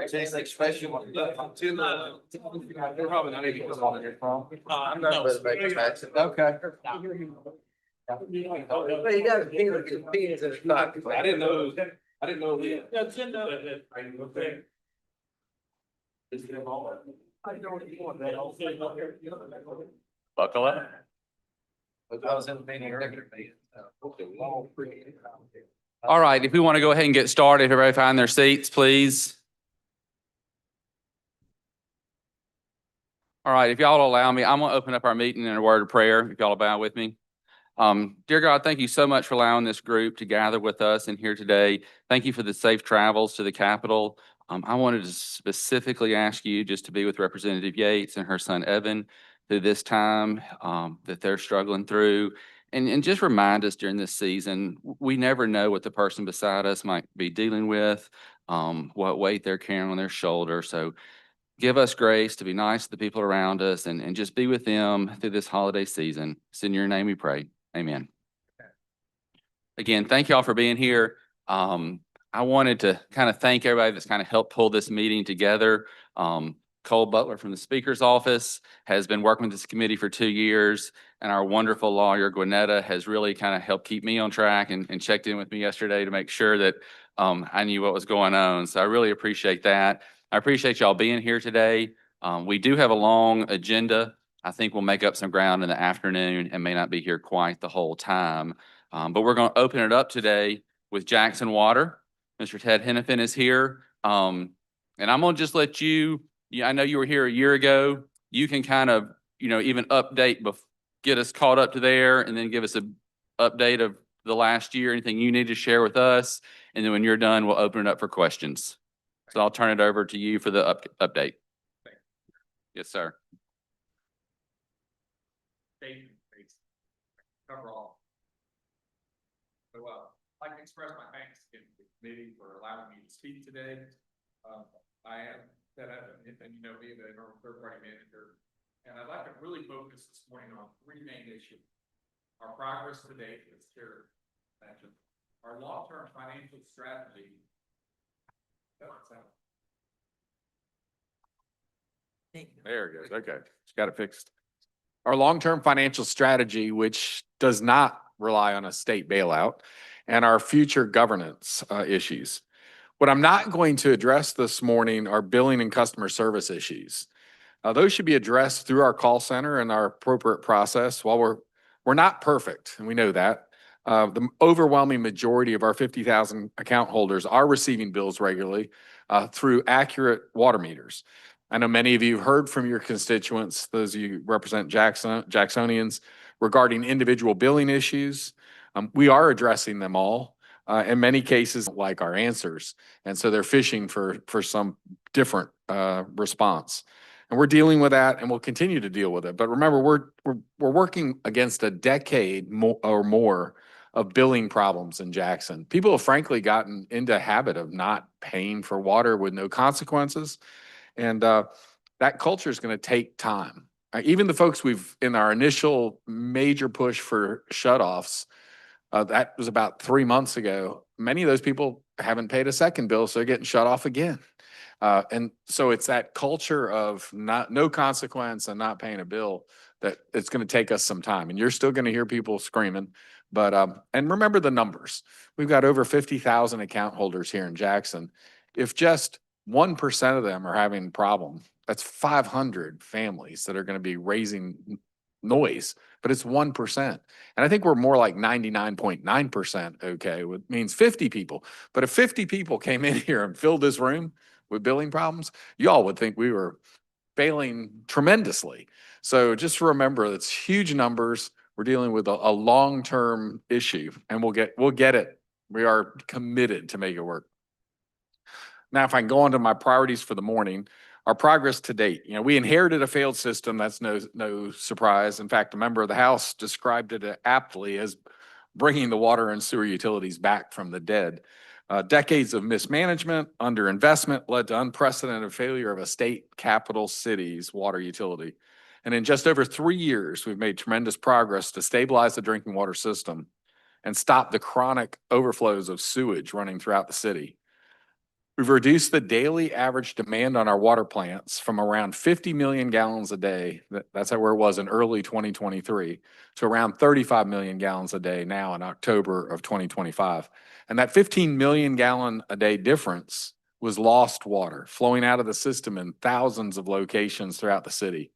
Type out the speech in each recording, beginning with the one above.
Anything special? We're probably not even on here from. I'm not, but Okay. Well, you gotta feel it, because penis is not. I didn't know. Buckle up. I was in the meeting earlier. All right, if we want to go ahead and get started, everybody find their seats, please. All right, if y'all will allow me, I'm going to open up our meeting in a word of prayer, if y'all will bow with me. Dear God, thank you so much for allowing this group to gather with us in here today. Thank you for the safe travels to the Capitol. I wanted to specifically ask you just to be with Representative Yates and her son Evan through this time that they're struggling through. And just remind us during this season, we never know what the person beside us might be dealing with, what weight they're carrying on their shoulder. So give us grace to be nice to the people around us and just be with them through this holiday season. It's in your name we pray. Amen. Again, thank y'all for being here. I wanted to kind of thank everybody that's kind of helped pull this meeting together. Cole Butler from the Speaker's Office has been working with this committee for 2 years, and our wonderful lawyer, Gwinnetta, has really kind of helped keep me on track and checked in with me yesterday to make sure that I knew what was going on. So I really appreciate that. I appreciate y'all being here today. We do have a long agenda. I think we'll make up some ground in the afternoon and may not be here quite the whole time. But we're going to open it up today with Jackson Water. Mr. Ted Hennepin is here. And I'm going to just let you, I know you were here a year ago. You can kind of, even update, get us caught up to there and then give us an update of the last year, anything you need to share with us. And then when you're done, we'll open it up for questions. So I'll turn it over to you for the update. Yes, sir. Cover all. So, I'd like to express my thanks to the committee for allowing me to speak today. I am Ted Evans, and you know me, the third-party manager, and I'd like to really focus this morning on three main issues: our progress to date, as Chair mentioned, our long-term financial strategy. There it goes. Okay. Just got it fixed. Our long-term financial strategy, which does not rely on a state bailout, and our future governance issues. What I'm not going to address this morning are billing and customer service issues. Those should be addressed through our call center and our appropriate process. While we're not perfect, and we know that, the overwhelming majority of our 50,000 account holders are receiving bills regularly through accurate water meters. I know many of you heard from your constituents, those of you who represent Jacksonians, regarding individual billing issues. We are addressing them all. In many cases, like our answers. And so they're fishing for some different response. And we're dealing with that, and we'll continue to deal with it. But remember, we're working against a decade or more of billing problems in Jackson. People have frankly gotten into a habit of not paying for water with no consequences. And that culture is going to take time. Even the folks in our initial major push for shutoffs, that was about 3 months ago. Many of those people haven't paid a second bill, so they're getting shut off again. And so it's that culture of no consequence and not paying a bill that it's going to take us some time. And you're still going to hear people screaming. But and remember the numbers. We've got over 50,000 account holders here in Jackson. If just 1% of them are having a problem, that's 500 families that are going to be raising noise, but it's 1%. And I think we're more like 99.9% okay, which means 50 people. But if 50 people came in here and filled this room with billing problems, y'all would think we were failing tremendously. So just remember, it's huge numbers. We're dealing with a long-term issue, and we'll get it. We are committed to make it work. Now, if I can go on to my priorities for the morning, our progress to date. We inherited a failed system. That's no surprise. In fact, a member of the House described it aptly as bringing the water and sewer utilities back from the dead. Decades of mismanagement, underinvestment led to unprecedented failure of a state capital city's water utility. And in just over 3 years, we've made tremendous progress to stabilize the drinking water system and stop the chronic overflows of sewage running throughout the city. We've reduced the daily average demand on our water plants from around 50 million gallons a day, that's where it was in early 2023, to around 35 million gallons a day now in October of 2025. And that 15 million gallon a day difference was lost water flowing out of the system in thousands of locations throughout the city.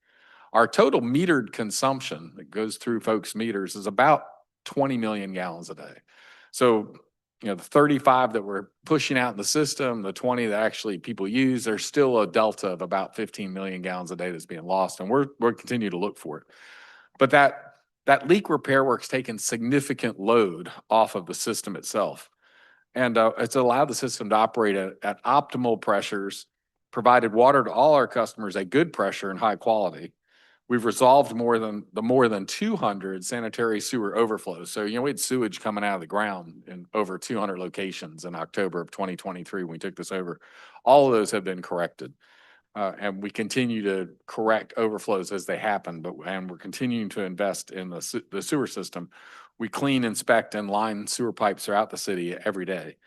Our total metered consumption that goes through folks' meters is about 20 million gallons a day. So, the 35 that we're pushing out in the system, the 20 that actually people use, there's still a delta of about 15 million gallons a day that's being lost, and we're continue to look for it. But that leak repair work's taken significant load off of the system itself. And it's allowed the system to operate at optimal pressures, provided water to all our customers at good pressure and high quality. We've resolved more than 200 sanitary sewer overflows. So, we had sewage coming out of the ground in over 200 locations in October of 2023 when we took this over. All of those have been corrected. And we continue to correct overflows as they happen, and we're continuing to invest in the sewer system. We clean, inspect, and line sewer pipes throughout the city every day.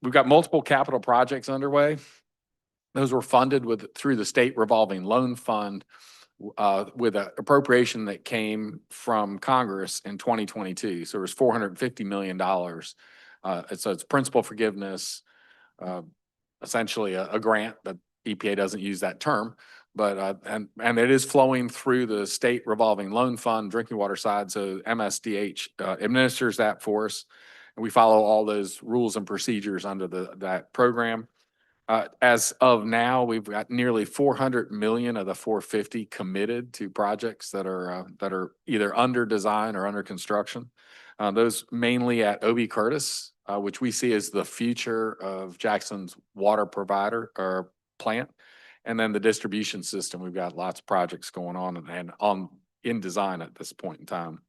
We've got multiple capital projects underway. Those were funded through the state revolving loan fund, with an appropriation that came from Congress in 2022. So it was $450 million. So it's principal forgiveness, essentially a grant, but EPA doesn't use that term. But and it is flowing through the state revolving loan fund, drinking water side. So MSDH administers that for us, and we follow all those rules and procedures under that program. As of now, we've got nearly 400 million of the 450 committed to projects that are either under design or under construction. Those mainly at O.B. Curtis, which we see as the future of Jackson's water provider or plant. And then the distribution system, we've got lots of projects going on and in design at this point in time.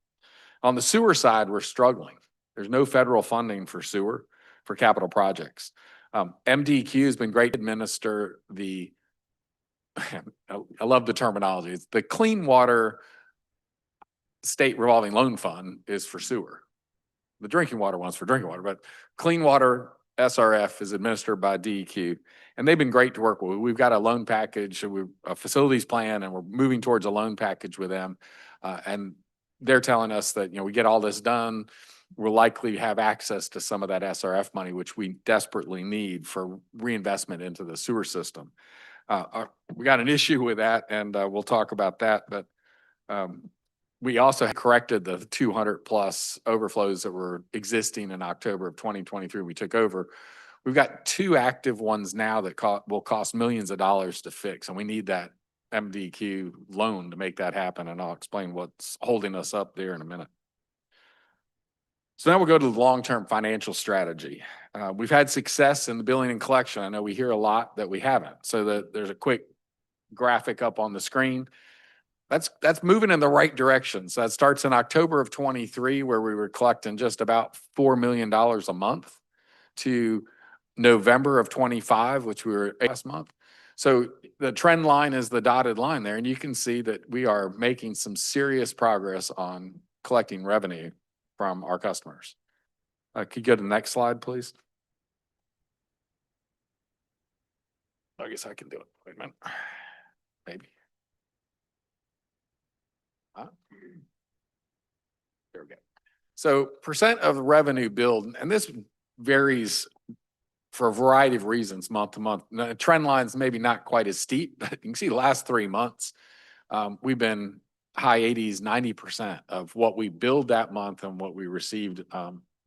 On the sewer side, we're struggling. There's no federal funding for sewer for capital projects. MDQ has been great to administer I love the terminology. It's the Clean Water State Revolving Loan Fund is for sewer. The drinking water one's for drinking water, but Clean Water SRF is administered by DEQ, and they've been great to work with. We've got a loan package, a facilities plan, and we're moving towards a loan package with them. And they're telling us that, we get all this done, we'll likely have access to some of that SRF money, which we desperately need for reinvestment into the sewer system. We got an issue with that, and we'll talk about that. But we also corrected the 200 plus overflows that were existing in October of 2023. We took over. We've got 2 active ones now that will cost millions of dollars to fix, and we need that MDQ loan to make that happen. And I'll explain what's holding us up there in a minute. So now we'll go to the long-term financial strategy. We've had success in the billing and collection. I know we hear a lot that we haven't. So there's a quick graphic up on the screen. That's moving in the right direction. So that starts in October of 23, where we were collecting just about $4 million a month, to November of 25, which we were last month. So the trend line is the dotted line there, and you can see that we are making some serious progress on collecting revenue from our customers. Could you go to the next slide, please? I guess I can do it. Wait a minute. Maybe. There we go. So percent of the revenue billed, and this varies for a variety of reasons month to month. The trend line's maybe not quite as steep, but you can see the last 3 months, we've been high 80s, 90% of what we billed that month and what we received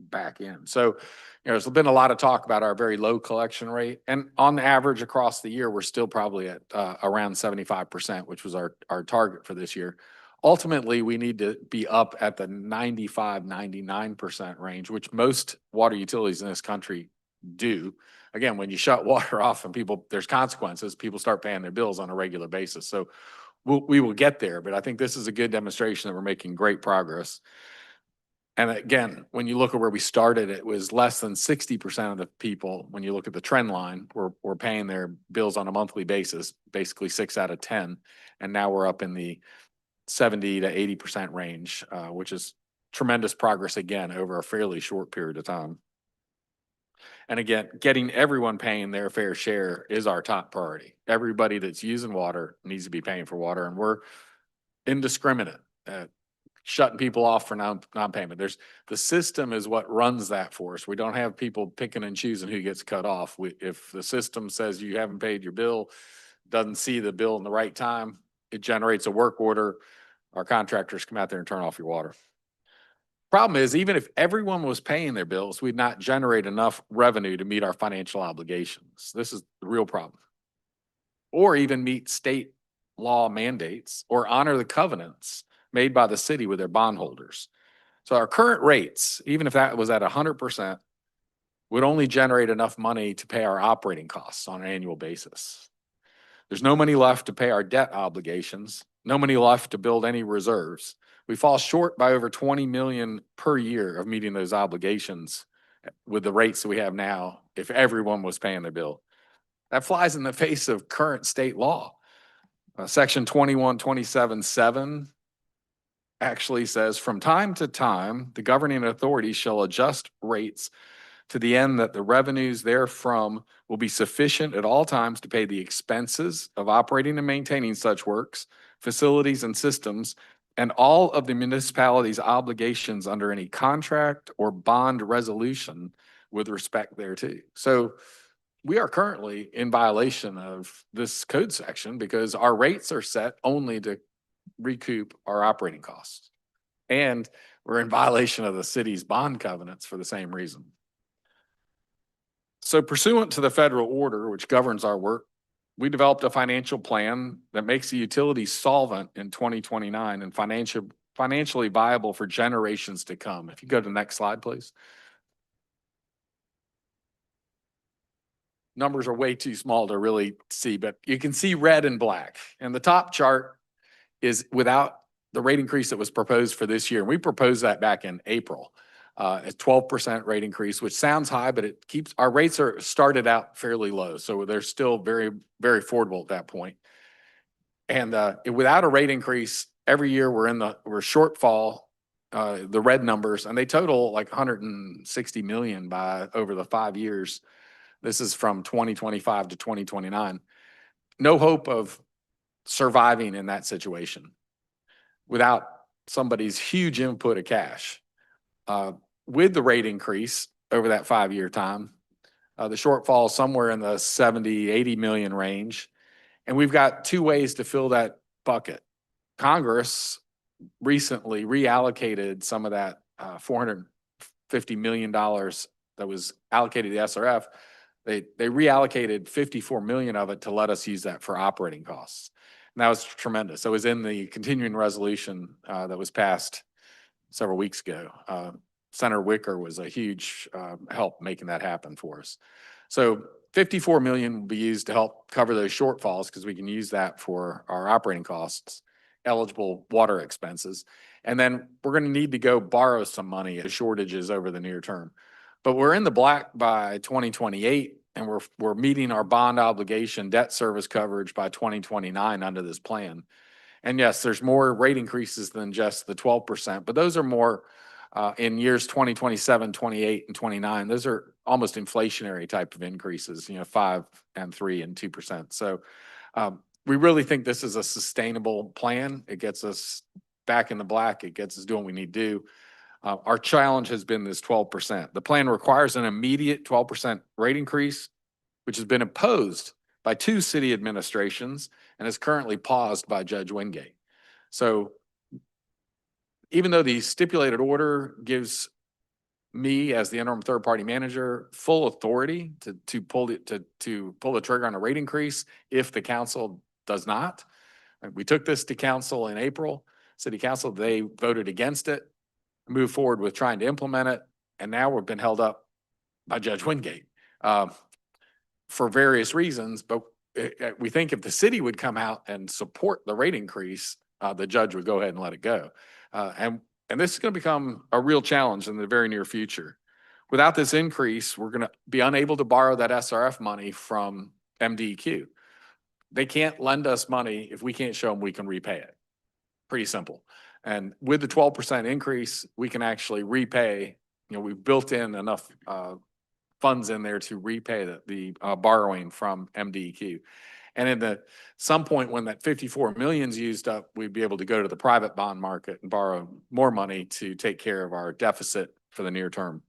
back in. So, there's been a lot of talk about our very low collection rate, and on average across the year, we're still probably at around 75%, which was our target for this year. Ultimately, we need to be up at the 95, 99% range, which most water utilities in this country do. Again, when you shut water off and there's consequences, people start paying their bills on a regular basis. So we will get there, but I think this is a good demonstration that we're making great progress. And again, when you look at where we started, it was less than 60% of the people, when you look at the trend line, were paying their bills on a monthly basis, basically 6 out of 10. And now we're up in the 70 to 80% range, which is tremendous progress again over a fairly short period of time. And again, getting everyone paying their fair share is our top priority. Everybody that's using water needs to be paying for water, and we're indiscriminate at shutting people off for non-payment. The system is what runs that for us. We don't have people picking and choosing who gets cut off. If the system says you haven't paid your bill, doesn't see the bill in the right time, it generates a work order. Our contractors come out there and turn off your water. Problem is, even if everyone was paying their bills, we'd not generate enough revenue to meet our financial obligations. This is the real problem. Or even meet state law mandates or honor the covenants made by the city with their bondholders. So our current rates, even if that was at 100%, would only generate enough money to pay our operating costs on an annual basis. There's no money left to pay our debt obligations, no money left to build any reserves. We fall short by over 20 million per year of meeting those obligations with the rates that we have now if everyone was paying their bill. That flies in the face of current state law. Section 2127(7) actually says, from time to time, the governing authority shall adjust rates to the end that the revenues therefrom will be sufficient at all times to pay the expenses of operating and maintaining such works, facilities, and systems, and all of the municipality's obligations under any contract or bond resolution with respect thereto. So we are currently in violation of this code section because our rates are set only to recoup our operating costs. And we're in violation of the city's bond covenants for the same reason. So pursuant to the federal order, which governs our work, we developed a financial plan that makes the utility solvent in 2029 and financially viable for generations to come. If you go to the next slide, please. Numbers are way too small to really see, but you can see red and black. And the top chart is without the rate increase that was proposed for this year. And we proposed that back in April. A 12% rate increase, which sounds high, but it keeps our rates are started out fairly low. So they're still very, very affordable at that point. And without a rate increase, every year we're shortfall, the red numbers, and they total like 160 million by over the 5 years. This is from 2025 to 2029. No hope of surviving in that situation without somebody's huge input of cash. With the rate increase over that 5-year time, the shortfall is somewhere in the 70, 80 million range. And we've got two ways to fill that bucket. Congress recently reallocated some of that $450 million that was allocated to the SRF. They reallocated 54 million of it to let us use that for operating costs. And that was tremendous. So it was in the continuing resolution that was passed several weeks ago. Senator Wicker was a huge help making that happen for us. So 54 million will be used to help cover those shortfalls because we can use that for our operating costs, eligible water expenses. And then we're going to need to go borrow some money as shortages over the near term. But we're in the black by 2028, and we're meeting our bond obligation debt service coverage by 2029 under this plan. And yes, there's more rate increases than just the 12%, but those are more in years 2027, 28, and 29. Those are almost inflationary type of increases, 5 and 3 and 2%. So we really think this is a sustainable plan. It gets us back in the black. It gets us doing what we need to do. Our challenge has been this 12%. The plan requires an immediate 12% rate increase, which has been imposed by 2 city administrations and is currently paused by Judge Wingate. So even though the stipulated order gives me as the interim third-party manager full authority to pull the trigger on a rate increase if the council does not. We took this to council in April. City council, they voted against it, moved forward with trying to implement it, and now we've been held up by Judge Wingate for various reasons. But we think if the city would come out and support the rate increase, the judge would go ahead and let it go. And this is going to become a real challenge in the very near future. Without this increase, we're going to be unable to borrow that SRF money from MDEQ. They can't lend us money if we can't show them we can repay it. Pretty simple. And with the 12% increase, we can actually repay. We've built in enough funds in there to repay the borrowing from MDEQ. And some point when that 54 million's used up, we'd be able to go to the private bond market and borrow more money to take care of our deficit for the near term.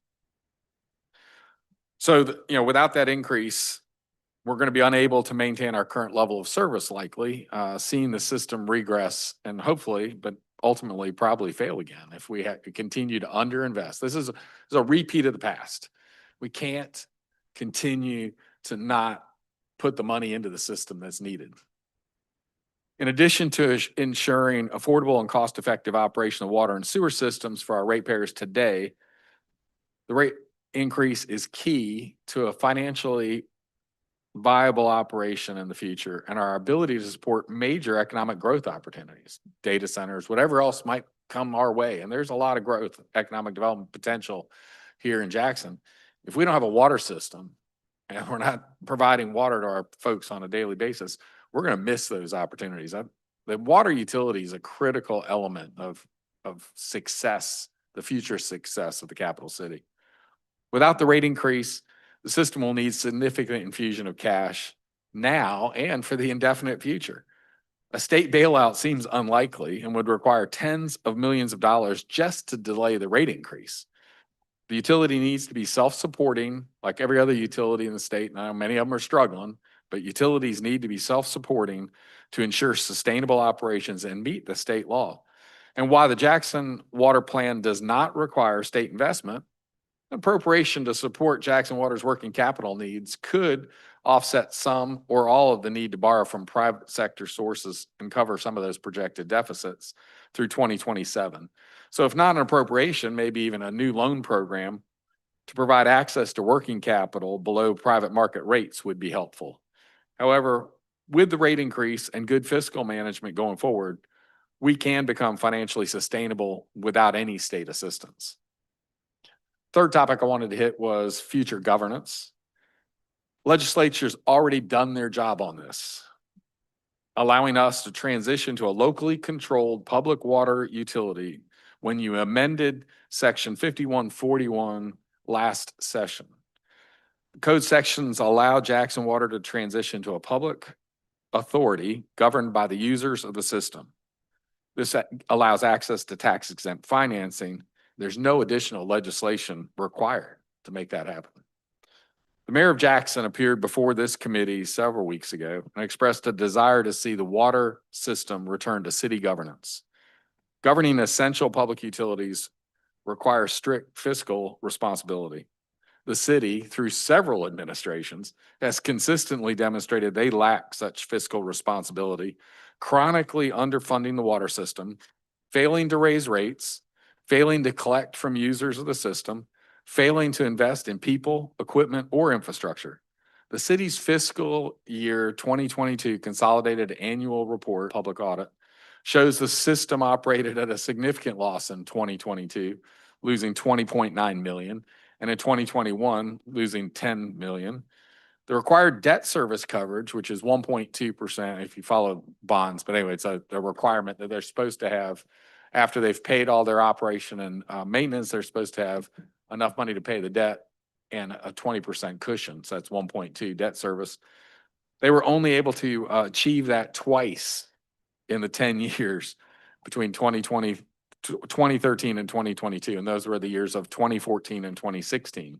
So, without that increase, we're going to be unable to maintain our current level of service likely, seeing the system regress and hopefully, but ultimately probably fail again if we continue to underinvest. This is a repeat of the past. We can't continue to not put the money into the system that's needed. In addition to ensuring affordable and cost-effective operation of water and sewer systems for our ratepayers today, the rate increase is key to a financially viable operation in the future and our ability to support major economic growth opportunities, data centers, whatever else might come our way. And there's a lot of growth, economic development potential here in Jackson. If we don't have a water system and we're not providing water to our folks on a daily basis, we're going to miss those opportunities. The water utility is a critical element of success, the future success of the capital city. Without the rate increase, the system will need significant infusion of cash now and for the indefinite future. A state bailout seems unlikely and would require tens of millions of dollars just to delay the rate increase. The utility needs to be self-supporting like every other utility in the state. Now, many of them are struggling, but utilities need to be self-supporting to ensure sustainable operations and meet the state law. And while the Jackson Water Plan does not require state investment, appropriation to support Jackson Water's working capital needs could offset some or all of the need to borrow from private sector sources and cover some of those projected deficits through 2027. So if not an appropriation, maybe even a new loan program to provide access to working capital below private market rates would be helpful. However, with the rate increase and good fiscal management going forward, we can become financially sustainable without any state assistance. Third topic I wanted to hit was future governance. Legislature's already done their job on this, allowing us to transition to a locally controlled public water utility when you amended Section 5141 last session. Code sections allow Jackson Water to transition to a public authority governed by the users of the system. This allows access to tax-exempt financing. There's no additional legislation required to make that happen. The mayor of Jackson appeared before this committee several weeks ago and expressed a desire to see the water system return to city governance. Governing essential public utilities requires strict fiscal responsibility. The city, through several administrations, has consistently demonstrated they lack such fiscal responsibility, chronically underfunding the water system, failing to raise rates, failing to collect from users of the system, failing to invest in people, equipment, or infrastructure. The city's fiscal year 2022 consolidated annual report, public audit, shows the system operated at a significant loss in 2022, losing 20.9 million, and in 2021, losing 10 million. The required debt service coverage, which is 1.2% if you follow bonds, but anyway, it's a requirement that they're supposed to have after they've paid all their operation and maintenance. They're supposed to have enough money to pay the debt and a 20% cushion. So that's 1.2 debt service. They were only able to achieve that twice in the 10 years between 2013 and 2022. And those were the years of 2014 and 2016.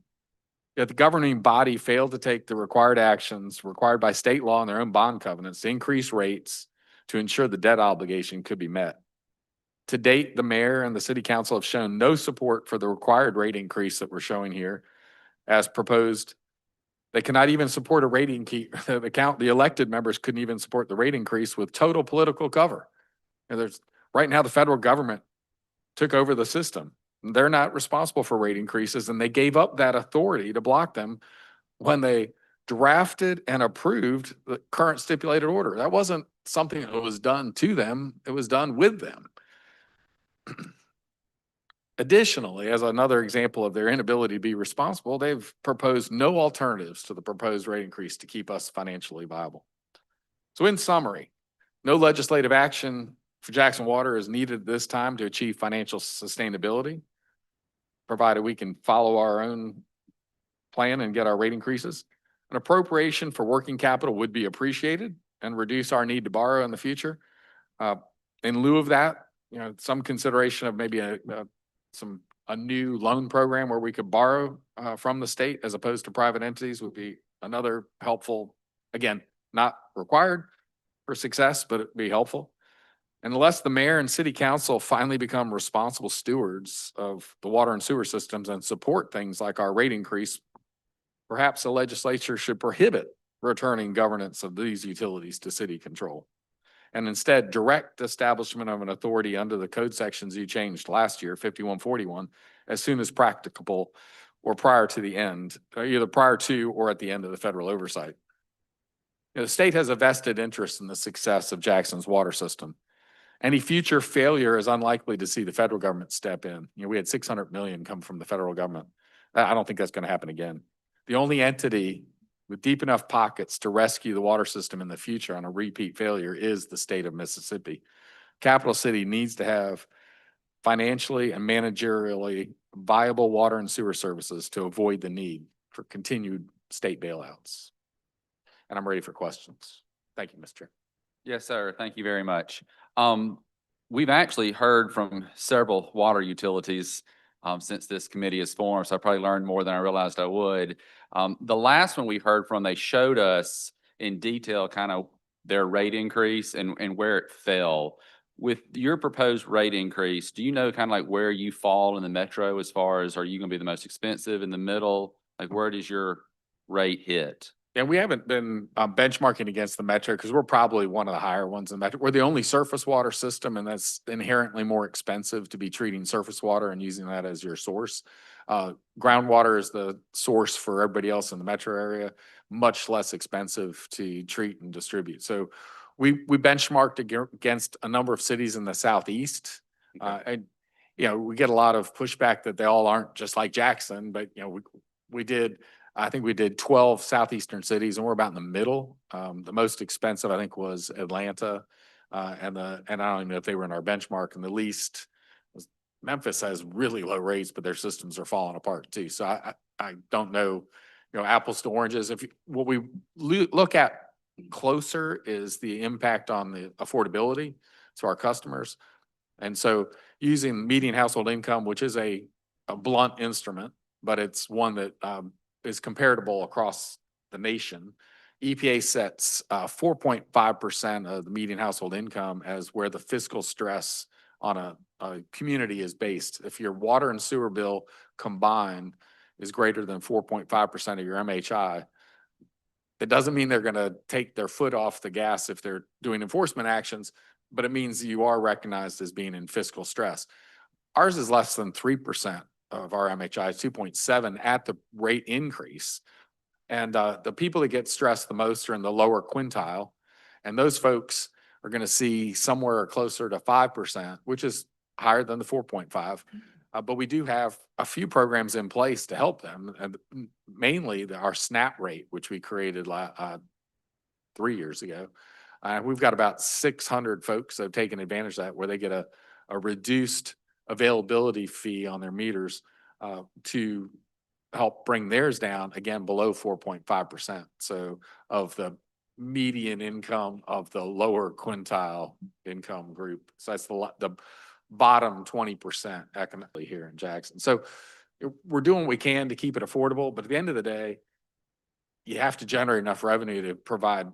Yet the governing body failed to take the required actions required by state law and their own bond covenants to increase rates to ensure the debt obligation could be met. To date, the mayor and the city council have shown no support for the required rate increase that we're showing here as proposed. They cannot even support a rate increase. The elected members couldn't even support the rate increase with total political cover. And right now the federal government took over the system. They're not responsible for rate increases, and they gave up that authority to block them when they drafted and approved the current stipulated order. That wasn't something that was done to them. It was done with them. Additionally, as another example of their inability to be responsible, they've proposed no alternatives to the proposed rate increase to keep us financially viable. So in summary, no legislative action for Jackson Water is needed this time to achieve financial sustainability, provided we can follow our own plan and get our rate increases. An appropriation for working capital would be appreciated and reduce our need to borrow in the future. In lieu of that, some consideration of maybe a new loan program where we could borrow from the state as opposed to private entities would be another helpful, again, not required for success, but it'd be helpful. Unless the mayor and city council finally become responsible stewards of the water and sewer systems and support things like our rate increase, perhaps the legislature should prohibit returning governance of these utilities to city control, and instead direct establishment of an authority under the code sections you changed last year, 5141, as soon as practicable or prior to the end, either prior to or at the end of the federal oversight. The state has a vested interest in the success of Jackson's water system. Any future failure is unlikely to see the federal government step in. We had 600 million come from the federal government. I don't think that's going to happen again. The only entity with deep enough pockets to rescue the water system in the future on a repeat failure is the state of Mississippi. Capital City needs to have financially and managerially viable water and sewer services to avoid the need for continued state bailouts. And I'm ready for questions. Thank you, Mr. Chair. Yes, sir. Thank you very much. We've actually heard from several water utilities since this committee is formed, so I probably learned more than I realized I would. The last one we heard from, they showed us in detail kind of their rate increase and where it fell. With your proposed rate increase, do you know kind of like where you fall in the metro as far as, are you going to be the most expensive, in the middle? Like, where does your rate hit? Yeah, we haven't been benchmarking against the metro because we're probably one of the higher ones in metro. We're the only surface water system, and that's inherently more expensive to be treating surface water and using that as your source. Groundwater is the source for everybody else in the metro area, much less expensive to treat and distribute. So we benchmarked against a number of cities in the southeast. Okay. And we get a lot of pushback that they all aren't just like Jackson, but I think we did 12 southeastern cities, and we're about in the middle. The most expensive, I think, was Atlanta, and I don't even know if they were in our benchmark. And the least was Memphis. Has really low rates, but their systems are falling apart too. So I don't know, apples to oranges. What we look at closer is the impact on the affordability to our customers, and so using median household income, which is a blunt instrument, but it's one that is comparable across the nation. EPA sets 4.5% of the median household income as where the fiscal stress on a community is based. If your water and sewer bill combined is greater than 4.5% of your MHI, it doesn't mean they're going to take their foot off the gas if they're doing enforcement actions, but it means you are recognized as being in fiscal stress. Ours is less than 3% of our MHI, 2.7 at the rate increase. And the people that get stressed the most are in the lower quintile. And those folks are going to see somewhere closer to 5%, which is higher than the 4.5. But we do have a few programs in place to help them. And mainly our SNAP rate, which we created 3 years ago. We've got about 600 folks that have taken advantage of that, where they get a reduced availability fee on their meters to help bring theirs down, again, below 4.5%. So of the median income of the lower quintile income group. So that's the bottom 20% economically here in Jackson. So we're doing what we can to keep it affordable, but at the end of the day, you have to generate enough revenue to provide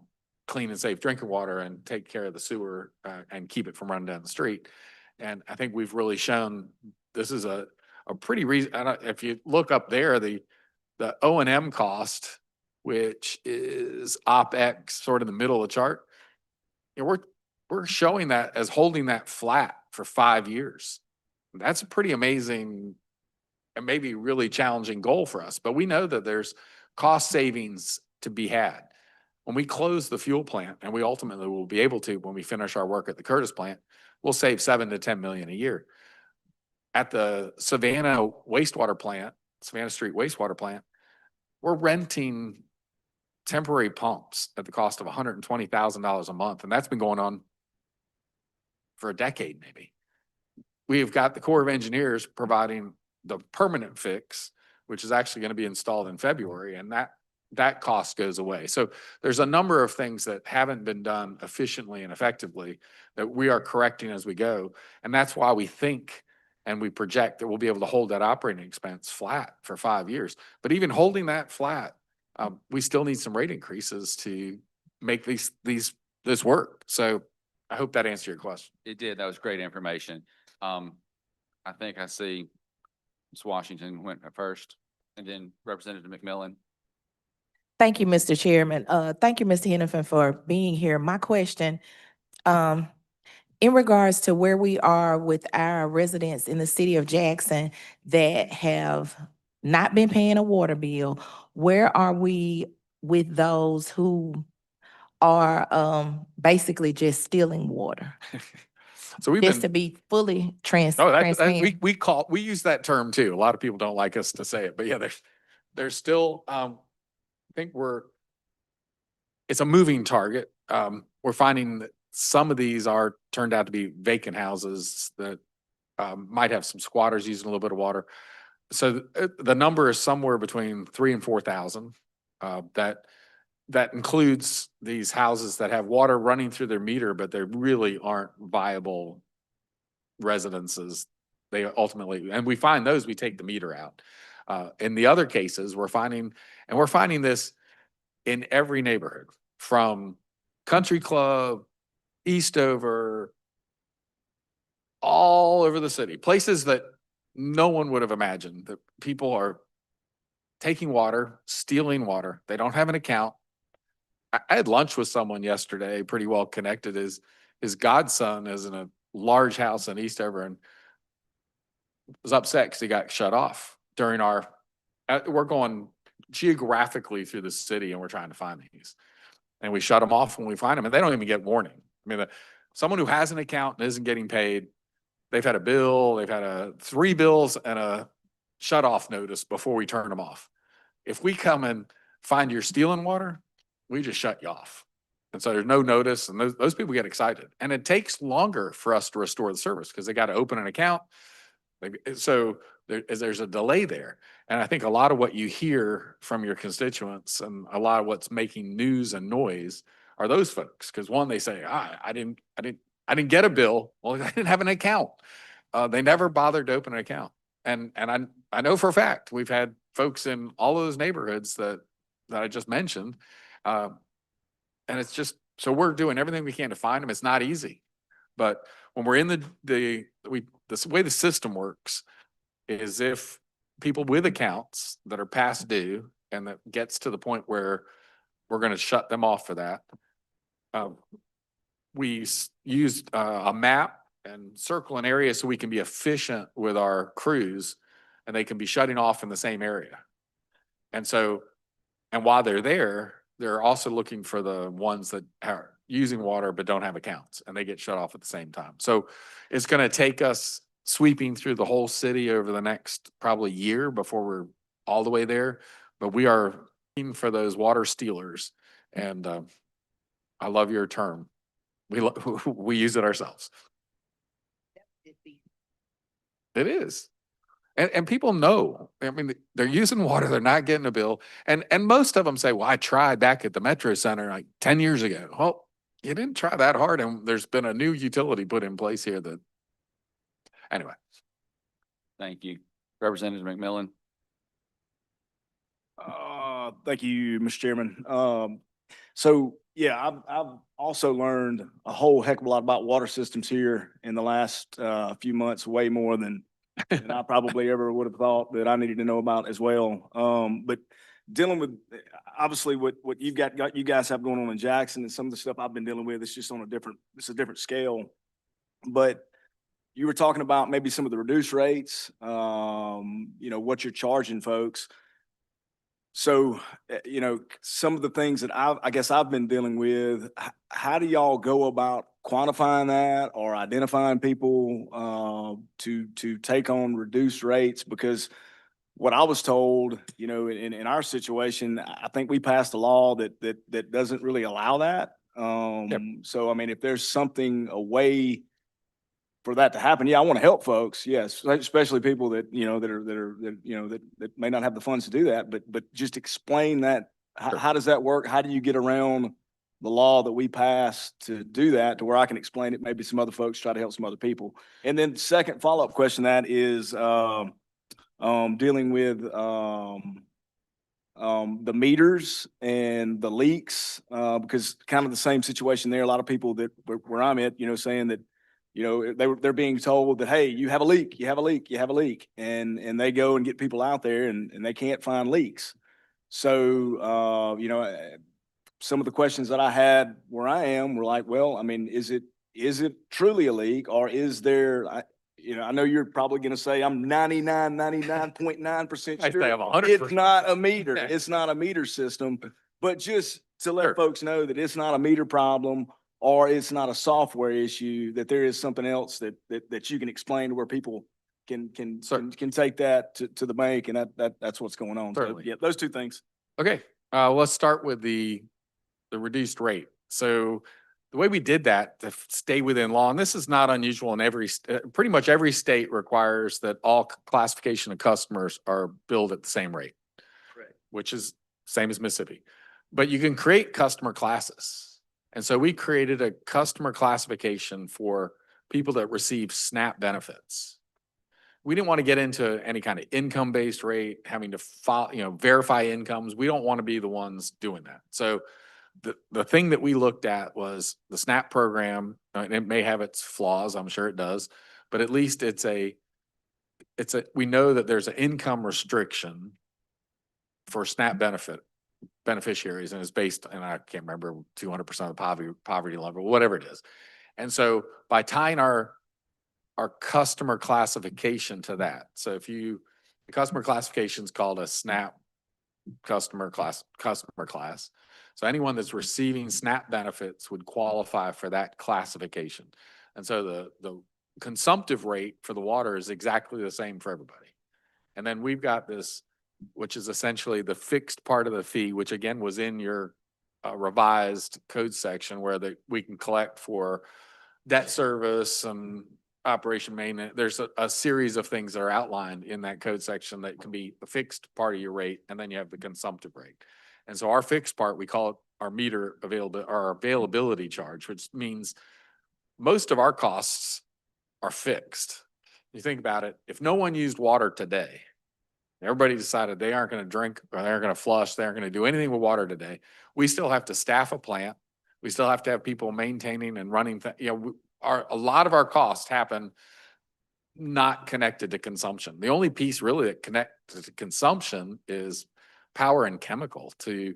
clean and safe drinking water and take care of the sewer and keep it from running down the street. And I think we've really shown this is a pretty reason. If you look up there, the O&M cost, which is OpEx, sort of in the middle of the chart, we're showing that as holding that flat for 5 years. That's a pretty amazing and maybe really challenging goal for us. But we know that there's cost savings to be had. When we close the fuel plant, and we ultimately will be able to when we finish our work at the Curtis plant, we'll save $7 to $10 million a year. At the Savannah wastewater plant, Savannah Street wastewater plant, we're renting temporary pumps at the cost of $120,000 a month, and that's been going on for a decade maybe. We've got the Corps of Engineers providing the permanent fix, which is actually going to be installed in February, and that cost goes away. So there's a number of things that haven't been done efficiently and effectively that we are correcting as we go. And that's why we think and we project that we'll be able to hold that operating expense flat for 5 years. But even holding that flat, we still need some rate increases to make this work. So I hope that answered your question. It did. That was great information. I think I see Ms. Washington went first, and then Representative McMillan. Thank you, Mr. Chairman. Thank you, Mr. Hennepin, for being here. My question, in regards to where we are with our residents in the city of Jackson that have not been paying a water bill, where are we with those who are basically just stealing water? So we've Just to been, be fully oh, transparent. we use that term too. A lot of people don't like us to say it, but yeah, there's still, I think it's a moving target. We're finding that some of these are turned out to be vacant houses that might have some squatters using a little bit of water. So the number is somewhere between 3,000 and 4,000. That includes these houses that have water running through their meter, but they really aren't viable residences. They ultimately, and we find those, we take the meter out. In the other cases, we're finding this in every neighborhood, from Country Club, Eastover, all over the city, places that no one would have imagined that people are taking water, stealing water. They don't have an account. I had lunch with someone yesterday, pretty well connected. His godson is in a large house in Eastover and was upset because he got shut off during we're going geographically through the city and we're trying to find these. And we shut them off when we find them, and they don't even get warning. I mean, someone who has an account and isn't getting paid, they've had a bill, they've had 3 bills and a shut off notice before we turn them off. If we come and find you're stealing water, we just shut you off. And so there's no notice, and those people get excited. And it takes longer for us to restore the service because they got to open an account. So there's a delay there. And I think a lot of what you hear from your constituents and a lot of what's making news and noise are those folks. Because one, they say, I didn't get a bill. Well, I didn't have an account. They never bothered to open an account. And I know for a fact we've had folks in all of those neighborhoods that I just mentioned. And it's just, so we're doing everything we can to find them. It's not easy, but when we're in the way the system works is if people with accounts that are past due and that gets to the point where we're going to shut them off for that, we used a map and circle an area so we can be efficient with our crews and they can be shutting off in the same area. And so, and while they're there, they're also looking for the ones that are using water but don't have accounts, and they get shut off at the same time. So it's going to take us sweeping through the whole city over the next probably year before we're all the way there. But we are looking for those water stealers. And I love your term. We use it ourselves. It is. And people know, I mean, they're using water, they're not getting a bill. And most of them say, well, I tried back at the Metro Center like 10 years ago. Well, you didn't try that hard. And there's been a new utility put in place here that, anyway. Thank you. Representative McMillan. Thank you, Mr. Chairman. So yeah, I've also learned a whole heck of a lot about water systems here in the last few months, way more than I probably ever would have thought that I needed to know about as well. But dealing with obviously what you guys have going on in Jackson and some of the stuff I've been dealing with, it's just on it's a different scale. But you were talking about maybe some of the reduced rates, what you're charging folks. So, some of the things that I guess I've been dealing with, how do y'all go about quantifying that or identifying people to take on reduced rates? Because what I was told, in our situation, I think we passed a law that doesn't really allow that. So, I mean, if there's a way for that to happen, yeah, I want to help folks, yes, especially people that, you know, that may not have the funds to do that, but just explain that, Sure. how does that work? How do you get around the law that we passed to do that, to where I can explain it, maybe some other folks try to help some other people. And then second follow-up question, that is, dealing with, the meters and the leaks, because kind of the same situation there. A lot of people that where I'm at, you know, saying that, you know, they're being told that, hey, you have a leak, you have a leak, you have a leak, and they go and get people out there and they can't find leaks. So, you know, some of the questions that I had where I am were like, well, I mean, is it truly a leak, or is there, you know, I know you're probably going to say I'm 99.9% I sure say I'm 100%. it's not a meter. It's not a meter system, but just to let Sure. folks know that it's not a meter problem, or it's not a software issue, that there is something else that you can explain to where people can take that to the bank, and that's what's going on. So, Certainly. yeah, those two things. Okay, let's start with the reduced rate. So the way we did that to stay within law, and this is not unusual in pretty much every state requires that all classification of customers are billed at the same rate. Correct. Which is same as Mississippi. But you can create customer classes. And so we created a customer classification for people that receive SNAP benefits. We didn't want to get into any kind of income-based rate, having to file, verify incomes. We don't want to be the ones doing that. So the thing that we looked at was the SNAP program, and it may have its flaws, I'm sure it does, but at least we know that there's an income restriction for SNAP beneficiaries, and it's based, and I can't remember, 200% of the poverty level, whatever it is. And so by tying our customer classification to that, so the customer classification is called a SNAP customer class. So anyone that's receiving SNAP benefits would qualify for that classification. And so the consumptive rate for the water is exactly the same for everybody. And then we've got this, which is essentially the fixed part of the fee, which again was in your revised code section, where we can collect for debt service and operation maintenance. There's a series of things that are outlined in that code section that can be the fixed part of your rate, and then you have the consumptive rate. And so our fixed part, we call it our meter availability charge, which means most of our costs are fixed. You think about it, if no one used water today, everybody decided they aren't going to drink, or they aren't going to flush, they aren't going to do anything with water today, we still have to staff a plant. We still have to have people maintaining and running. A lot of our costs happen not connected to consumption. The only piece really that connects to consumption is power and chemical to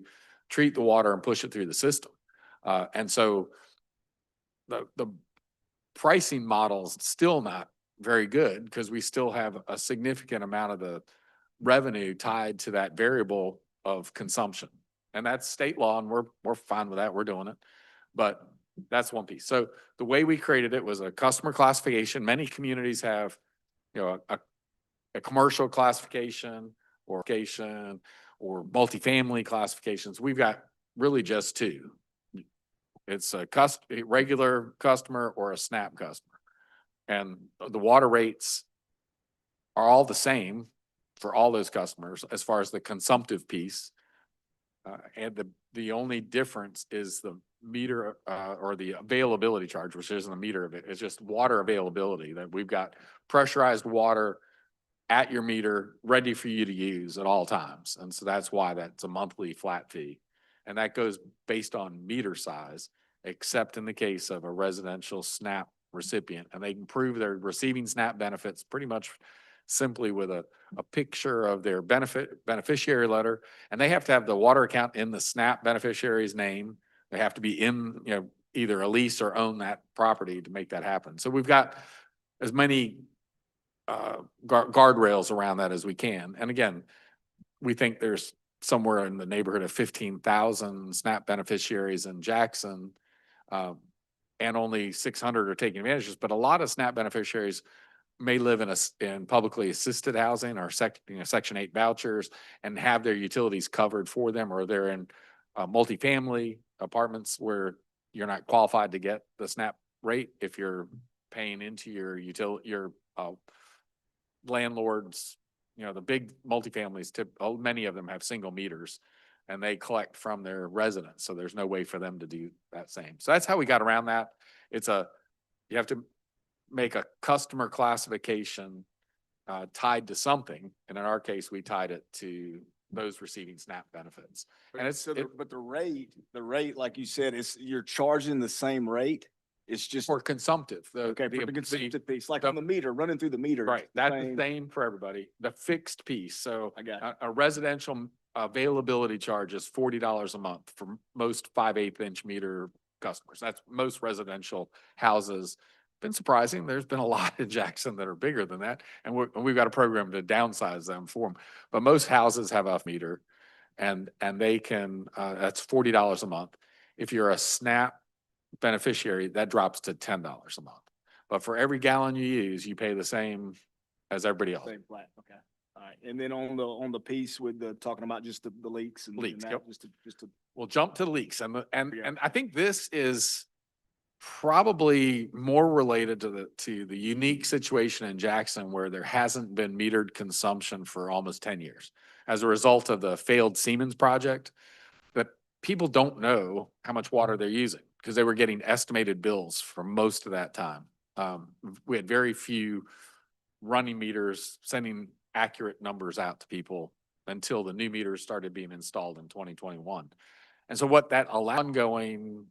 treat the water and push it through the system. And so the pricing model is still not very good, because we still have a significant amount of the revenue tied to that variable of consumption. And that's state law, and we're fine with that. We're doing it. But that's one piece. So the way we created it was a customer classification. Many communities have, a commercial classification or multifamily classifications. We've got really just two. It's a regular customer or a SNAP customer. And the water rates are all the same for all those customers as far as the consumptive piece. And the only difference is the meter or the availability charge, which isn't a meter of it. It's just water availability, that we've got pressurized water at your meter ready for you to use at all times. And so that's why that's a monthly flat fee. And that goes based on meter size, except in the case of a residential SNAP recipient. And they can prove they're receiving SNAP benefits pretty much simply with a picture of their beneficiary letter. And they have to have the water account in the SNAP beneficiary's name. They have to be in, either a lease or own that property to make that happen. So we've got as many guardrails around that as we can. And again, we think there's somewhere in the neighborhood of 15,000 SNAP beneficiaries in Jackson, and only 600 are taking advantages. But a lot of SNAP beneficiaries may live in publicly assisted housing or Section 8 vouchers and have their utilities covered for them, or they're in multifamily apartments where you're not qualified to get the SNAP rate if you're paying into your landlords, the big multifamilies, many of them have single meters and they collect from their residents. So there's no way for them to do that same. So that's how we got around that. You have to make a customer classification tied to something. And in our case, we tied it to those receiving SNAP benefits. And But the rate, like you said, you're charging the same rate. It's just, for consumptive. okay, for the consumptive piece, like on the meter, running through the meter. Right, it's that's the same. same for everybody. The fixed piece, so I got you. a residential availability charge is $40 a month for most 5/8 inch meter customers. That's most residential houses. Been surprising. There's been a lot in Jackson that are bigger than that, and we've got a program to downsize them for them. But most houses have a meter, and they can. That's $40 a month. If you're a SNAP beneficiary, that drops to $10 a month. But for every gallon you use, you pay the same as everybody else. Same flat, okay. All right, and then on the piece with talking about just the leaks and Leaks, that, yep. just to, We'll jump to leaks Yeah. and I think this is probably more related to the unique situation in Jackson where there hasn't been metered consumption for almost 10 years as a result of the failed Siemens project. That people don't know how much water they're using because they were getting estimated bills for most of that time. We had very few running meters sending accurate numbers out to people until the new meters started being installed in 2021. And so what that ongoing,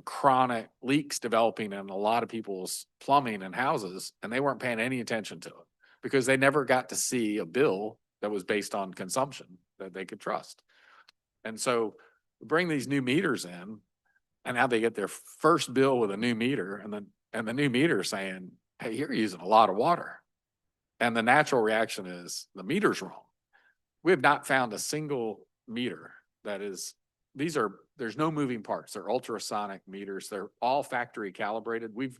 chronic leaks developing in a lot of people's plumbing and houses, and they weren't paying any attention to it because they never got to see a bill that was based on consumption that they could trust. And so we bring these new meters in, and now they get their first bill with a new meter, and the new meter saying, "Hey, you're using a lot of water." And the natural reaction is the meter's wrong. We have not found a single meter there's no moving parts. They're ultrasonic meters. They're all factory calibrated. We've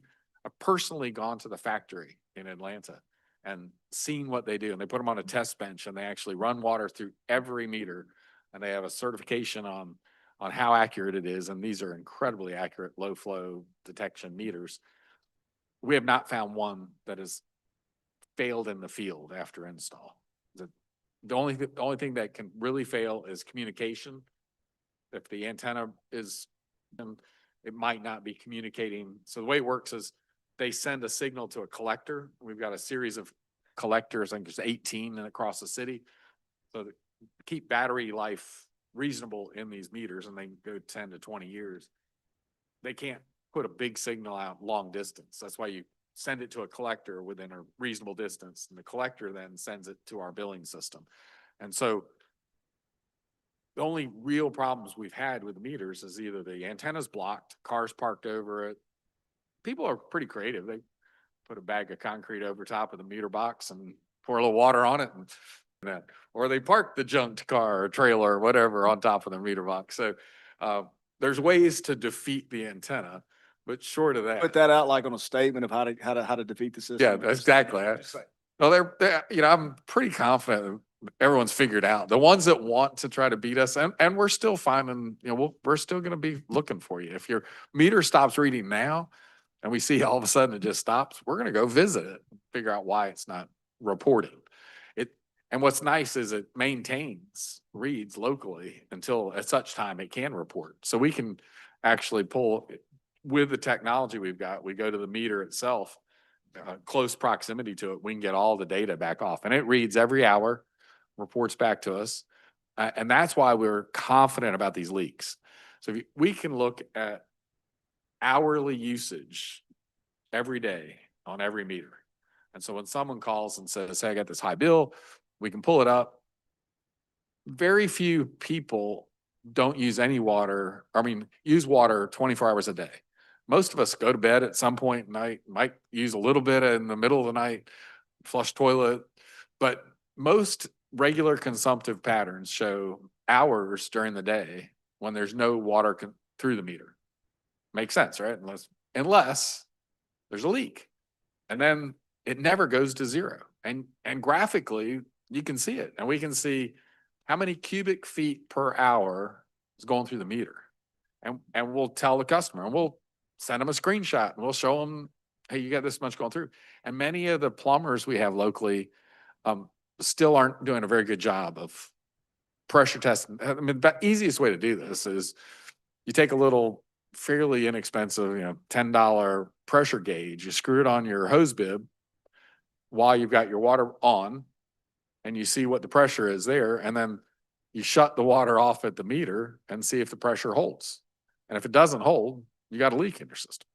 personally gone to the factory in Atlanta and seen what they do. And they put them on a test bench and they actually run water through every meter. And they have a certification on how accurate it is. And these are incredibly accurate low flow detection meters. We have not found one that has failed in the field after install. The only thing that can really fail is communication. If the antenna it might not be communicating. So the way it works is they send a signal to a collector. We've got a series of collectors, I think there's 18 across the city. So to keep battery life reasonable in these meters, and they go 10 to 20 years, they can't put a big signal out long distance. That's why you send it to a collector within a reasonable distance, and the collector then sends it to our billing system. And so the only real problems we've had with the meters is either the antenna's blocked, cars parked over it. People are pretty creative. They put a bag of concrete over top of the meter box and pour a little water on it, and that, or they park the junked car or trailer or whatever on top of the meter box. So there's ways to defeat the antenna, but short of that. put that out like on a statement of how to defeat the system. Yeah, exactly. Well, I'm pretty confident everyone's figured out. The ones that want to try to beat us, and we're still finding, we're still going to be looking for you. If your meter stops reading now and we see all of a sudden it just stops, we're going to go visit it, figure out why it's not reporting. And what's nice is it reads locally until at such time it can report. So we can actually pull with the technology we've got. We go to the meter itself, close proximity to it. We can get all the data back off, and it reads every hour, reports back to us. And that's why we're confident about these leaks. So we can look at hourly usage every day on every meter. And so when someone calls and says, "Hey, I got this high bill," we can pull it up. Very few people don't use any water. Use water 24 hours a day. Most of us go to bed at some point at night, might use a little bit in the middle of the night, flush toilet, but most regular consumptive patterns show hours during the day when there's no water through the meter. Makes sense, right? Unless there's a leak. And then it never goes to zero. And graphically, you can see it. And we can see how many cubic feet per hour is going through the meter. And we'll tell the customer, and we'll send them a screenshot, and we'll show them hey, you got this much going through. And many of the plumbers we have locally, still aren't doing a very good job of pressure testing. I mean, the easiest way to do this is you take a little fairly inexpensive, $10 pressure gauge, you screw it on your hose bib while you've got your water on, and you see what the pressure is there, and then you shut the water off at the meter and see if the pressure holds. And if it doesn't hold, you got a leak in your system.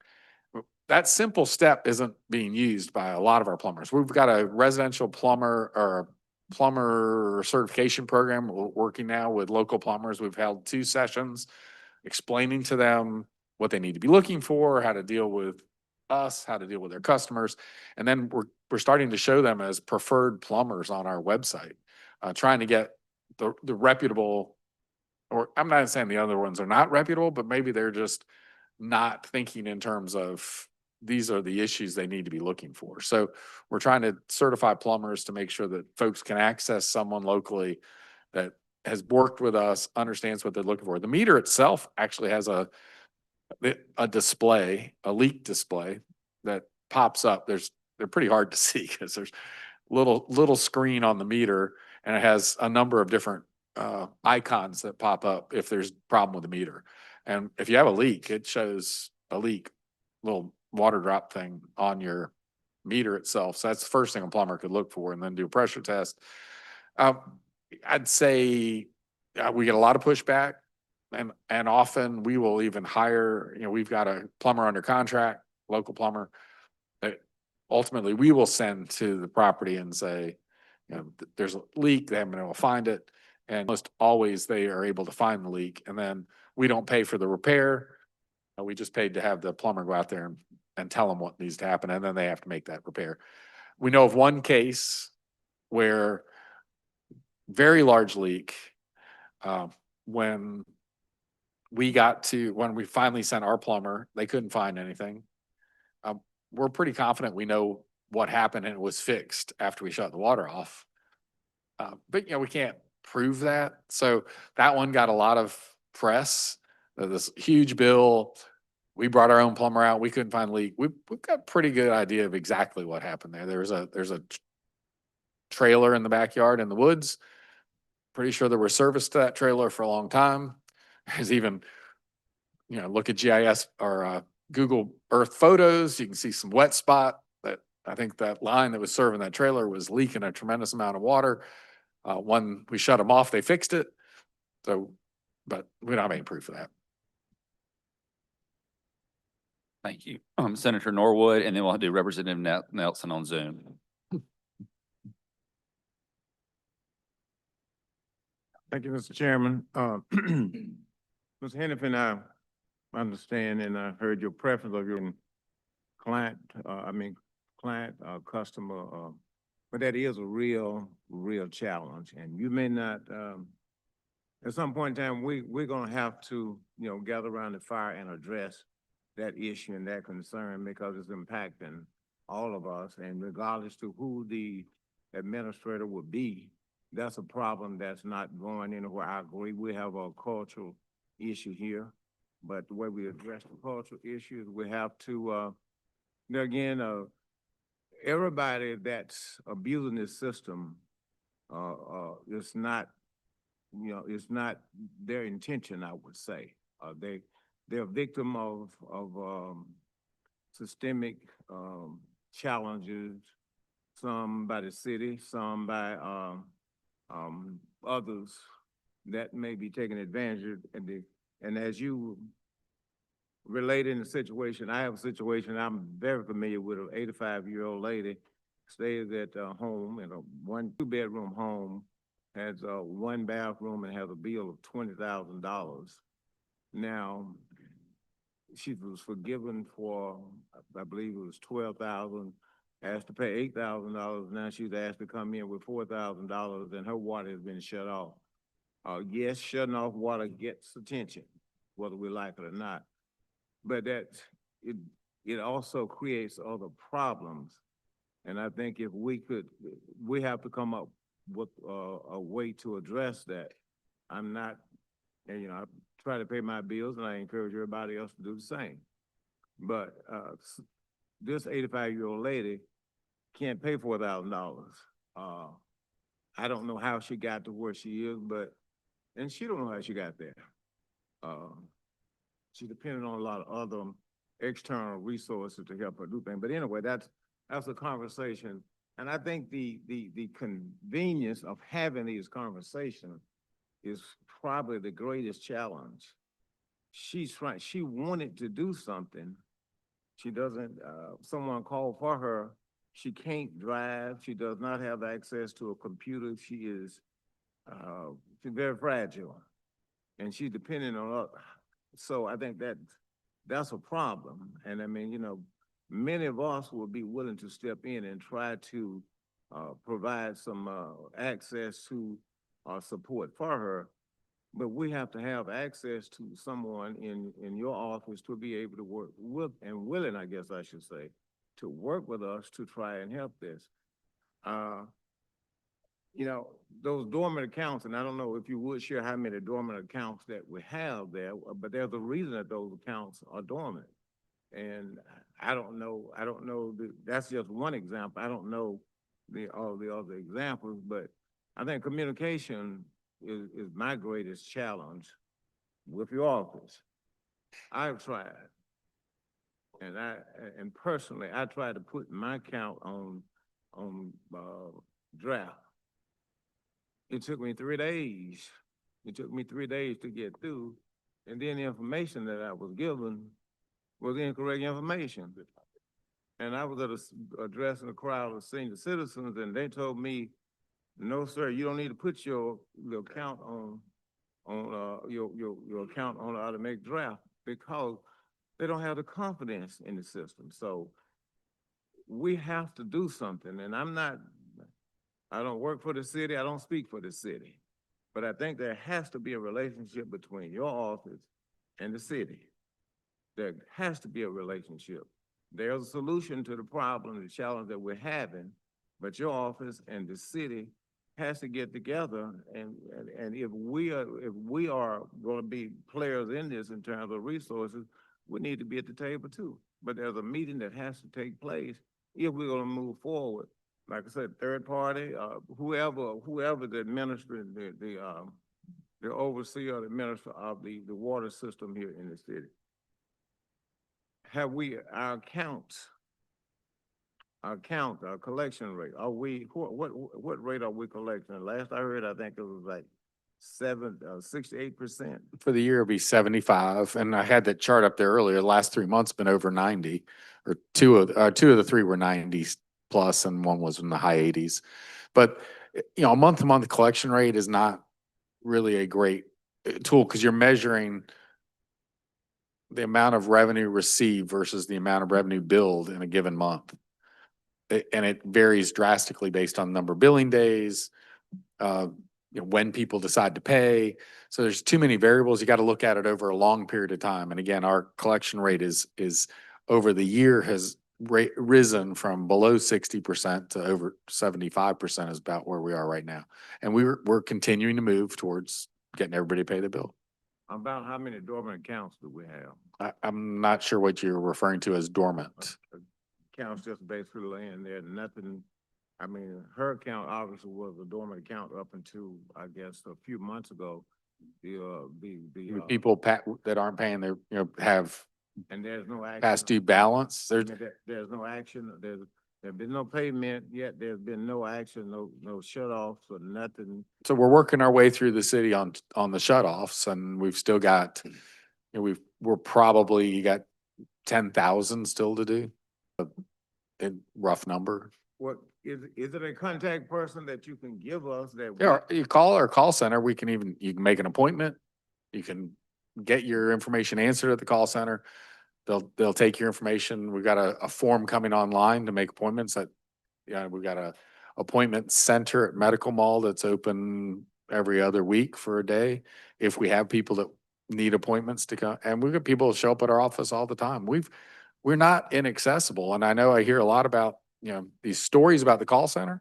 That simple step isn't being used by a lot of our plumbers. We've got a residential plumber or a plumber certification program. We're working now with local plumbers. We've held 2 sessions explaining to them what they need to be looking for, how to deal with us, how to deal with their customers. And then we're starting to show them as preferred plumbers on our website, trying to get the reputable, or I'm not saying the other ones are not reputable, but maybe they're just not thinking in terms of these are the issues they need to be looking for. So we're trying to certify plumbers to make sure that folks can access someone locally that has worked with us, understands what they're looking for. The meter itself actually has a display, a leak display that pops up. They're pretty hard to see because there's little screen on the meter, and it has a number of different icons that pop up if there's a problem with the meter. And if you have a leak, it shows a leak, little water drop thing on your meter itself. So that's the first thing a plumber could look for, and then do a pressure test. I'd say we get a lot of pushback, and often we will even hire, we've got a plumber under contract, local plumber, that ultimately we will send to the property and say, there's a leak, they haven't been able to find it. And almost always they are able to find the leak, and then we don't pay for the repair. We just paid to have the plumber go out there and tell them what needs to happen, and then they have to make that repair. We know of one case where very large leak, when we finally sent our plumber, they couldn't find anything. We're pretty confident we know what happened and it was fixed after we shut the water off. But we can't prove that. So that one got a lot of press, this huge bill. We brought our own plumber out. We couldn't find the leak. We've got a pretty good idea of exactly what happened there. There's a trailer in the backyard in the woods. Pretty sure there was service to that trailer for a long time. There's even, look at GIS or Google Earth photos. You can see some wet spot. That I think that line that was serving that trailer was leaking a tremendous amount of water. When we shut them off, they fixed it. So, but we don't have any proof of that. Thank you. Senator Norwood, and then we'll do Representative Nelson on Zoom. Thank you, Mr. Chairman. Mr. Hennepin, I understand and I heard your preference of your customer, but that is a real challenge. And you may not, at some point in time, we're gonna have to, gather around the fire and address that issue and that concern, because it's impacting all of us. And regardless to who the administrator would be, that's a problem that's not going anywhere. I agree. We have a cultural issue here, but the way we address the cultural issues, we have to, again, everybody that's abusing this system, it's not, it's not their intention, I would say. They're a victim of systemic challenges, some by the city, some by others that may be taking advantage of. And as you relate in the situation, I have a situation I'm very familiar with. An 85-year-old lady stays at home in a 2-bedroom home, has 1 bathroom, and has a bill of $20,000. Now, she was forgiven for, I believe it was $12,000, asked to pay $8,000. Now she's asked to come in with $4,000, and her water has been shut off. Yes, shutting off water gets attention, whether we like it or not. But it also creates other problems. And I think if we have to come up with a way to address that. I'm not, and I try to pay my bills, and I encourage everybody else to do the same. But this 85-year-old lady can't pay $4,000. I don't know how she got to where she is, and she don't know how she got there. She depended on a lot of other external resources to help her do things. But anyway, that's a conversation. And I think the convenience of having these conversations is probably the greatest challenge. She wanted to do something. She doesn't, someone called for her. She can't drive. She does not have access to a computer. She's very fragile. And she's dependent on us. So I think that's a problem. And I mean, many of us will be willing to step in and try to provide some access to support for her. But we have to have access to someone in your office to be able to work with, and willing, I guess I should say, to work with us to try and help this. Those dormant accounts, and I don't know if you would share how many dormant accounts that we have there, but there's a reason that those accounts are dormant. And I don't know, that's just one example. I don't know all the other examples, but I think communication is my greatest challenge with your office. I've tried. And personally, I tried to put my account on draft. It took me 3 days. It took me 3 days to get through. And then the information that I was given was incorrect information. And I was addressing a crowd of senior citizens, and they told me, no, sir, you don't need to put your account on your account on automatic draft because they don't have the confidence in the system. So we have to do something. And I don't work for the city. I don't speak for the city. But I think there has to be a relationship between your office and the city. There has to be a relationship. There's a solution to the problem, the challenge that we're having, but your office and the city has to get together. And if we are going to be players in this in terms of resources, we need to be at the table too. But there's a meeting that has to take place if we're going to move forward. Like I said, third party, whoever the administrator, the overseer, the minister of the water system here in the city. Have we, our collection rate, what rate are we collecting? Last I heard, I think it was like 68%. For the year, it'll be 75. And I had that chart up there earlier. The last 3 months been over 90, or two of the three were 90s plus, and one was in the high 80s. But, a month-to-month collection rate is not really a great tool because you're measuring the amount of revenue received versus the amount of revenue billed in a given month. And it varies drastically based on number of billing days, when people decide to pay. So there's too many variables. You got to look at it over a long period of time. And again, our collection rate is over the year has risen from below 60% to over 75% is about where we are right now. And we're continuing to move towards getting everybody to pay the bill. About how many dormant accounts do we have? I'm not sure what you're referring to as dormant. Accounts just basically laying there, nothing. I mean, her account obviously was a dormant account up until, I guess, a few months ago. People that aren't paying their, have and there's no action. past due balance. There's no action. There's been no payment yet. There's been no action, no shut-offs or nothing. So we're working our way through the city on the shut-offs, and we've still got, we're probably got 10,000 still to do. A rough number. What is it a contact person that you can give us that? Yeah, you call our call center. You can make an appointment. You can get your information answered at the call center. They'll take your information. We've got a form coming online to make appointments we've got a appointment center at Medical Mall that's open every other week for a day. If we have people that need appointments to come, and we've got people that show up at our office all the time. We're not inaccessible. And I know I hear a lot about, these stories about the call center.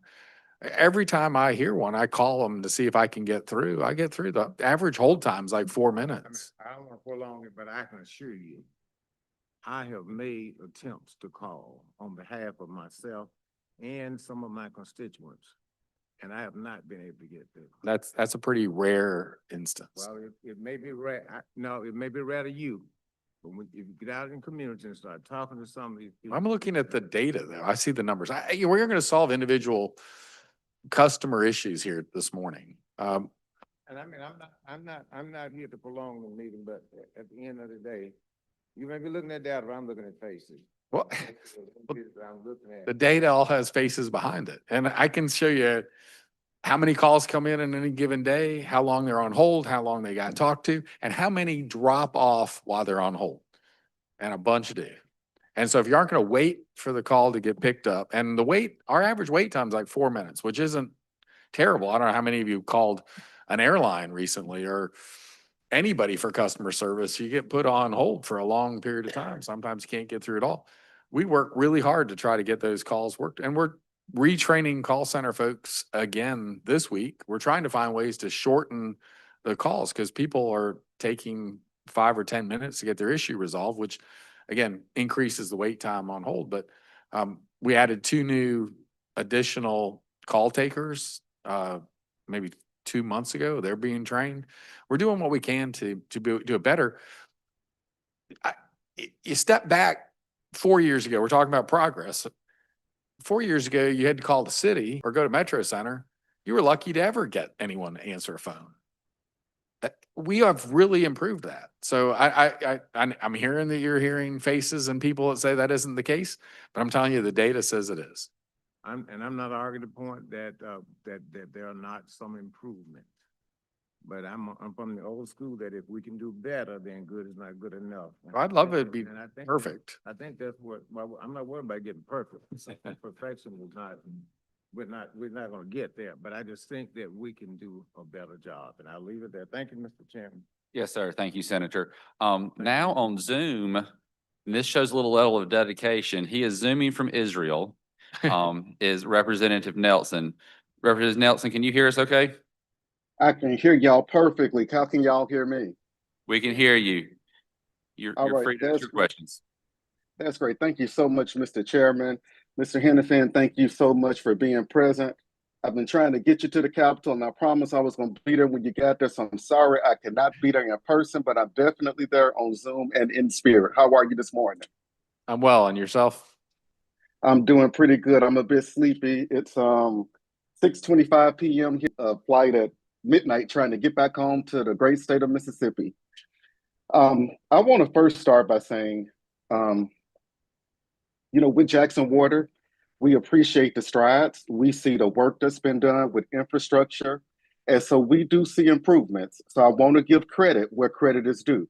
Every time I hear one, I call them to see if I can get through. I get through. The average hold time is like 4 minutes. I don't want to prolong it, but I can assure you, I have made attempts to call on behalf of myself and some of my constituents, and I have not been able to get through. That's a pretty rare instance. Well, it may be rare, no, it may be rare to you, but when, if you get out in community and start talking to some of these people. I'm looking at the data though. I see the numbers. We're going to solve individual customer issues here this morning. And I mean, I'm not here to prolong the meeting, but at the end of the day, you may be looking at data, but I'm looking at faces. Well, I'm looking at. the data all has faces behind it. And I can show you how many calls come in any given day, how long they're on hold, how long they got talked to, and how many drop off while they're on hold. And a bunch do. And so if you aren't going to wait for the call to get picked up, and our average wait time is like 4 minutes, which isn't terrible. I don't know how many of you called an airline recently or anybody for customer service. You get put on hold for a long period of time. Sometimes you can't get through it all. We work really hard to try to get those calls worked, and we're retraining call center folks again this week. We're trying to find ways to shorten the calls because people are taking 5 or 10 minutes to get their issue resolved, which again increases the wait time on hold. But we added 2 new additional call takers maybe 2 months ago. They're being trained. We're doing what we can to do it better. You step back 4 years ago, we're talking about progress. 4 years ago, you had to call the city or go to Metro Center. You were lucky to ever get anyone to answer a phone. We have really improved that. So I'm hearing that you're hearing faces and people that say that isn't the case, but I'm telling you, the data says it is. I'm not arguing the point that there are not some improvement. But I'm from the old school that if we can do better, then good is not good enough. I'd love it to be And I think- perfect. I think that's what, well, I'm not worried about getting perfect. Perfection is not, we're not gonna get there, but I just think that we can do a better job, and I'll leave it there. Thank you, Mr. Chairman. Yes, sir. Thank you, Senator. Now on Zoom, and this shows a little level of dedication. He is Zooming from Israel, is Representative Nelson. Representative Nelson, can you hear us okay? I can hear y'all perfectly. How can y'all hear me? We can hear you. All You're right, free to ask your questions. That's great. Thank you so much, Mr. Chairman. Mr. Hennepin, thank you so much for being present. I've been trying to get you to the Capitol, and I promised I was going to be there when you got there. So I'm sorry I cannot be there in person, but I'm definitely there on Zoom and in spirit. How are you this morning? I'm well, and yourself? I'm doing pretty good. I'm a bit sleepy. It's 6:25 p.m. Flight at midnight, trying to get back home to the great state of Mississippi. I want to first start by saying, with Jackson Water, we appreciate the strides. We see the work that's been done with infrastructure. And so we do see improvements. So I want to give credit where credit is due.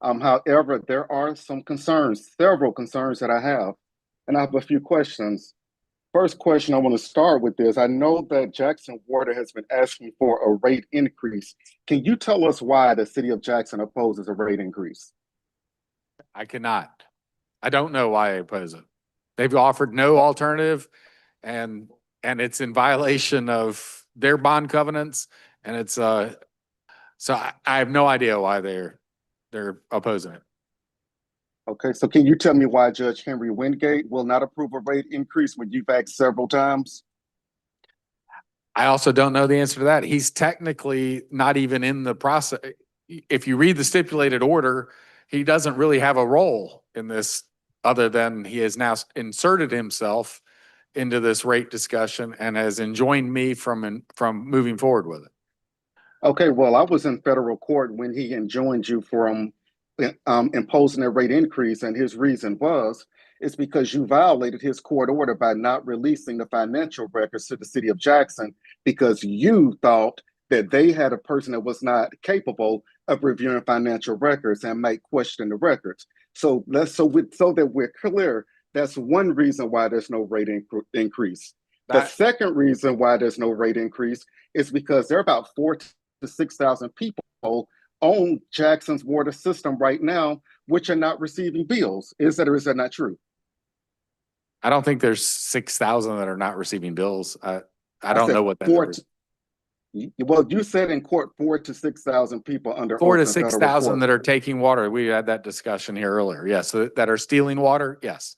However, there are some concerns, several concerns that I have, and I have a few questions. First question I want to start with is, I know that Jackson Water has been asking for a rate increase. Can you tell us why the city of Jackson opposes a rate increase? I cannot. I don't know why I oppose it. They've offered no alternative, and it's in violation of their bond covenants, and it's so I have no idea why they're opposing it. Okay, so can you tell me why Judge Henry Wingate will not approve a rate increase when you've asked several times? I also don't know the answer to that. He's technically not even in the process. If you read the stipulated order, he doesn't really have a role in this other than he has now inserted himself into this rate discussion and has enjoined me from moving forward with it. Okay, well, I was in federal court when he enjoined you from imposing a rate increase, and his reason was, it's because you violated his court order by not releasing the financial records to the city of Jackson because you thought that they had a person that was not capable of reviewing financial records and might question the records. So that we're clear, that's one reason why there's no rate increase. The second reason why there's no rate increase is because there are about 4,000 to 6,000 people on Jackson's water system right now, which are not receiving bills. Is that or is that not true? I don't think there's 6,000 that are not receiving bills. I don't know what that number is. Well, you said in court 4 to 6 thousand people under Four oath to in six federal thousand court that are taking water. We had that discussion here earlier. Yes, that are stealing water. Yes.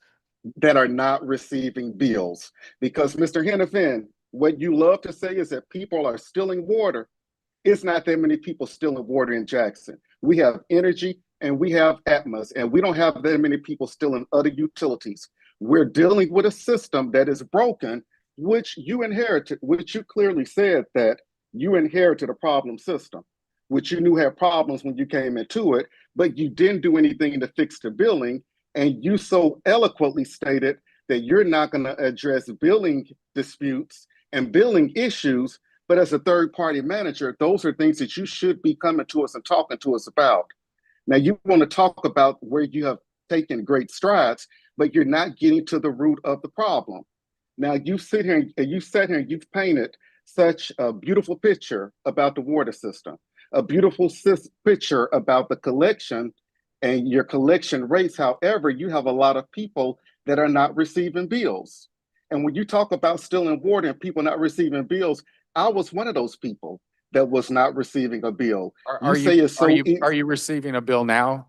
that are not receiving bills. Because Mr. Hennepin, what you love to say is that people are stealing water. It's not that many people stealing water in Jackson. We have energy and we have Atmos, and we don't have that many people stealing other utilities. We're dealing with a system that is broken, which you inherited, which you clearly said that you inherited a problem system, which you knew had problems when you came into it, but you didn't do anything to fix the billing. And you so eloquently stated that you're not going to address billing disputes and billing issues, but as a third party manager, those are things that you should be coming to us and talking to us about. Now, you want to talk about where you have taken great strides, but you're not getting to the root of the problem. Now, you sit here and you sat here and you've painted such a beautiful picture about the water system, a beautiful picture about the collection and your collection rates. However, you have a lot of people that are not receiving bills. And when you talk about stealing water and people not receiving bills, I was one of those people that was not receiving a bill. Are You say it's so are you receiving a bill now?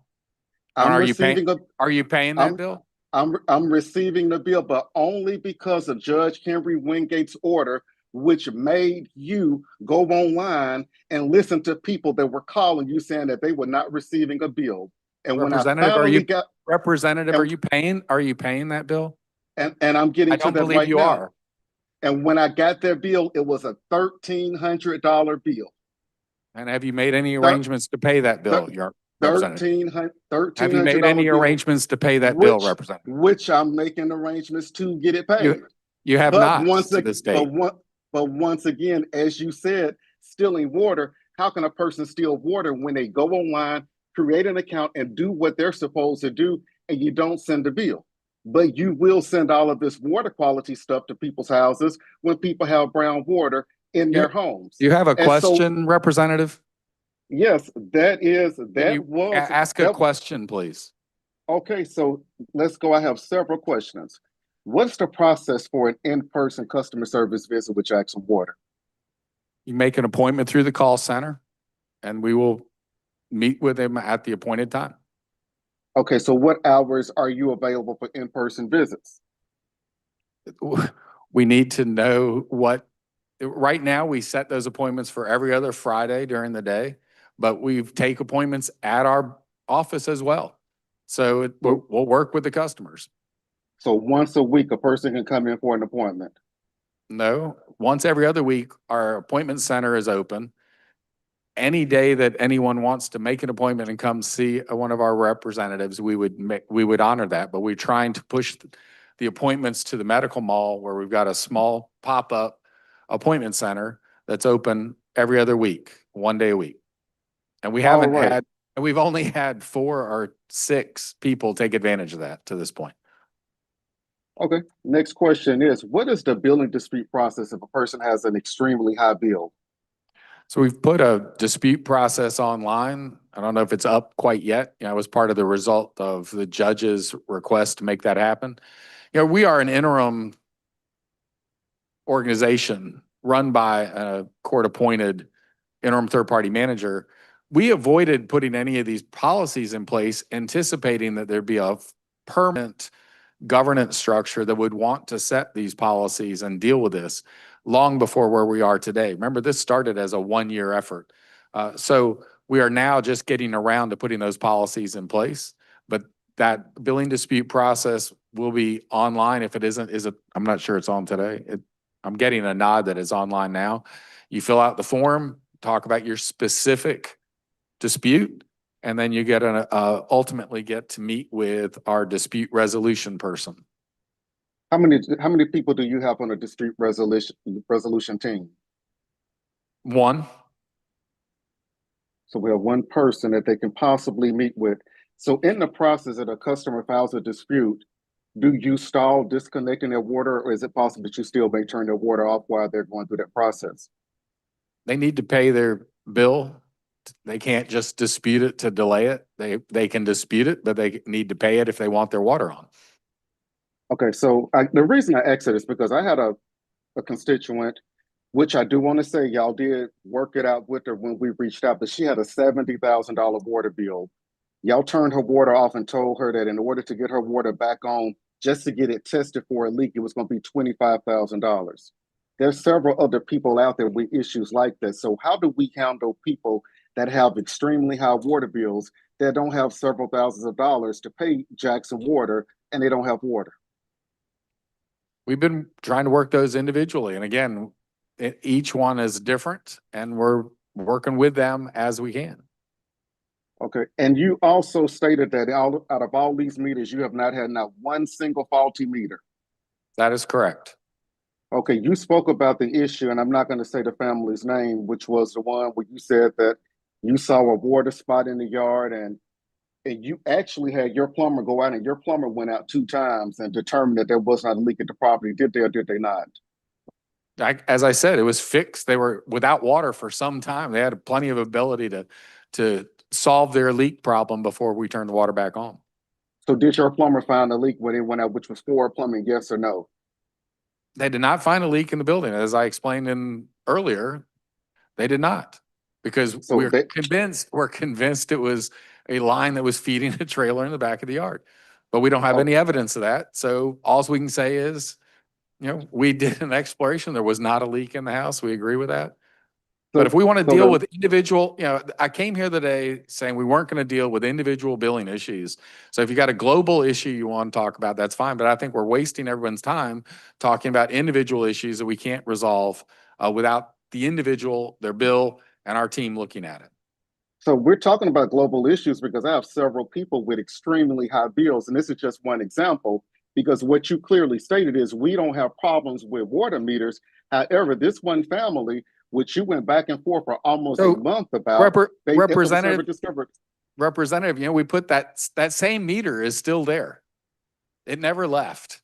I'm Are you paying? receiving a Are you paying that bill? I'm receiving the bill, but only because of Judge Henry Wingate's order, which made you go online and listen to people that were calling you saying that they were not receiving a bill. And when I Representative, finally got Representative, and, are you paying that bill? and I'm I getting to don't that believe right you now. are. And when I got their bill, it was a $1,300 bill. And have you made any Thir- arrangements to pay that bill, your representative? Have you made any bill, arrangements to pay that bill, which representative? which I'm making arrangements to get it paid. You have But not to this date. once again, as you said, stealing water. How can a person steal water when they go online, create an account, and do what they're supposed to do, and you don't send a bill? But you will send all of this water quality stuff to people's houses when people have brown water in their homes. You have a And so, question, representative? yes, Can you ask a question, please? Okay, so let's go. I have several questions. What's the process for an in-person customer service visit with Jackson Water? You make an appointment through the call center and we will meet with him at the appointed time. Okay, so what hours are you available for in-person visits? We need to know right now we set those appointments for every other Friday during the day, but we take appointments at our office as well. So we'll work with the customers. So once a week, a person can come in for an appointment? No, once every other week, our appointment center is open. Any day that anyone wants to make an appointment and come see one of our representatives, we would honor that. But we're trying to push the appointments to the medical mall where we've got a small pop-up appointment center that's open every other week, 1 day a week. And we haven't had, and we've only had 4 or 6 people take advantage of that to this point. Okay, next question is, what is the billing dispute process if a person has an extremely high bill? So we've put a dispute process online. I don't know if it's up quite yet. You know, it was part of the result of the judge's request to make that happen. You know, we are an interim organization run by a court-appointed interim third-party manager. We avoided putting any of these policies in place, anticipating that there'd be a permanent governance structure that would want to set these policies and deal with this long before where we are today. Remember, this started as a 1-year effort. So we are now just getting around to putting those policies in place. But that billing dispute process will be online. If it isn't, I'm not sure it's on today. I'm getting a nod that it's online now. You fill out the form, talk about your specific dispute, and then you get ultimately get to meet with our dispute resolution person. How many people do you have on a dispute resolution team? 1. So we have one person that they can possibly meet with. So in the process that a customer files a dispute, do you stall disconnecting their water, or is it possible that you still may turn their water off while they're going through that process? They need to pay their bill. They can't just dispute it to delay it. They can dispute it, but they need to pay it if they want their water on. Okay, so the reason I asked it is because I had a constituent which I do want to say, y'all did work it out with her when we reached out, but she had a $70,000 water bill. Y'all turned her water off and told her that in order to get her water back on, just to get it tested for a leak, it was going to be $25,000. There's several other people out there with issues like that. So how do we handle people that have extremely high water bills that don't have several thousands of dollars to pay Jackson Water and they don't have water? We've been trying to work those individually. And again, each one is different and we're working with them as we can. Okay. And you also stated that out of all these meters, you have not had not one single faulty meter. That is correct. Okay. You spoke about the issue, and I'm not going to say the family's name, which was the one where you said that you saw a water spot in the yard and you actually had your plumber go out, and your plumber went out 2 times and determined that there was not a leak at the property. Did they or did they not? As I said, it was fixed. They were without water for some time. They had plenty of ability to solve their leak problem before we turned the water back on. So did your plumber find a leak when it went out, which was for plumbing, yes or no? They did not find a leak in the building. As I explained in earlier, they did not. Because So we're convinced it was a line that was feeding a trailer in the back of the yard. But we don't have any evidence of that. So all we can say is, you know, we did an exploration. There was not a leak in the house. We agree with that. But if we want to deal with individual, you know, I came here today saying we weren't going to deal with individual billing issues. So if you got a global issue you want to talk about, that's fine. But I think we're wasting everyone's time talking about individual issues that we can't resolve without the individual, their bill, and our team looking at it. So we're talking about global issues because I have several people with extremely high bills, and this is just one example. Because what you clearly stated is we don't have problems with water meters. However, this one family, which you went back and forth for almost a month about, Representative, you know, we put that same meter is still there. It never left.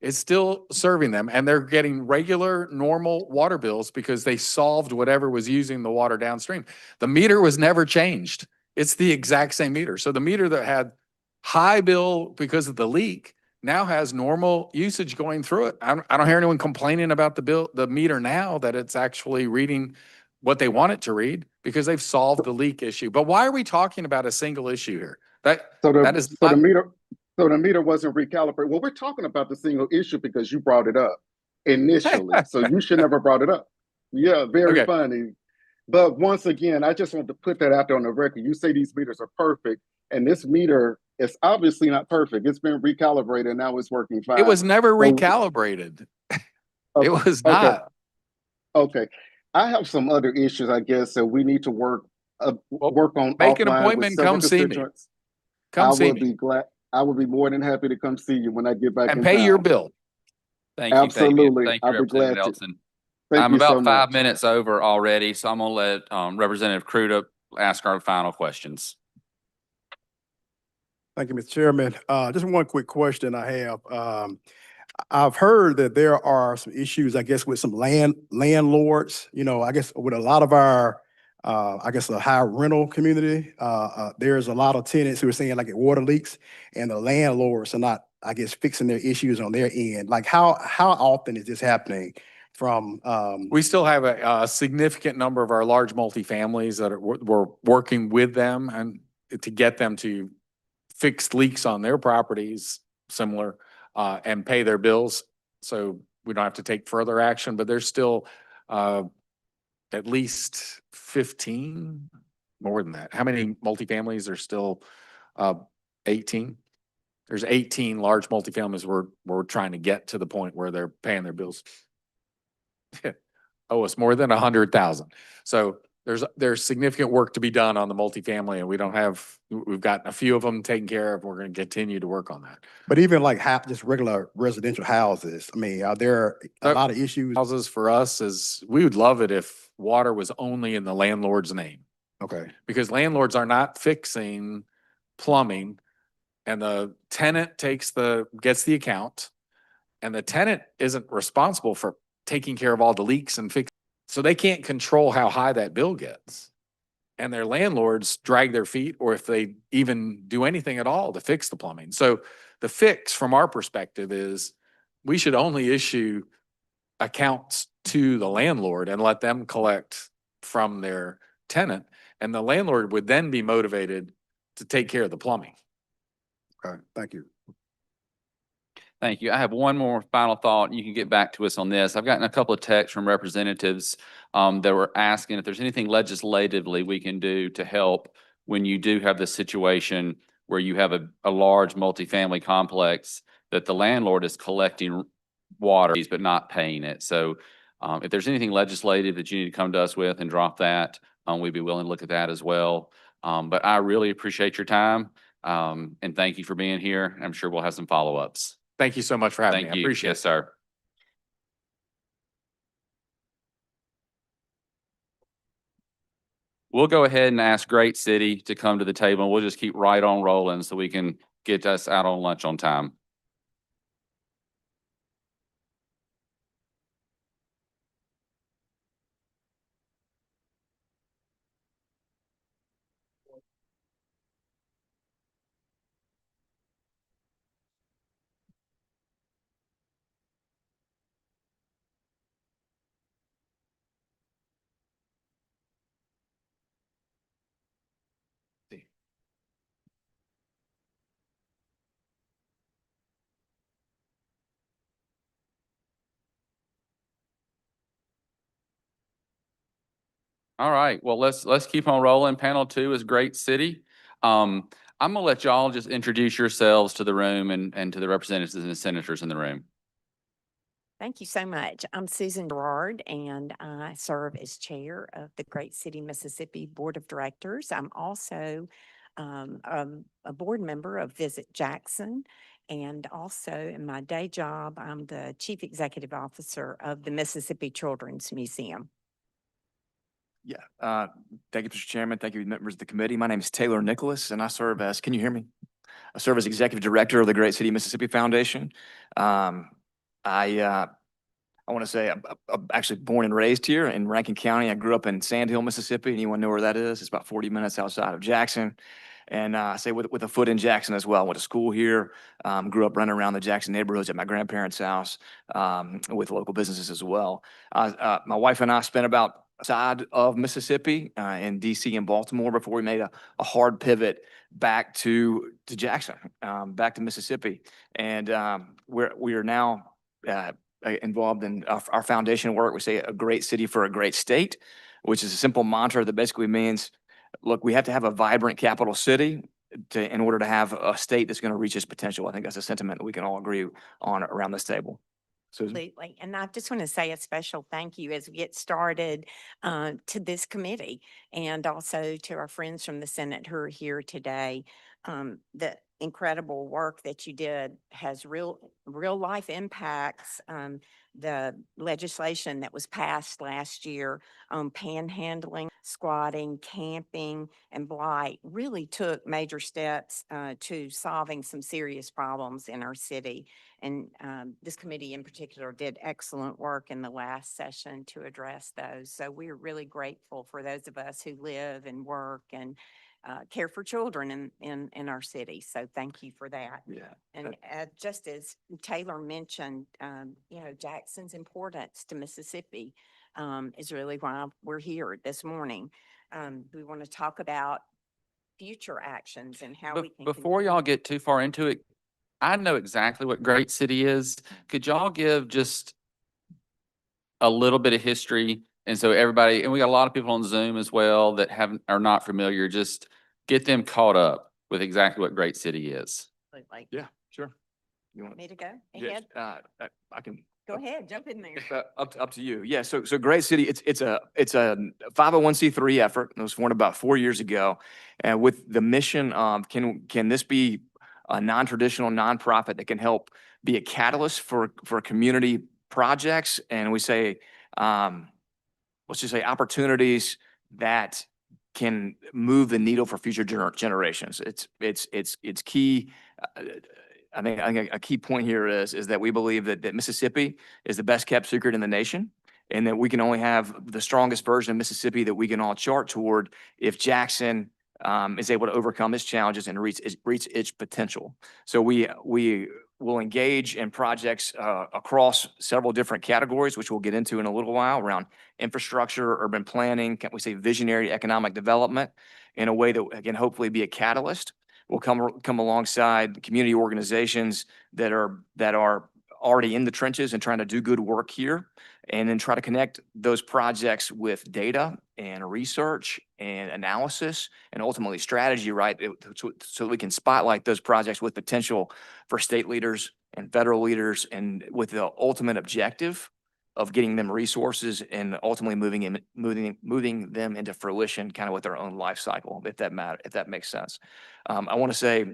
It's still serving them, and they're getting regular, normal water bills because they solved whatever was using the water downstream. The meter was never changed. It's the exact same meter. So the meter that had high bill because of the leak now has normal usage going through it. I don't hear anyone complaining about the meter now that it's actually reading what they want it to read because they've solved the leak issue. But why are we talking about a single issue here? The meter wasn't recalibrated. Well, we're talking about the single issue because you brought it up initially. So you should never brought it up. Yeah, very funny. But once again, I just want to put that out there on the record. You say these meters are perfect, and this meter is obviously not perfect. It's been recalibrated, and now it's working fine. It was never recalibrated. Okay, it was not. Okay. I have some other issues, I guess, that we need to work on. Make an appointment, come see me. Come see me. I would be more than happy to come see you when I get back and pay your bill. Thank you. Absolutely. Thank you, I'll be glad Representative to. Nelson. Thank I'm you about so 5 much. minutes over already, so I'm gonna let Representative Crudup ask our final questions. Thank you, Mr. Chairman. Just one quick question I have. I've heard that there are some issues, I guess, with some landlords, you know, I guess with a lot of our, I guess, a high rental community. There's a lot of tenants who are saying like water leaks and the landlords are not, I guess, fixing their issues on their end. Like how often is this happening from? We still have a significant number of our large multifamilies that we're working with them and to get them to fix leaks on their properties, similar, and pay their bills. So we don't have to take further action, but there's still at least 15, more than that. How many multifamilies are still 18? There's 18 large multifamilies we're trying to get to the point where they're paying their bills. Oh, it's more than 100,000. So there's significant work to be done on the multifamily, and we've gotten a few of them taken care of. We're going to continue to work on that. But even like just regular residential houses, I mean, are there a lot of issues? Houses for us is, we would love it if water was only in the landlord's name. Okay. Because landlords are not fixing plumbing, and the tenant gets the account, and the tenant isn't responsible for taking care of all the leaks and fixing. So they can't control how high that bill gets. And their landlords drag their feet, or if they even do anything at all to fix the plumbing. So the fix from our perspective is we should only issue accounts to the landlord and let them collect from their tenant. And the landlord would then be motivated to take care of the plumbing. Okay, thank you. Thank you. I have one more final thought, and you can get back to us on this. I've gotten a couple of texts from representatives that were asking if there's anything legislatively we can do to help when you do have this situation where you have a large multifamily complex that the landlord is collecting water fees but not paying it. So if there's anything legislative that you need to come to us with and drop that, we'd be willing to look at that as well. But I really appreciate your time, and thank you for being here. I'm sure we'll have some follow-ups. Thank you so much for having me. Thank I you. appreciate it. Yes, sir. We'll go ahead and ask Great City to come to the table, and we'll just keep right on rolling so we can get us out on lunch on time. All right, well, let's keep on rolling. Panel 2 is Great City. I'm gonna let y'all just introduce yourselves to the room and to the representatives and the senators in the room. Thank you so much. I'm Susan Gerard, and I serve as chair of the Great City, Mississippi Board of Directors. I'm also a board member of Visit Jackson, and also in my day job, I'm the chief executive officer of the Mississippi Children's Museum. Yeah, thank you, Mr. Chairman. Thank you, members of the committee. My name is Taylor Nicholas, and I serve as, can you hear me? I serve as executive director of the Great City, Mississippi Foundation. I want to say I'm actually born and raised here in Rankin County. I grew up in Sand Hill, Mississippi. Anyone know where that is? It's about 40 minutes outside of Jackson. And I say with a foot in Jackson as well. I went to school here, grew up running around the Jackson neighborhoods at my grandparents' house with local businesses as well. My wife and I spent about side of Mississippi in DC and Baltimore before we made a hard pivot back to Jackson, back to Mississippi. And we are now involved in our foundation work. We say a great city for a great state, which is a simple mantra that basically means, look, we have to have a vibrant capital city in order to have a state that's going to reach its potential. I think that's a sentiment that we can all agree on around this table. Susan? Absolutely. And I just want to say a special thank you as we get started to this committee and also to our friends from the Senate who are here today. The incredible work that you did has real life impacts. The legislation that was passed last year on panhandling, squatting, camping, and blight really took major steps to solving some serious problems in our city. And this committee in particular did excellent work in the last session to address those. So we're really grateful for those of us who live and work and care for children in our city. So thank you for that. Yeah. And just as Taylor mentioned, Jackson's importance to Mississippi is really why we're here this morning. We want to talk about future actions and how we can. Before y'all get too far into it, I know exactly what Great City is. Could y'all give just a little bit of history? And so everybody, and we got a lot of people on Zoom as well that are not familiar, just get them caught up with exactly what Great City is. Like, Yeah, sure. You want me to go yes, ahead? I can. Go ahead, jump in there. Up to you. Yeah. So Great City, it's a 501c3 effort. It was formed about 4 years ago, and with the mission of can this be a non-traditional nonprofit that can help be a catalyst for community projects, and we say let's just say opportunities that can move the needle for future generations. It's key. I think a key point here is that we believe that Mississippi is the best kept secret in the nation, and that we can only have the strongest version of Mississippi that we can all chart toward if Jackson is able to overcome its challenges and reach its potential. So we we'll engage in projects across several different categories, which we'll get into in a little while, around infrastructure, urban planning, can we say visionary economic development, in a way that, again, hopefully be a catalyst. We'll come alongside community organizations that are already in the trenches and trying to do good work here, and then try to connect those projects with data and research and analysis and ultimately strategy, right? So that we can spotlight those projects with potential for state leaders and federal leaders, and with the ultimate objective of getting them resources and ultimately moving them into fruition, kind of with their own life cycle, if that makes sense. I want to say,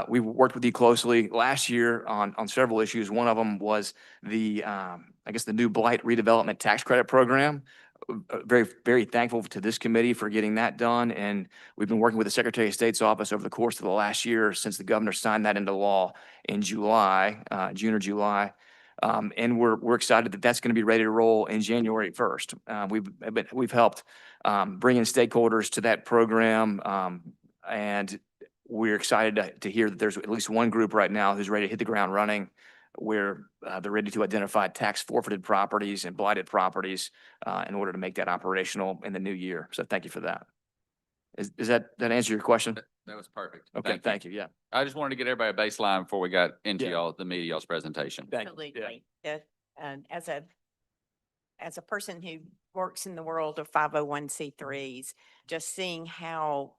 we worked with you closely last year on several issues. One of them was the, I guess, the new Blight Redevelopment Tax Credit Program. Very, very thankful to this committee for getting that done. And we've been working with the Secretary of State's office over the course of the last year since the governor signed that into law in July, June or July. And we're excited that that's going to be ready to roll in January 1st. We've helped bring in stakeholders to that program, and we're excited to hear that there's at least one group right now who's ready to hit the ground running, where they're ready to identify tax forfeited properties and blighted properties in order to make that operational in the new year. So thank you for that. Is that answer your question? That was perfect. Okay, thank you. Yeah. I just wanted to get everybody a baseline before we got into Yeah. the media, y'all's presentation. Thank you. Yeah. Absolutely. And as a person who works in the world of 501c3s, just seeing how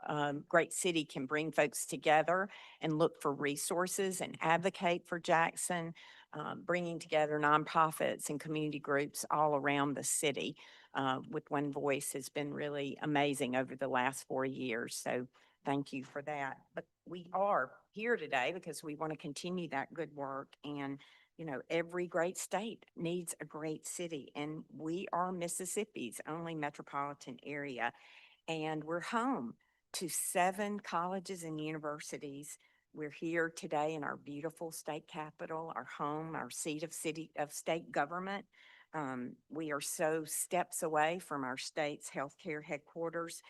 Great City can bring folks together and look for resources and advocate for Jackson, bringing together nonprofits and community groups all around the city with one voice has been really amazing over the last 4 years. So thank you for that. But we are here today because we want to continue that good work. And every great state needs a great city, and we are Mississippi's only metropolitan area, and we're home to 7 colleges and universities. We're here today in our beautiful state capital, our home, our seat of state government. We are so steps away from our state's healthcare headquarters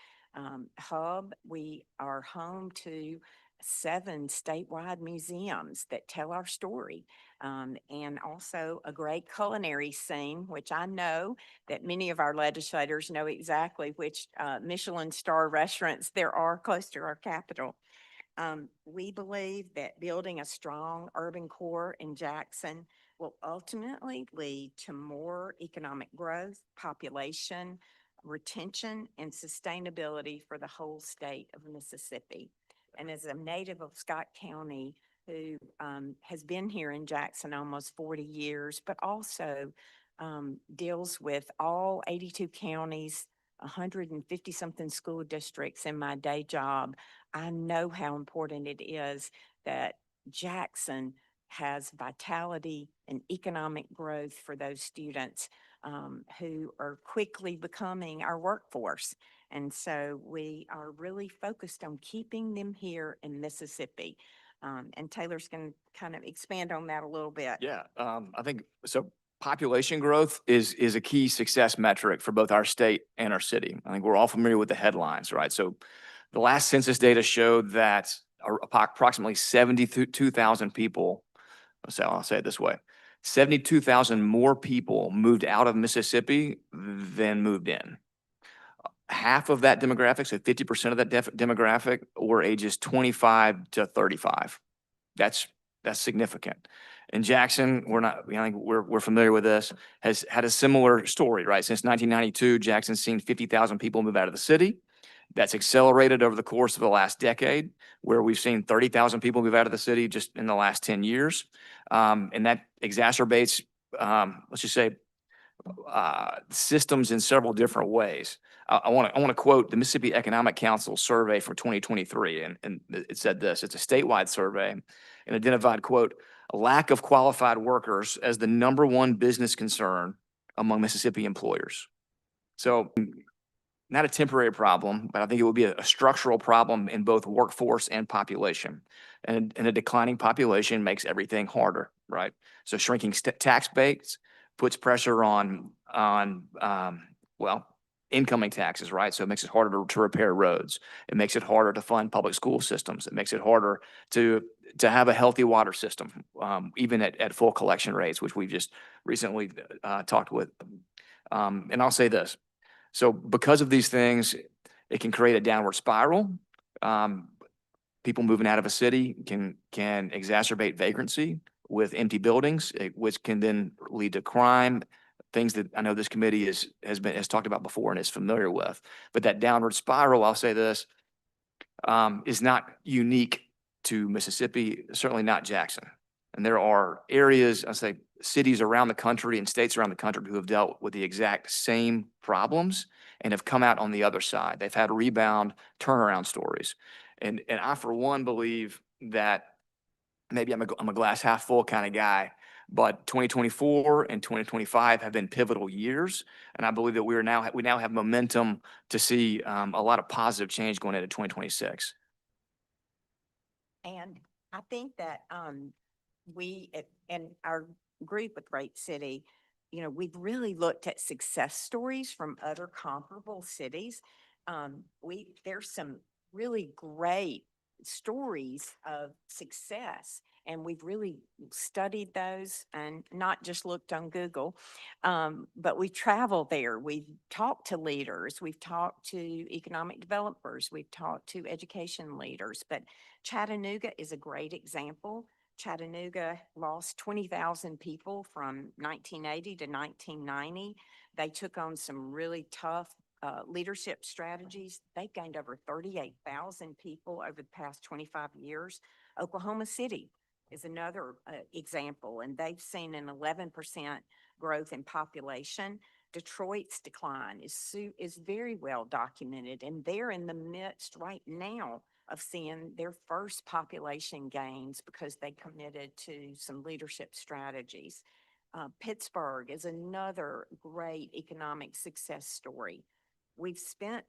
hub. We are home to 7 statewide museums that tell our story, and also a great culinary scene, which I know that many of our legislators know exactly which Michelin star restaurants there are close to our capital. We believe that building a strong urban core in Jackson will ultimately lead to more economic growth, population, retention, and sustainability for the whole state of Mississippi. And as a native of Scott County, who has been here in Jackson almost 40 years, but also deals with all 82 counties, 150-something school districts in my day job, I know how important it is that Jackson has vitality and economic growth for those students who are quickly becoming our workforce. And so we are really focused on keeping them here in Mississippi. And Taylor's going to kind of expand on that a little bit. Yeah, I think so. Population growth is a key success metric for both our state and our city. I think we're all familiar with the headlines, right? So the last census data showed that approximately 72,000 people, I'll say it this way, 72,000 more people moved out of Mississippi than moved in. Half of that demographic, so 50% of that demographic, were ages 25 to 35. That's significant. In Jackson, we're familiar with this, has had a similar story, right? Since 1992, Jackson's seen 50,000 people move out of the city. That's accelerated over the course of the last decade, where we've seen 30,000 people move out of the city just in the last 10 years. And that exacerbates, let's just say, systems in several different ways. I want to quote the Mississippi Economic Council survey for 2023, and it said this: it's a statewide survey, and identified, quote, a lack of qualified workers as the #1 business concern among Mississippi employers. So not a temporary problem, but I think it would be a structural problem in both workforce and population. And a declining population makes everything harder, right? So shrinking tax base puts pressure on incoming taxes, right? So it makes it harder to repair roads. It makes it harder to fund public school systems. It makes it harder to have a healthy water system, even at full collection rates, which we've just recently talked with. And I'll say this. So because of these things, it can create a downward spiral. People moving out of a city can exacerbate vagrancy with empty buildings, which can then lead to crime, things that I know this committee has talked about before and is familiar with. But that downward spiral, I'll say this, is not unique to Mississippi, certainly not Jackson. And there are areas, I say cities around the country and states around the country who have dealt with the exact same problems and have come out on the other side. They've had rebound turnaround stories. And I, for one, believe that maybe I'm a glass half full kind of guy, but 2024 and 2025 have been pivotal years. And I believe that we now have momentum to see a lot of positive change going into 2026. And I think that and our group with Great City, we've really looked at success stories from other comparable cities. There's some really great stories of success, and we've really studied those and not just looked on Google, but we traveled there. We've talked to leaders, we've talked to economic developers, we've talked to education leaders, but Chattanooga is a great example. Chattanooga lost 20,000 people from 1980 to 1990. They took on some really tough leadership strategies. They've gained over 38,000 people over the past 25 years. Oklahoma City is another example, and they've seen an 11% growth in population. Detroit's decline is very well documented, and they're in the midst right now of seeing their first population gains because they committed to some leadership strategies. Pittsburgh is another great economic success story. We've spent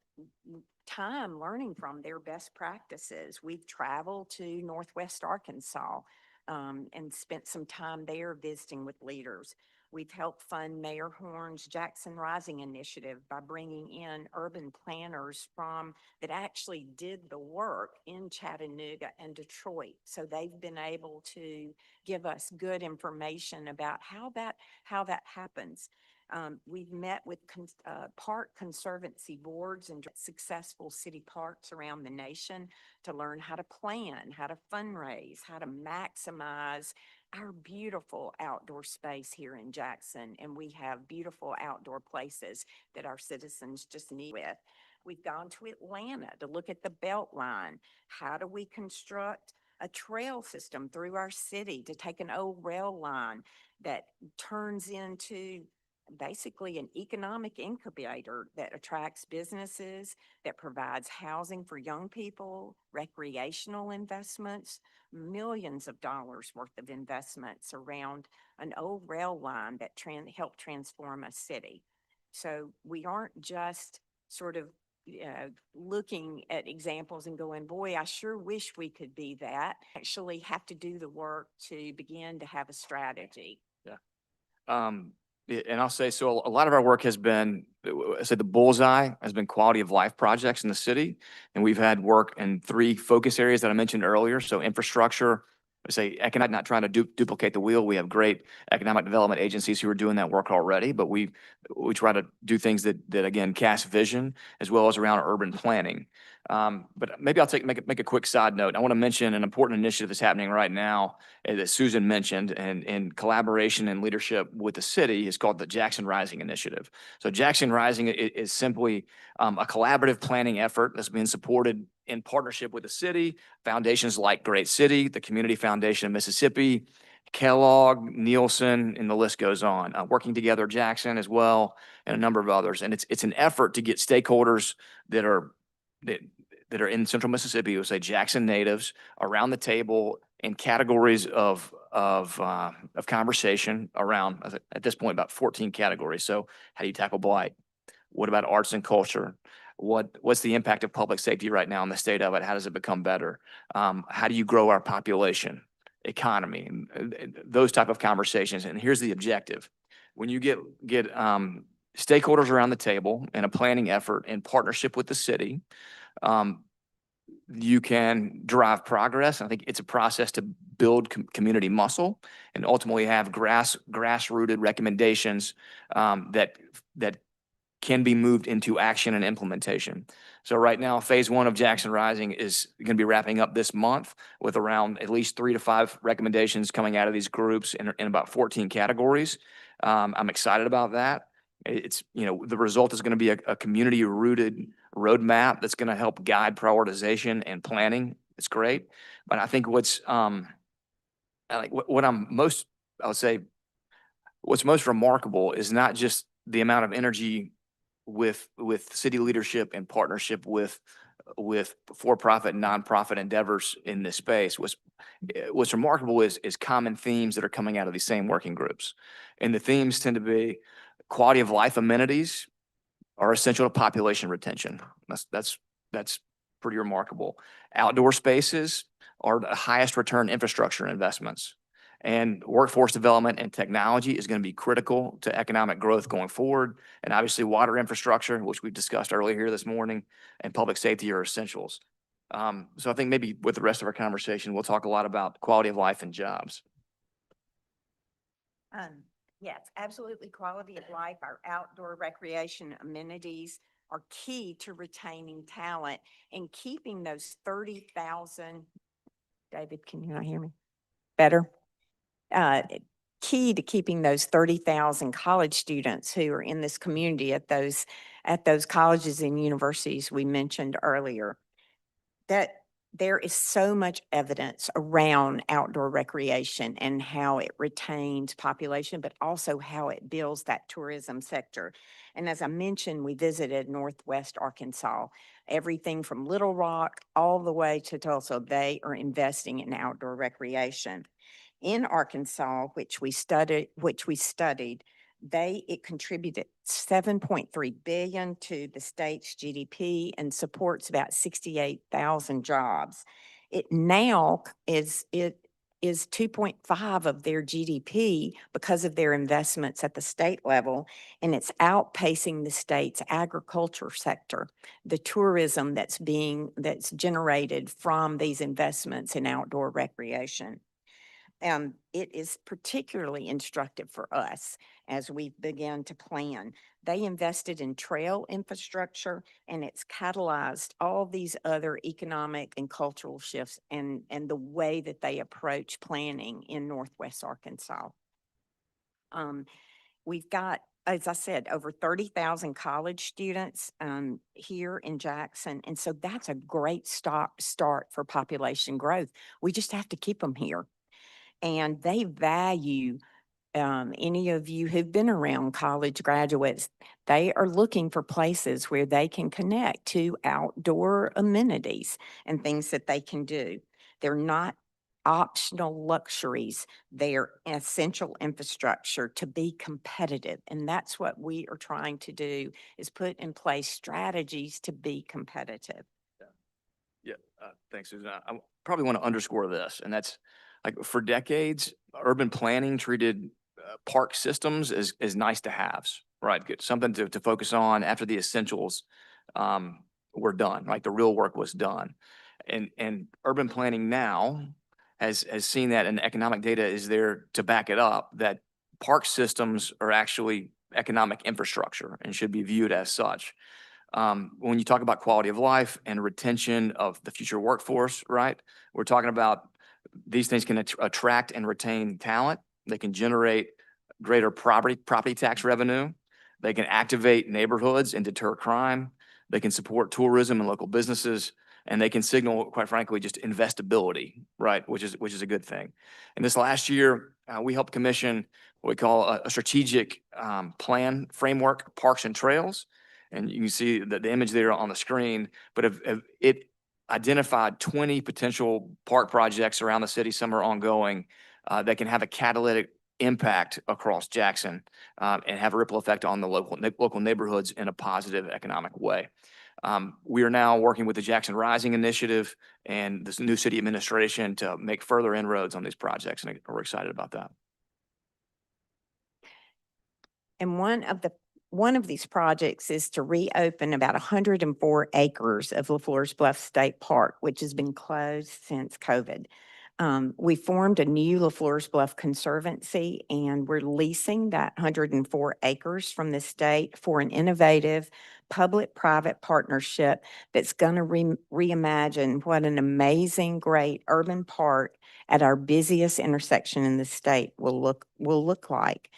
time learning from their best practices. We've traveled to Northwest Arkansas and spent some time there visiting with leaders. We've helped fund Mayor Horn's Jackson Rising initiative by bringing in urban planners that actually did the work in Chattanooga and Detroit. So they've been able to give us good information about how that happens. We've met with park conservancy boards and successful city parks around the nation to learn how to plan, how to fundraise, how to maximize our beautiful outdoor space here in Jackson. And we have beautiful outdoor places that our citizens just need with. We've gone to Atlanta to look at the Beltline. How do we construct a trail system through our city to take an old rail line that turns into basically an economic incubator that attracts businesses, that provides housing for young people, recreational investments, millions of dollars worth of investments around an old rail line that helped transform a city. So we aren't just sort of looking at examples and going, boy, I sure wish we could be that. Actually have to do the work to begin to have a strategy. Yeah. And I'll say, so a lot of our work has been, I said the bullseye has been quality of life projects in the city. And we've had work in 3 focus areas that I mentioned earlier. So infrastructure, I say economic, not trying to duplicate the wheel. We have great economic development agencies who are doing that work already, but we try to do things that again, cast vision as well as around urban planning. But maybe I'll make a quick side note. I want to mention an important initiative that's happening right now that Susan mentioned, and in collaboration and leadership with the city, is called the Jackson Rising Initiative. So Jackson Rising is simply a collaborative planning effort that's been supported in partnership with the city, foundations like Great City, the Community Foundation of Mississippi, Kellogg, Nielsen, and the list goes on. Working Together Jackson as well, and a number of others. And it's an effort to get stakeholders that are in Central Mississippi, who say Jackson natives, around the table in categories of conversation around, at this point, about 14 categories. So how do you tackle blight? What about arts and culture? What's the impact of public safety right now in the state of it? How does it become better? How do you grow our population, economy, and those type of conversations? And here's the objective. When you get stakeholders around the table in a planning effort in partnership with the city, you can drive progress. I think it's a process to build community muscle and ultimately have grassrooted recommendations that can be moved into action and implementation. So right now, phase one of Jackson Rising is going to be wrapping up this month with around at least 3 to 5 recommendations coming out of these groups in about 14 categories. I'm excited about that. It's, the result is going to be a community rooted roadmap that's going to help guide prioritization and planning. It's great. But I think what I'm most, I would say, what's most remarkable is not just the amount of energy with city leadership and partnership with for-profit and nonprofit endeavors in this space. What's remarkable is common themes that are coming out of these same working groups. And the themes tend to be quality of life amenities are essential to population retention. That's pretty remarkable. Outdoor spaces are the highest return infrastructure investments. And workforce development and technology is going to be critical to economic growth going forward. And obviously water infrastructure, which we discussed earlier here this morning, and public safety are essentials. So I think maybe with the rest of our conversation, we'll talk a lot about quality of life and jobs. Yes, absolutely. Quality of life, our outdoor recreation amenities are key to retaining talent and keeping those 30,000. David, can you not hear me? Better? Key to keeping those 30,000 college students who are in this community at those colleges and universities we mentioned earlier. That there is so much evidence around outdoor recreation and how it retains population, but also how it builds that tourism sector. And as I mentioned, we visited Northwest Arkansas, everything from Little Rock all the way to Tulsa. They are investing in outdoor recreation. In Arkansas, which we studied, it contributed 7.3 billion to the state's GDP and supports about 68,000 jobs. It now is 2.5 of their GDP because of their investments at the state level, and it's outpacing the state's agriculture sector, the tourism that's generated from these investments in outdoor recreation. It is particularly instructive for us as we began to plan. They invested in trail infrastructure, and it's catalyzed all these other economic and cultural shifts and the way that they approach planning in Northwest Arkansas. We've got, as I said, over 30,000 college students here in Jackson. And so that's a great start for population growth. We just have to keep them here. And they value any of you who've been around college graduates. They are looking for places where they can connect to outdoor amenities and things that they can do. They're not optional luxuries. They're essential infrastructure to be competitive. And that's what we are trying to do, is put in place strategies to be competitive. Yeah, thanks, Susan. I probably want to underscore this, and that's like for decades, urban planning treated park systems as nice to haves, right? Good, something to focus on after the essentials were done, right? The real work was done. And urban planning now has seen that, and the economic data is there to back it up, that park systems are actually economic infrastructure and should be viewed as such. When you talk about quality of life and retention of the future workforce, right? We're talking about these things can attract and retain talent. They can generate greater property tax revenue. They can activate neighborhoods and deter crime. They can support tourism and local businesses, and they can signal, quite frankly, just investability, right? Which is a good thing. And this last year, we helped commission what we call a strategic plan framework, Parks and Trails. And you can see the image there on the screen, but it identified 20 potential park projects around the city. Some are ongoing that can have a catalytic impact across Jackson and have a ripple effect on the local neighborhoods in a positive economic way. We are now working with the Jackson Rising Initiative and this new city administration to make further inroads on these projects, and we're excited about that. And one one of these projects is to reopen about 104 acres of LaFleur's Bluff State Park, which has been closed since COVID. We formed a new LaFleur's Bluff Conservancy, and we're leasing that 104 acres from the state for an innovative public-private partnership that's going to reimagine what an amazing, great urban park at our busiest intersection in the state will look like.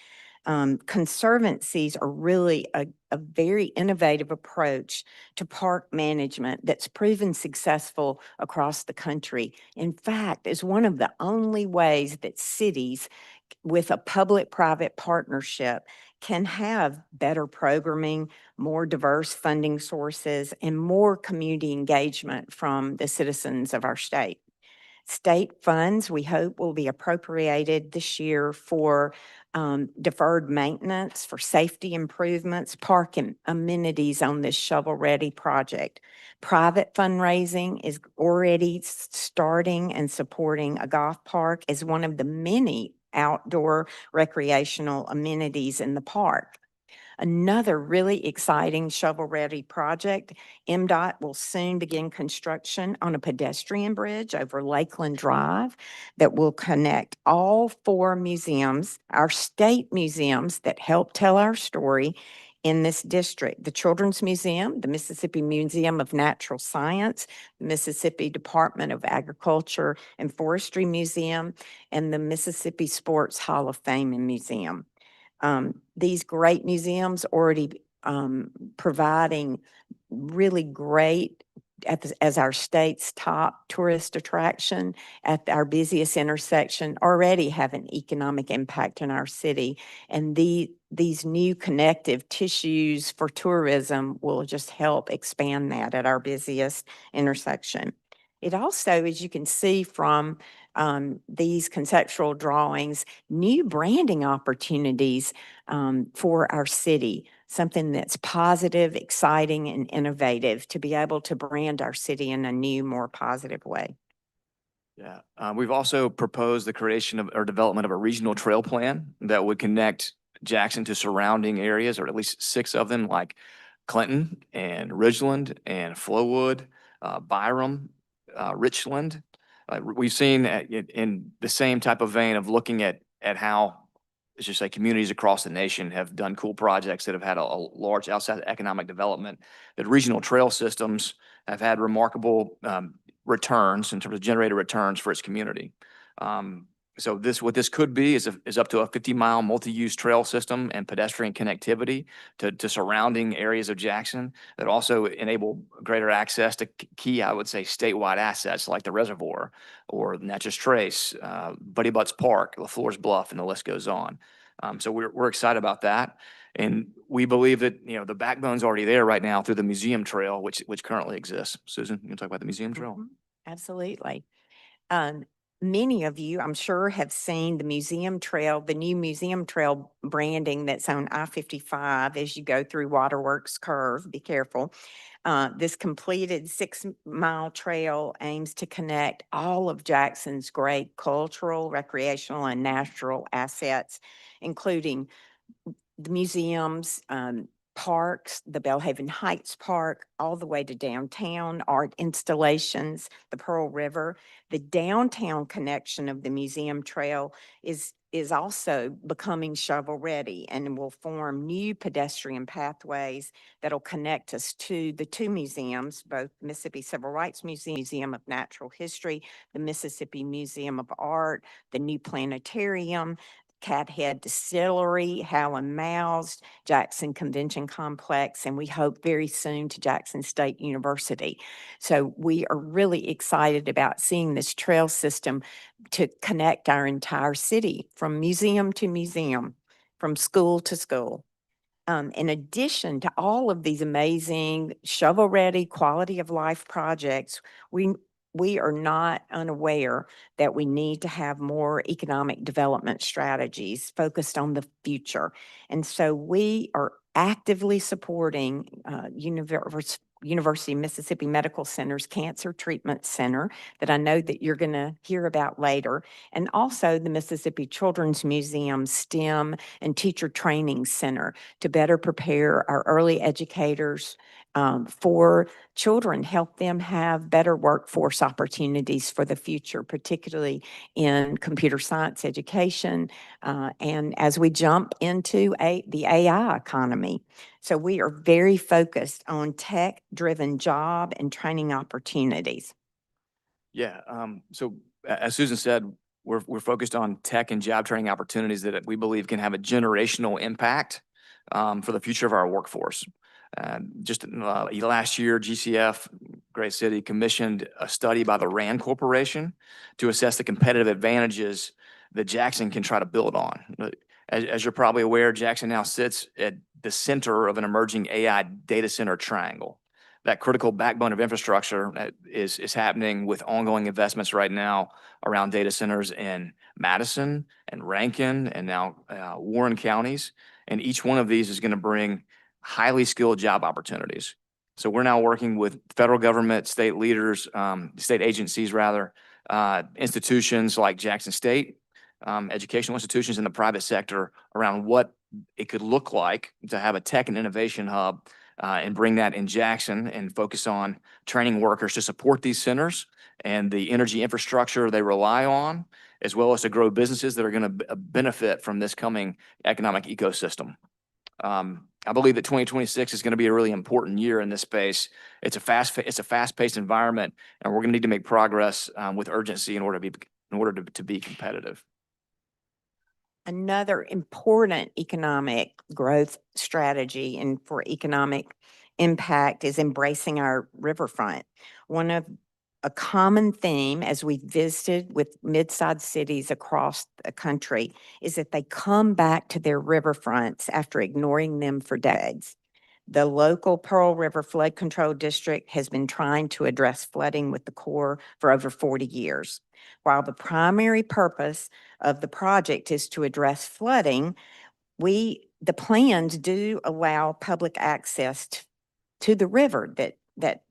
Conservancies are really a very innovative approach to park management that's proven successful across the country. In fact, is one of the only ways that cities with a public-private partnership can have better programming, more diverse funding sources, and more community engagement from the citizens of our state. State funds, we hope, will be appropriated this year for deferred maintenance, for safety improvements, park and amenities on this shovel-ready project. Private fundraising is already starting and supporting a golf park as one of the many outdoor recreational amenities in the park. Another really exciting shovel-ready project, MDOT will soon begin construction on a pedestrian bridge over Lakeland Drive that will connect all 4 museums, our state museums that help tell our story in this district: the Children's Museum, the Mississippi Museum of Natural Science, the Mississippi Department of Agriculture and Forestry Museum, and the Mississippi Sports Hall of Fame and Museum. These great museums already providing really great as our state's top tourist attraction at our busiest intersection, already have an economic impact in our city. And these new connective tissues for tourism will just help expand that at our busiest intersection. It also, as you can see from these conceptual drawings, new branding opportunities for our city, something that's positive, exciting, and innovative to be able to brand our city in a new, more positive way. Yeah, we've also proposed the creation of or development of a regional trail plan that would connect Jackson to surrounding areas, or at least 6 of them, like Clinton and Ridgeland and Flowood, Byram, Richland. We've seen in the same type of vein of looking at how, let's just say, communities across the nation have done cool projects that have had a large outside economic development, that regional trail systems have had remarkable returns in terms of generated returns for its community. So what this could be is up to a 50-mile multi-use trail system and pedestrian connectivity to surrounding areas of Jackson that also enable greater access to key, I would say, statewide assets like the reservoir or Natchez Trace, Buddy Butts Park, LaFleur's Bluff, and the list goes on. So we're excited about that. And we believe that, the backbone's already there right now through the museum trail, which currently exists. Susan, you can talk about the museum trail? Mhm. Absolutely. Many of you, I'm sure, have seen the museum trail, the new museum trail branding that's on I-55 as you go through Waterworks Curve. Be careful. This completed 6-mile trail aims to connect all of Jackson's great cultural, recreational, and natural assets, including the museums, parks, the Belhaven Heights Park, all the way to downtown, art installations, the Pearl River. The downtown connection of the museum trail is also becoming shovel-ready and will form new pedestrian pathways that'll connect us to the 2 museums, both Mississippi Civil Rights Museum of Natural History, the Mississippi Museum of Art, the new planetarium, Cathead Distillery, Howland Mouse, Jackson Convention Complex, and we hope very soon to Jackson State University. So we are really excited about seeing this trail system to connect our entire city from museum to museum, from school to school. In addition to all of these amazing shovel-ready quality of life projects, we are not unaware that we need to have more economic development strategies focused on the future. And so we are actively supporting University of Mississippi Medical Center's Cancer Treatment Center that I know that you're going to hear about later, and also the Mississippi Children's Museum STEM and Teacher Training Center to better prepare our early educators for children, help them have better workforce opportunities for the future, particularly in computer science education, and as we jump into the AI economy. So we are very focused on tech-driven job and training opportunities. Yeah, so as Susan said, we're focused on tech and job training opportunities that we believe can have a generational impact for the future of our workforce. Just last year, GCF, Great City, commissioned a study by the RAND Corporation to assess the competitive advantages that Jackson can try to build on. As you're probably aware, Jackson now sits at the center of an emerging AI data center triangle. That critical backbone of infrastructure is happening with ongoing investments right now around data centers in Madison and Rankin and now Warren counties. And each one of these is going to bring highly skilled job opportunities. So we're now working with federal government, state leaders, state agencies rather, institutions like Jackson State, educational institutions in the private sector around what it could look like to have a tech and innovation hub and bring that in Jackson and focus on training workers to support these centers and the energy infrastructure they rely on, as well as to grow businesses that are going to benefit from this coming economic ecosystem. I believe that 2026 is going to be a really important year in this space. It's a fast-paced environment, and we're going to need to make progress with urgency in order to be competitive. Another important economic growth strategy and for economic impact is embracing our riverfront. A common theme as we visited with mid-sized cities across the country is that they come back to their riverfronts after ignoring them for decades. The local Pearl River Flood Control District has been trying to address flooding with the Corps for over 40 years. While the primary purpose of the project is to address flooding, the plans do allow public access to the river that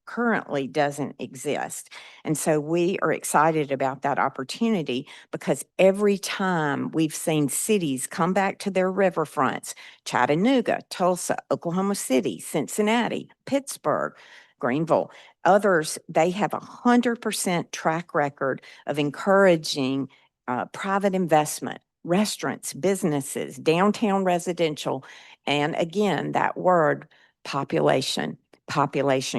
currently doesn't exist. And so we are excited about that opportunity because every time we've seen cities come back to their riverfronts, Chattanooga, Tulsa, Oklahoma City, Cincinnati, Pittsburgh, Greenville, others, they have 100% track record of encouraging private investment, restaurants, businesses, downtown residential, and again, that word, population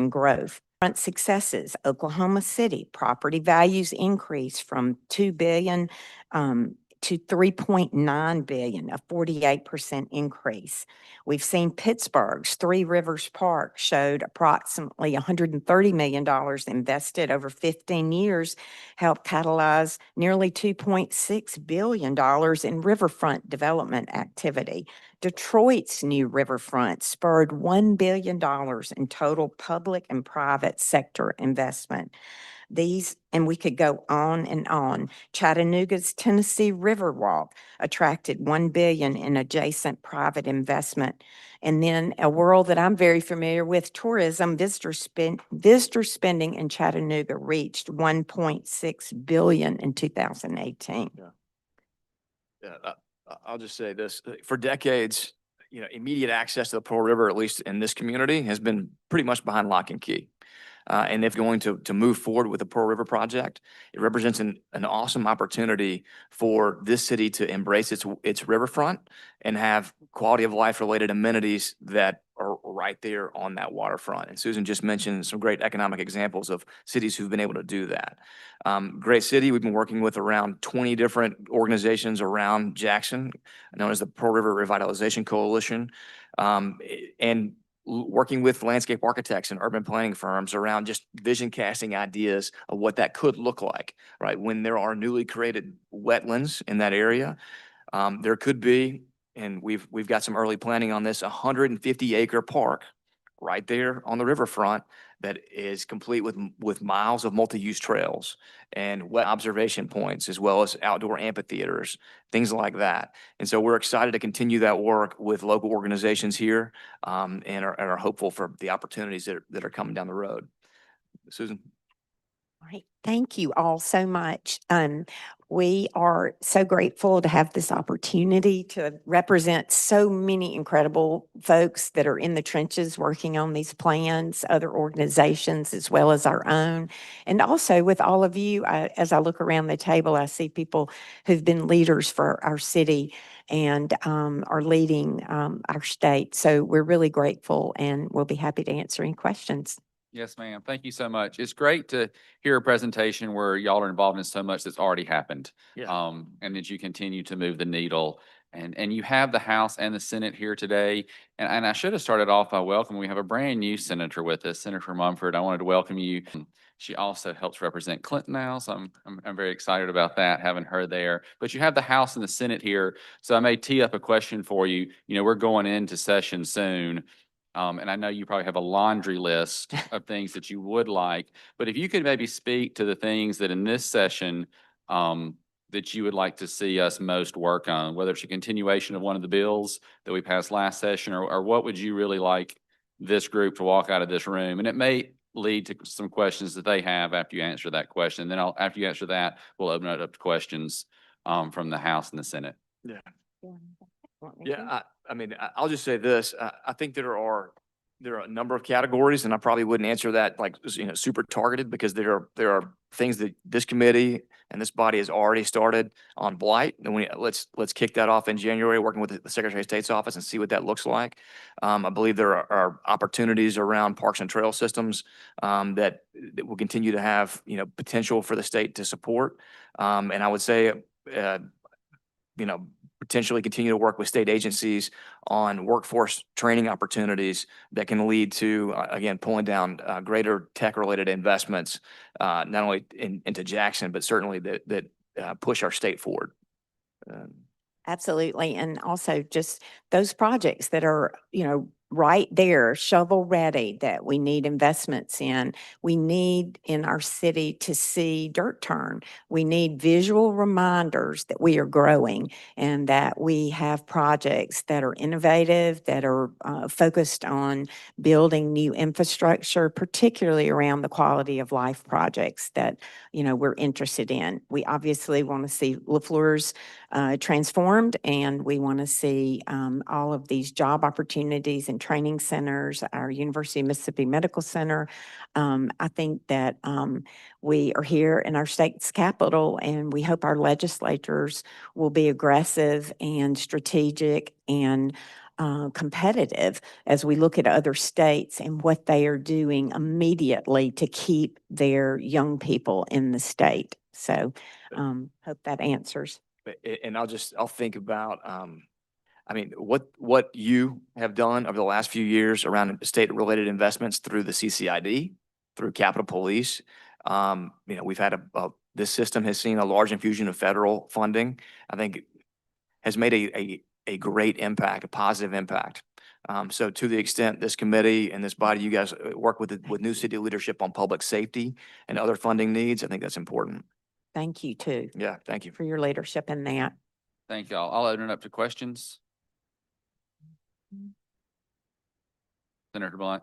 growth. Front successes, Oklahoma City, property values increase from $2 billion to $3.9 billion, a 48% increase. We've seen Pittsburgh's Three Rivers Park showed approximately $130 million invested over 15 years, helped catalyze nearly $2.6 billion in riverfront development activity. Detroit's new riverfront spurred $1 billion in total public and private sector investment. And we could go on and on. Chattanooga's Tennessee Riverwalk attracted $1 billion in adjacent private investment. And then a world that I'm very familiar with, tourism, visitor spending in Chattanooga reached $1.6 billion in 2018. Yeah, I'll just say this, for decades, immediate access to the Pearl River, at least in this community, has been pretty much behind lock and key. And if going to move forward with the Pearl River project, it represents an awesome opportunity for this city to embrace its riverfront and have quality of life related amenities that are right there on that waterfront. And Susan just mentioned some great economic examples of cities who've been able to do that. Great City, we've been working with around 20 different organizations around Jackson, known as the Pearl River Revitalization Coalition, and working with landscape architects and urban planning firms around just vision casting ideas of what that could look like, right? When there are newly created wetlands in that area, there could be, and we've got some early planning on this, 150-acre park right there on the riverfront that is complete with miles of multi-use trails and wet observation points, as well as outdoor amphitheaters, things like that. And so we're excited to continue that work with local organizations here, and are hopeful for the opportunities that are coming down the road. Susan? Right. Thank you all so much. We are so grateful to have this opportunity to represent so many incredible folks that are in the trenches working on these plans, other organizations as well as our own. And also with all of you, as I look around the table, I see people who've been leaders for our city and are leading our state. So we're really grateful and we'll be happy to answer any questions. Yes, ma'am. Thank you so much. It's great to hear a presentation where y'all are involved in so much that's already happened. Yeah. And that you continue to move the needle. And you have the House and the Senate here today. And I should have started off by welcoming, we have a brand new senator with us, Senator Mumford. I wanted to welcome you. She also helps represent Clinton now, so I'm very excited about that, having her there. But you have the House and the Senate here, so I may tee up a question for you. You know, we're going into session soon. And I know you probably have a laundry list of things that you would like, but if you could maybe speak to the things that in this session, that you would like to see us most work on, whether it's a continuation of one of the bills that we passed last session, or what would you really like this group to walk out of this room? And it may lead to some questions that they have after you answer that question. Then after you answer that, we'll open it up to questions, from the House and the Senate. Yeah, I mean, I'll just say this, I think there are a number of categories, and I probably wouldn't answer that like, super targeted, because there are things that this committee and this body has already started on blight. And let's kick that off in January, working with the Secretary of State's office and see what that looks like. I believe there are opportunities around parks and trail systems, that will continue to have, potential for the state to support. And I would say, potentially continue to work with state agencies on workforce training opportunities that can lead to, again, pulling down greater tech-related investments, not only into Jackson, but certainly that push our state forward. Absolutely. And also just those projects that are, right there, shovel ready, that we need investments in. We need in our city to see dirt turn. We need visual reminders that we are growing and that we have projects that are innovative, that are focused on building new infrastructure, particularly around the quality of life projects that, we're interested in. We obviously want to see LaFleur's transformed, and we want to see all of these job opportunities and training centers, our University of Mississippi Medical Center. I think that we are here in our state's capital, and we hope our legislators will be aggressive and strategic and competitive as we look at other states and what they are doing immediately to keep their young people in the state. So hope that answers. And I'll think about, what you have done over the last few years around state-related investments through the CCID, through Capitol Police. We've had this system has seen a large infusion of federal funding. I think has made a great impact, a positive impact. So to the extent this committee and this body, you guys work with new city leadership on public safety and other funding needs, I think that's important. Thank you too. Yeah, thank you. For your leadership in that. Thank y'all. I'll open it up to questions. Senator Blunt.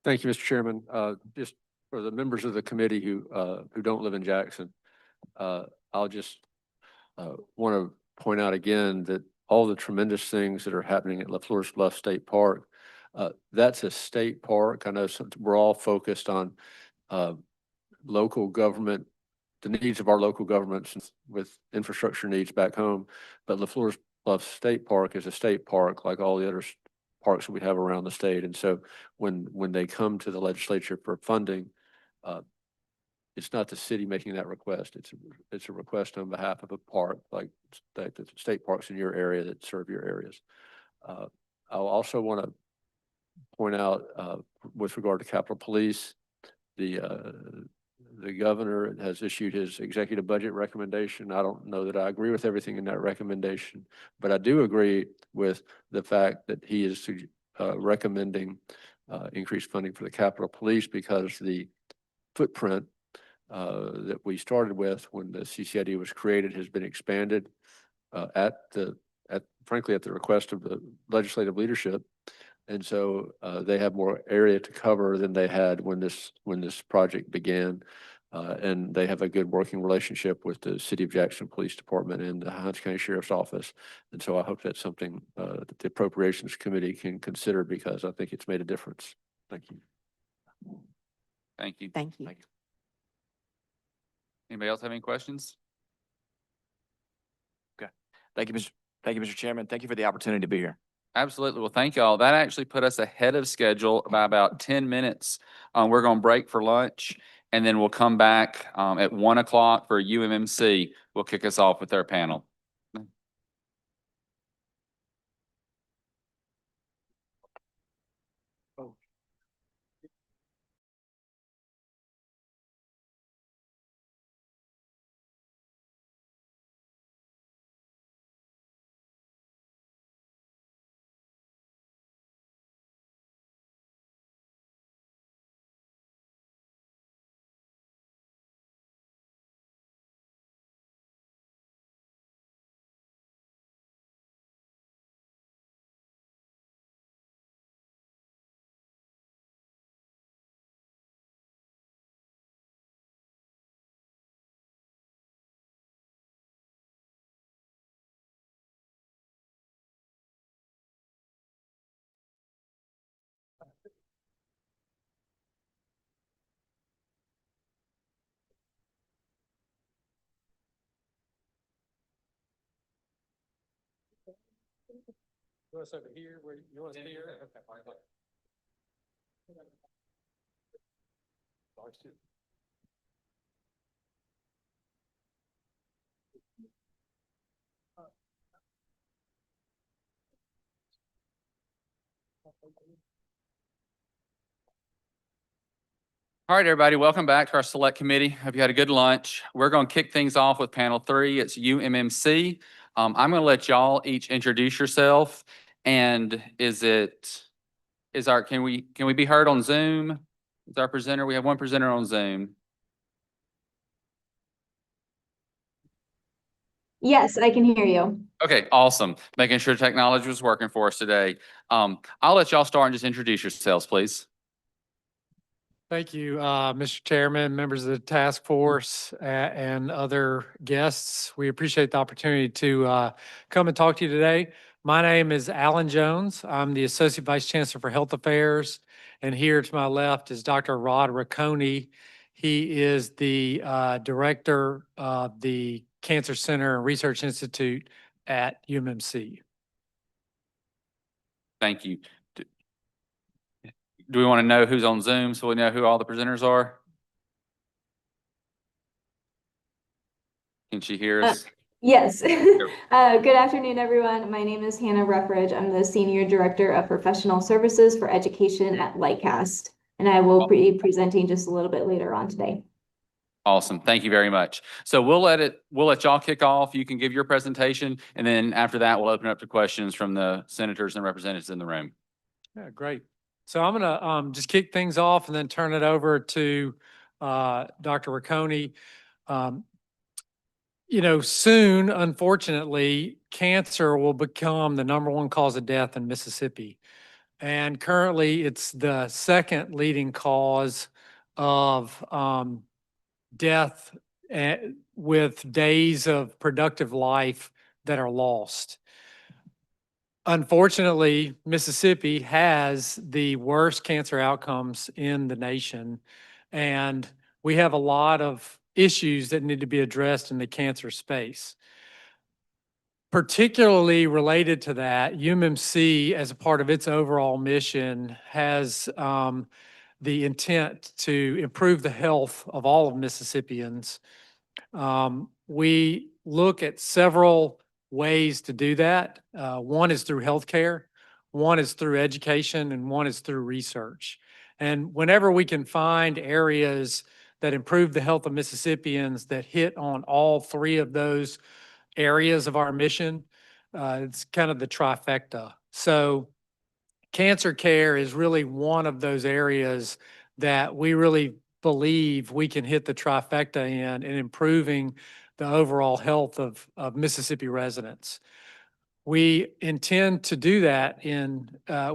Thank you, Mr. Chairman. Just for the members of the committee who don't live in Jackson, I'll just want to point out again that all the tremendous things that are happening at LaFleur's Bluff State Park, that's a state park. I know we're all focused on local government, the needs of our local governments with infrastructure needs back home, but LaFleur's Bluff State Park is a state park like all the other parks that we have around the state. And so when they come to the legislature for funding, it's not the city making that request. It's a request on behalf of a park like the state parks in your area that serve your areas. I'll also want to point out with regard to Capitol Police, the the governor has issued his executive budget recommendation. I don't know that I agree with everything in that recommendation, but I do agree with the fact that he is recommending increased funding for the Capitol Police because the footprint that we started with when the CCID was created has been expanded frankly, at the request of the legislative leadership. And so they have more area to cover than they had when this project began. And they have a good working relationship with the City of Jackson Police Department and the Hinds County Sheriff's Office. And so I hope that's something that the Appropriations Committee can consider because I think it's made a difference. Thank you. Thank you. Thank you. Anybody else have any questions? Thank you, Mr. Chairman. Thank you for the opportunity to be here. Absolutely. Well, thank y'all. That actually put us ahead of schedule by about 10 minutes. We're going to break for lunch and then we'll come back at 1 o'clock for UMMC. We'll kick us off with their panel. You want us over here? Where you want us here? Okay, fine. All right, everybody, welcome back to our select committee. Hope you had a good lunch. We're going to kick things off with panel 3. It's UMMC. I'm going to let y'all each introduce yourself. And can we be heard on Zoom? Is our presenter? We have one presenter on Zoom. Yes, I can hear you. Okay, awesome. Making sure technology was working for us today. I'll let y'all start and just introduce yourselves, please. Thank you, Mr. Chairman, members of the task force, and other guests. We appreciate the opportunity to come and talk to you today. My name is Alan Jones. I'm the Associate Vice Chancellor for Health Affairs. And here to my left is Dr. Rod Riccone. He is the Director of the Cancer Center and Research Institute at UMMC. Thank you. Do we want to know who's on Zoom so we know who all the presenters are? Can she hear us? Yes. Good afternoon, everyone. My name is Hannah Ruffridge. I'm the Senior Director of Professional Services for Education at Lightcast, and I will be presenting just a little bit later on today. Awesome. Thank you very much. So we'll let y'all kick off. You can give your presentation, and then after that, we'll open up to questions from the senators and representatives in the room. Yeah, great. So I'm gonna just kick things off and then turn it over to Dr. Riccone. Soon, unfortunately, cancer will become the #1 cause of death in Mississippi. And currently, it's the second leading cause of death with days of productive life that are lost. Unfortunately, Mississippi has the worst cancer outcomes in the nation, and we have a lot of issues that need to be addressed in the cancer space. Particularly related to that, UMMC, as a part of its overall mission, has the intent to improve the health of all of Mississippians. We look at several ways to do that. One is through healthcare, one is through education, and one is through research. And whenever we can find areas that improve the health of Mississippians that hit on all three of those areas of our mission. It's kind of the trifecta. So cancer care is really one of those areas that we really believe we can hit the trifecta in improving the overall health of Mississippi residents. We intend to do that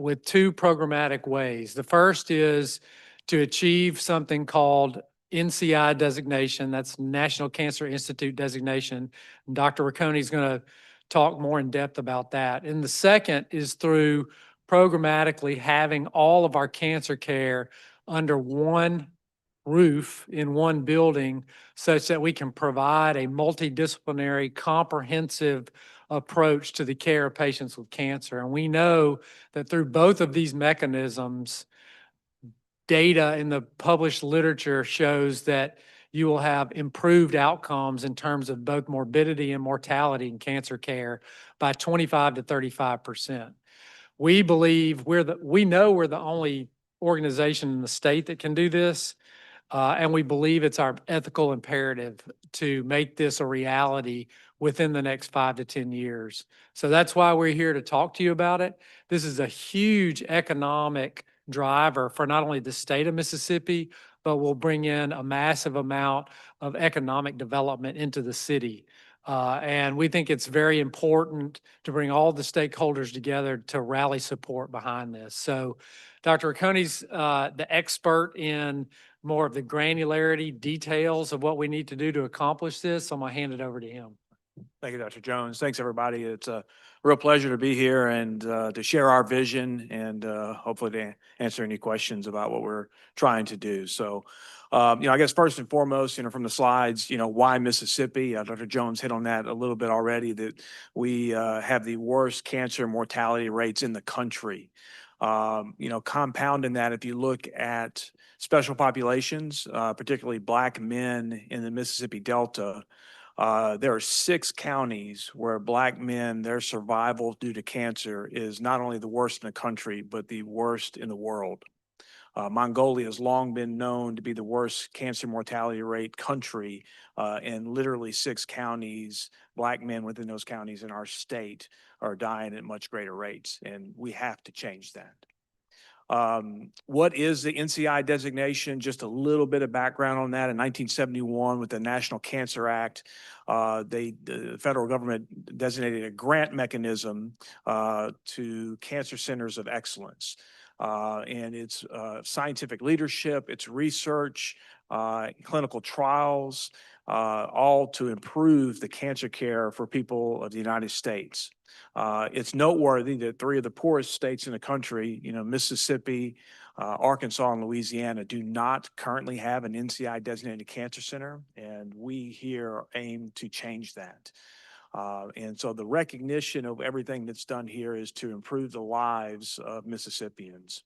with two programmatic ways. The first is to achieve something called NCI designation, that's National Cancer Institute designation. Dr. Riccone is going to talk more in depth about that. And the second is through programmatically having all of our cancer care under one roof in one building such that we can provide a multidisciplinary, comprehensive approach to the care of patients with cancer. And we know that through both of these mechanisms, data in the published literature shows that you will have improved outcomes in terms of both morbidity and mortality in cancer care by 25 to 35%. We believe we know we're the only organization in the state that can do this. And we believe it's our ethical imperative to make this a reality within the next 5 to 10 years. So that's why we're here to talk to you about it. This is a huge economic driver for not only the state of Mississippi, but will bring in a massive amount of economic development into the city. And we think it's very important to bring all the stakeholders together to rally support behind this. So Dr. Riccone's the expert in more of the granularity details of what we need to do to accomplish this. So I'm going to hand it over to him. Thank you, Dr. Jones. Thanks, everybody. It's a real pleasure to be here and to share our vision and hopefully to answer any questions about what we're trying to do. So, I guess first and foremost, from the slides, why Mississippi? Dr. Jones hit on that a little bit already, that we have the worst cancer mortality rates in the country. Compounding that, if you look at special populations, particularly Black men in the Mississippi Delta, there are 6 counties where Black men, their survival due to cancer is not only the worst in the country, but the worst in the world. Mongolia has long been known to be the worst cancer mortality rate country, and literally 6 counties, Black men within those counties in our state are dying at much greater rates, and we have to change that. What is the NCI designation? Just a little bit of background on that. In 1971, with the National Cancer Act, the federal government designated a grant mechanism to cancer centers of excellence. And it's scientific leadership, it's research, clinical trials, all to improve the cancer care for people of the United States. It's noteworthy that 3 of the poorest states in the country, Mississippi, Arkansas, and Louisiana, do not currently have an NCI designated cancer center, and we here aim to change that. And so the recognition of everything that's done here is to improve the lives of Mississippians.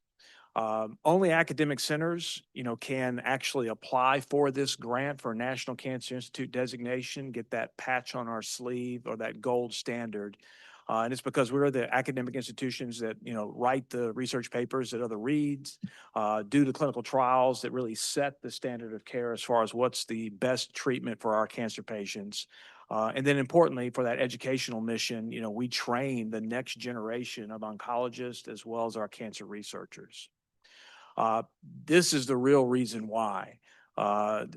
Only academic centers, can actually apply for this grant for National Cancer Institute designation, get that patch on our sleeve or that gold standard. And it's because we're the academic institutions that, write the research papers that other reads, do the clinical trials that really set the standard of care as far as what's the best treatment for our cancer patients. And then importantly, for that educational mission, we train the next generation of oncologists as well as our cancer researchers. This is the real reason why.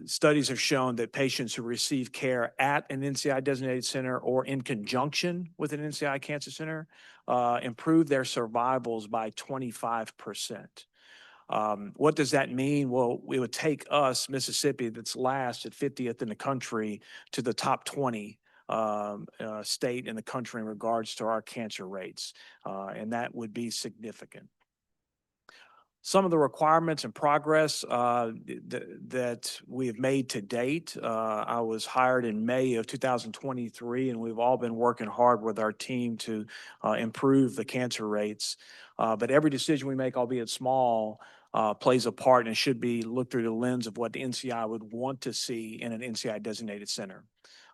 Studies have shown that patients who receive care at an NCI designated center or in conjunction with an NCI cancer center improve their survivals by 25%. What does that mean? Well, it would take us, Mississippi, that's last at 50th in the country, to the top 20 state in the country in regards to our cancer rates. And that would be significant. Some of the requirements and progress that we have made to date. I was hired in May of 2023, and we've all been working hard with our team to improve the cancer rates. But every decision we make, albeit small, plays a part and should be looked through the lens of what the NCI would want to see in an NCI designated center.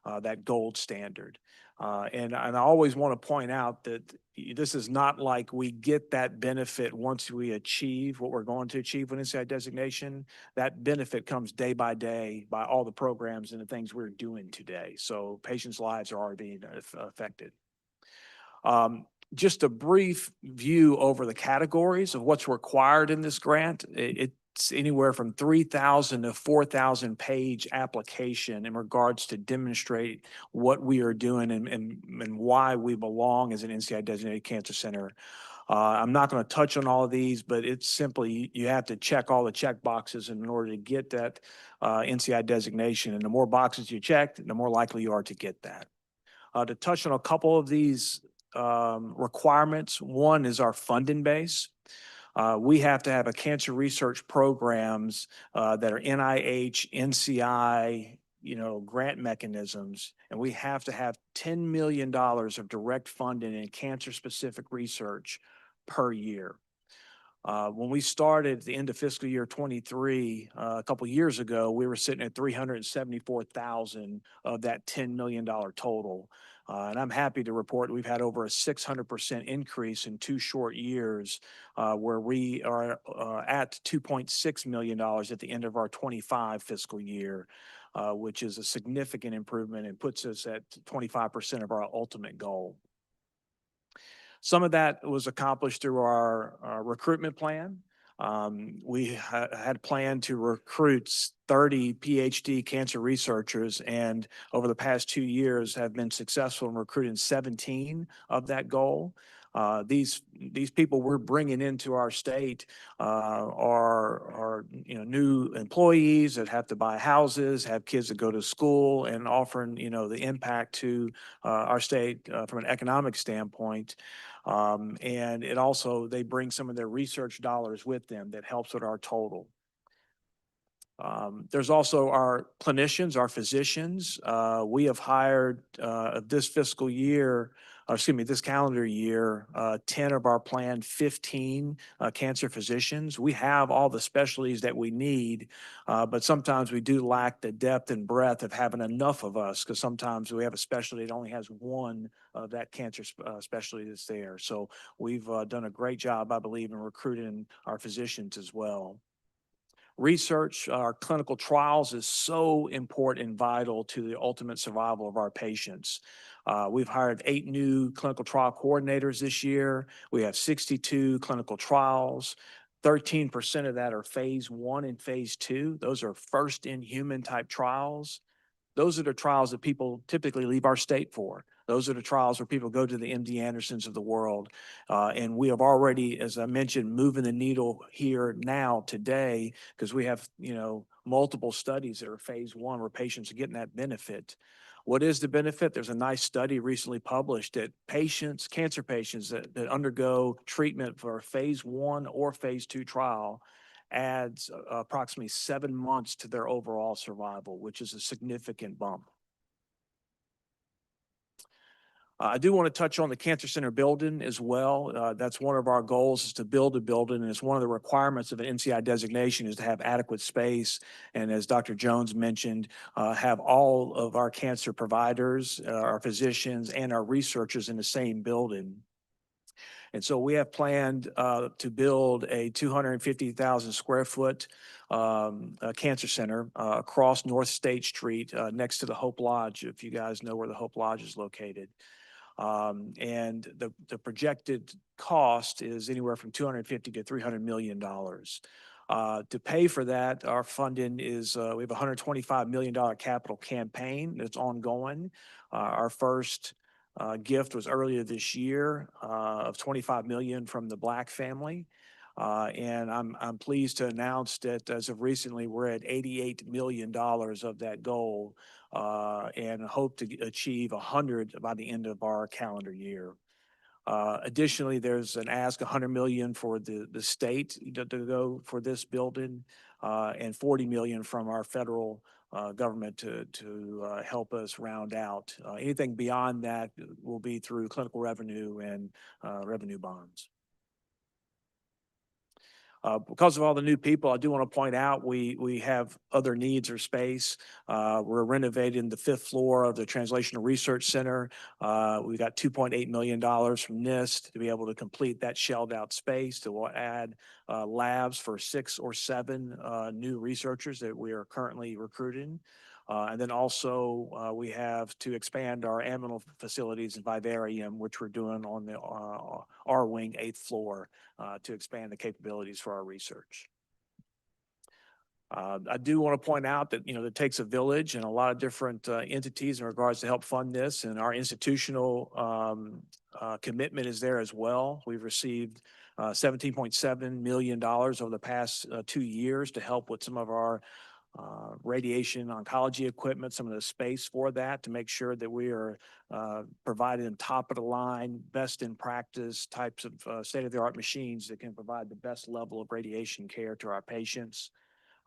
that gold standard. And I always want to point out that this is not like we get that benefit once we achieve what we're going to achieve with NCI designation. That benefit comes day by day by all the programs and the things we're doing today. So patients' lives are already being affected. Just a brief view over the categories of what's required in this grant. It's anywhere from 3,000 to 4,000 page application in regards to demonstrate what we are doing and why we belong as an NCI designated cancer center. I'm not going to touch on all of these, but it's simply you have to check all the check boxes in order to get that NCI designation. And the more boxes you check, the more likely you are to get that. To touch on a couple of these requirements, one is our funding base. We have to have a cancer research programs that are NIH, NCI, grant mechanisms, and we have to have $10 million of direct funding in cancer-specific research per year. When we started at the end of fiscal year 23, a couple years ago, we were sitting at 374,000 of that $10 million total. And I'm happy to report we've had over a 600% increase in 2 short years, where we are at $2.6 million at the end of our 25 fiscal year, which is a significant improvement and puts us at 25% of our ultimate goal. Some of that was accomplished through our recruitment plan. We had planned to recruit 30 PhD cancer researchers, and over the past 2 years have been successful in recruiting 17 of that goal. These people we're bringing into our state are new employees that have to buy houses, have kids that go to school, and offering the impact to our state from an economic standpoint. And it also, they bring some of their research dollars with them that helps with our total. There's also our clinicians, our physicians. We have hired this fiscal year, this calendar year, 10 of our planned 15 cancer physicians. We have all the specialties that we need, but sometimes we do lack the depth and breadth of having enough of us, because sometimes we have a specialty that only has one of that cancer specialty that's there. So we've done a great job, I believe, in recruiting our physicians as well. Research, our clinical trials is so important and vital to the ultimate survival of our patients. We've hired 8 new clinical trial coordinators this year. We have 62 clinical trials. 13% of that are phase 1 and phase 2. Those are first in human type trials. Those are the trials that people typically leave our state for. Those are the trials where people go to the MD Andersons of the world. And we have already, as I mentioned, moving the needle here now today, because we have, multiple studies that are phase 1 where patients are getting that benefit. What is the benefit? There's a nice study recently published that patients, cancer patients that undergo treatment for a phase 1 or phase 2 trial adds approximately 7 months to their overall survival, which is a significant bump. I do want to touch on the cancer center building as well. That's one of our goals, is to build a building, and it's one of the requirements of an NCI designation is to have adequate space. And as Dr. Jones mentioned, have all of our cancer providers, our physicians, and our researchers in the same building. And so we have planned to build a 250,000 square foot cancer center across North State Street next to the Hope Lodge, if you guys know where the Hope Lodge is located. And the projected cost is anywhere from $250 to $300 million. To pay for that, our funding is, we have a $125 million capital campaign that's ongoing. Our first gift was earlier this year of $25 million from the Black family. And I'm pleased to announce that as of recently, we're at $88 million of that goal, and hope to achieve 100 by the end of our calendar year. Additionally, there's an ask $100 million for the state to go for this building, and $40 million from our federal government to help us round out. Anything beyond that will be through clinical revenue and revenue bonds. Because of all the new people, I do want to point out, we have other needs or space. We're renovating the 5th floor of the Translational Research Center. We got $2.8 million from NIST to be able to complete that shelled out space, to add labs for 6 or 7 new researchers that we are currently recruiting. And then also we have to expand our animal facilities in vivarium, which we're doing on the R wing 8th floor to expand the capabilities for our research. I do want to point out that, it takes a village and a lot of different entities in regards to help fund this, and our institutional commitment is there as well. We've received $17.7 million over the past 2 years to help with some of our radiation oncology equipment, some of the space for that, to make sure that we are providing top of the line, best in practice types of state-of-the-art machines that can provide the best level of radiation care to our patients.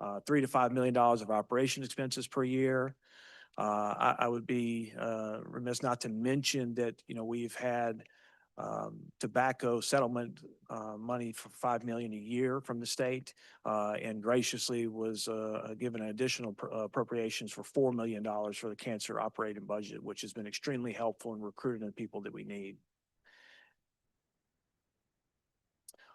$3 to $5 million of operation expenses per year. I would be remiss not to mention that, we've had tobacco settlement money for $5 million a year from the state, and graciously was given additional appropriations for $4 million for the cancer operating budget, which has been extremely helpful in recruiting the people that we need.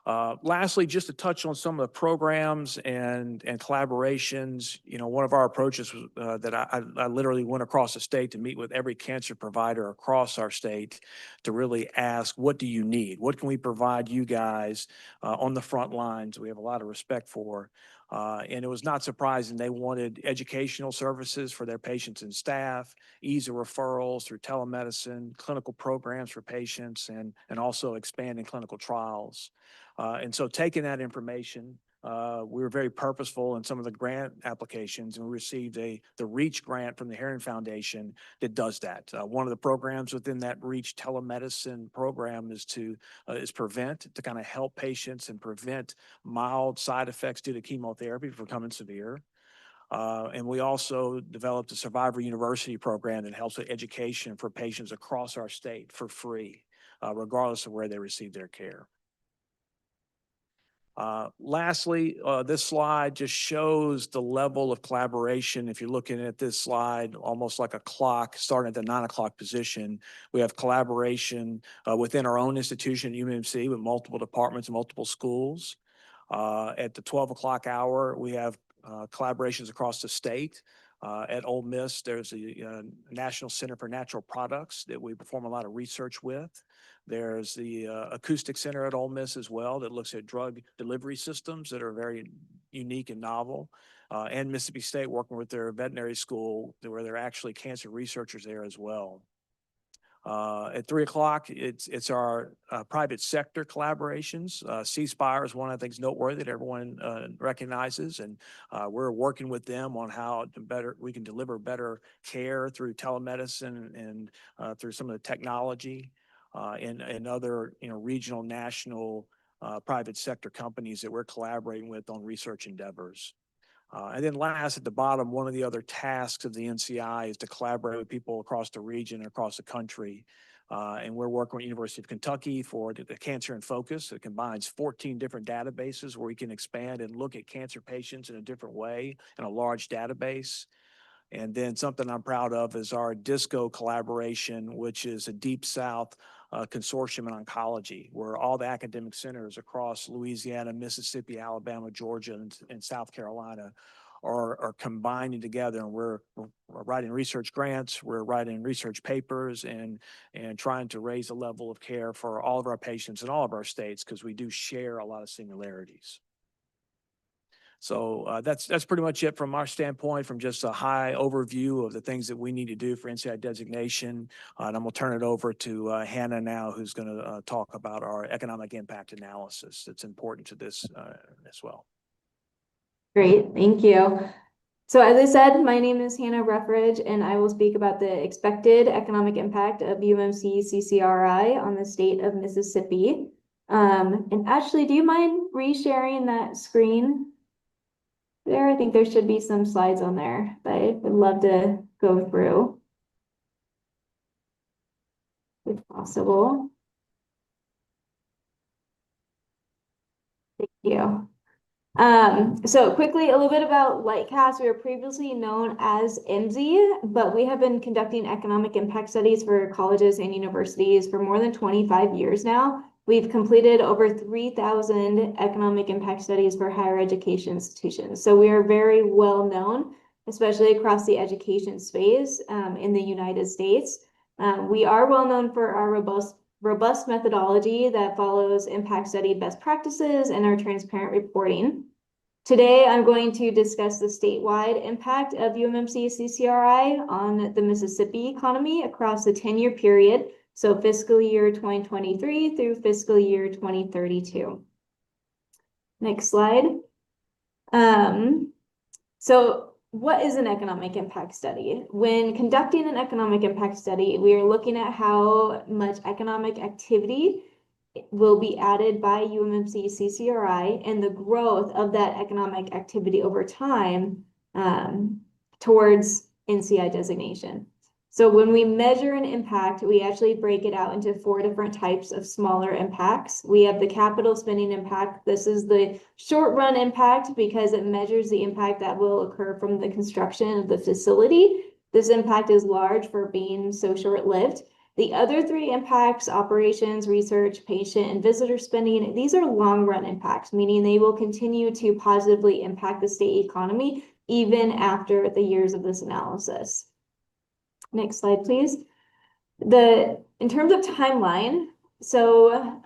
Lastly, just to touch on some of the programs and collaborations, one of our approaches was that I literally went across the state to meet with every cancer provider across our state to really ask, what do you need? What can we provide you guys on the front lines we have a lot of respect for? And it was not surprising they wanted educational services for their patients and staff, ease of referrals through telemedicine, clinical programs for patients, and also expanding clinical trials. And so taking that information, we were very purposeful in some of the grant applications, and we received the REACH grant from the Herring Foundation that does that. One of the programs within that REACH telemedicine program is prevent, to kind of help patients and prevent mild side effects due to chemotherapy from becoming severe. And we also developed a Survivor University program that helps with education for patients across our state for free, regardless of where they receive their care. Lastly, this slide just shows the level of collaboration. If you're looking at this slide, almost like a clock, starting at the 9 o'clock position, we have collaboration within our own institution, UMC, with multiple departments and multiple schools. At the 12 o'clock hour, we have collaborations across the state. At Ole Miss, there's a National Center for Natural Products that we perform a lot of research with. There's the Acoustic Center at Ole Miss as well that looks at drug delivery systems that are very unique and novel. And Mississippi State working with their veterinary school where they're actually cancer researchers there as well. At 3 o'clock, it's our private sector collaborations. C-Spire is one I think is noteworthy that everyone recognizes, and we're working with them on how we can deliver better care through telemedicine and through some of the technology and other regional, national private sector companies that we're collaborating with on research endeavors. And then last, at the bottom, one of the other tasks of the NCI is to collaborate with people across the region and across the country. And we're working with University of Kentucky for the Cancer in Focus. It combines 14 different databases where we can expand and look at cancer patients in a different way in a large database. And then something I'm proud of is our DISCO collaboration, which is a Deep South consortium in oncology, where all the academic centers across Louisiana, Mississippi, Alabama, Georgia, and South Carolina are combining together. And we're writing research grants, we're writing research papers, and trying to raise the level of care for all of our patients in all of our states, because we do share a lot of similarities. So that's pretty much it from our standpoint, from just a high overview of the things that we need to do for NCI designation. And I'm going to turn it over to Hannah now, who's going to talk about our economic impact analysis that's important to this as well. Great, thank you. So as I said, my name is Hannah Ruffridge, and I will speak about the expected economic impact of UMC CCRI on the state of Mississippi. And Ashley, do you mind resharing that screen? There, I think there should be some slides on there that I would love to go through, if possible. Thank you. So quickly, a little bit about Lightcast. We were previously known as MZ, but we have been conducting economic impact studies for colleges and universities for more than 25 years now. We've completed over 3,000 economic impact studies for higher education institutions. So we are very well known, especially across the education space in the United States. We are well known for our robust methodology that follows impact study best practices and our transparent reporting. Today, I'm going to discuss the statewide impact of UMMC CCRI on the Mississippi economy across the 10-year period, so fiscal year 2023 through fiscal year 2032. Next slide. So what is an economic impact study? When conducting an economic impact study, we are looking at how much economic activity will be added by UMMC CCRI and the growth of that economic activity over time towards NCI designation. So when we measure an impact, we actually break it out into 4 different types of smaller impacts. We have the capital spending impact. This is the short run impact because it measures the impact that will occur from the construction of the facility. This impact is large for being so short-lived. The other 3 impacts, operations, research, patient, and visitor spending, these are long run impacts, meaning they will continue to positively impact the state economy even after the years of this analysis. Next slide, please. In terms of timeline, so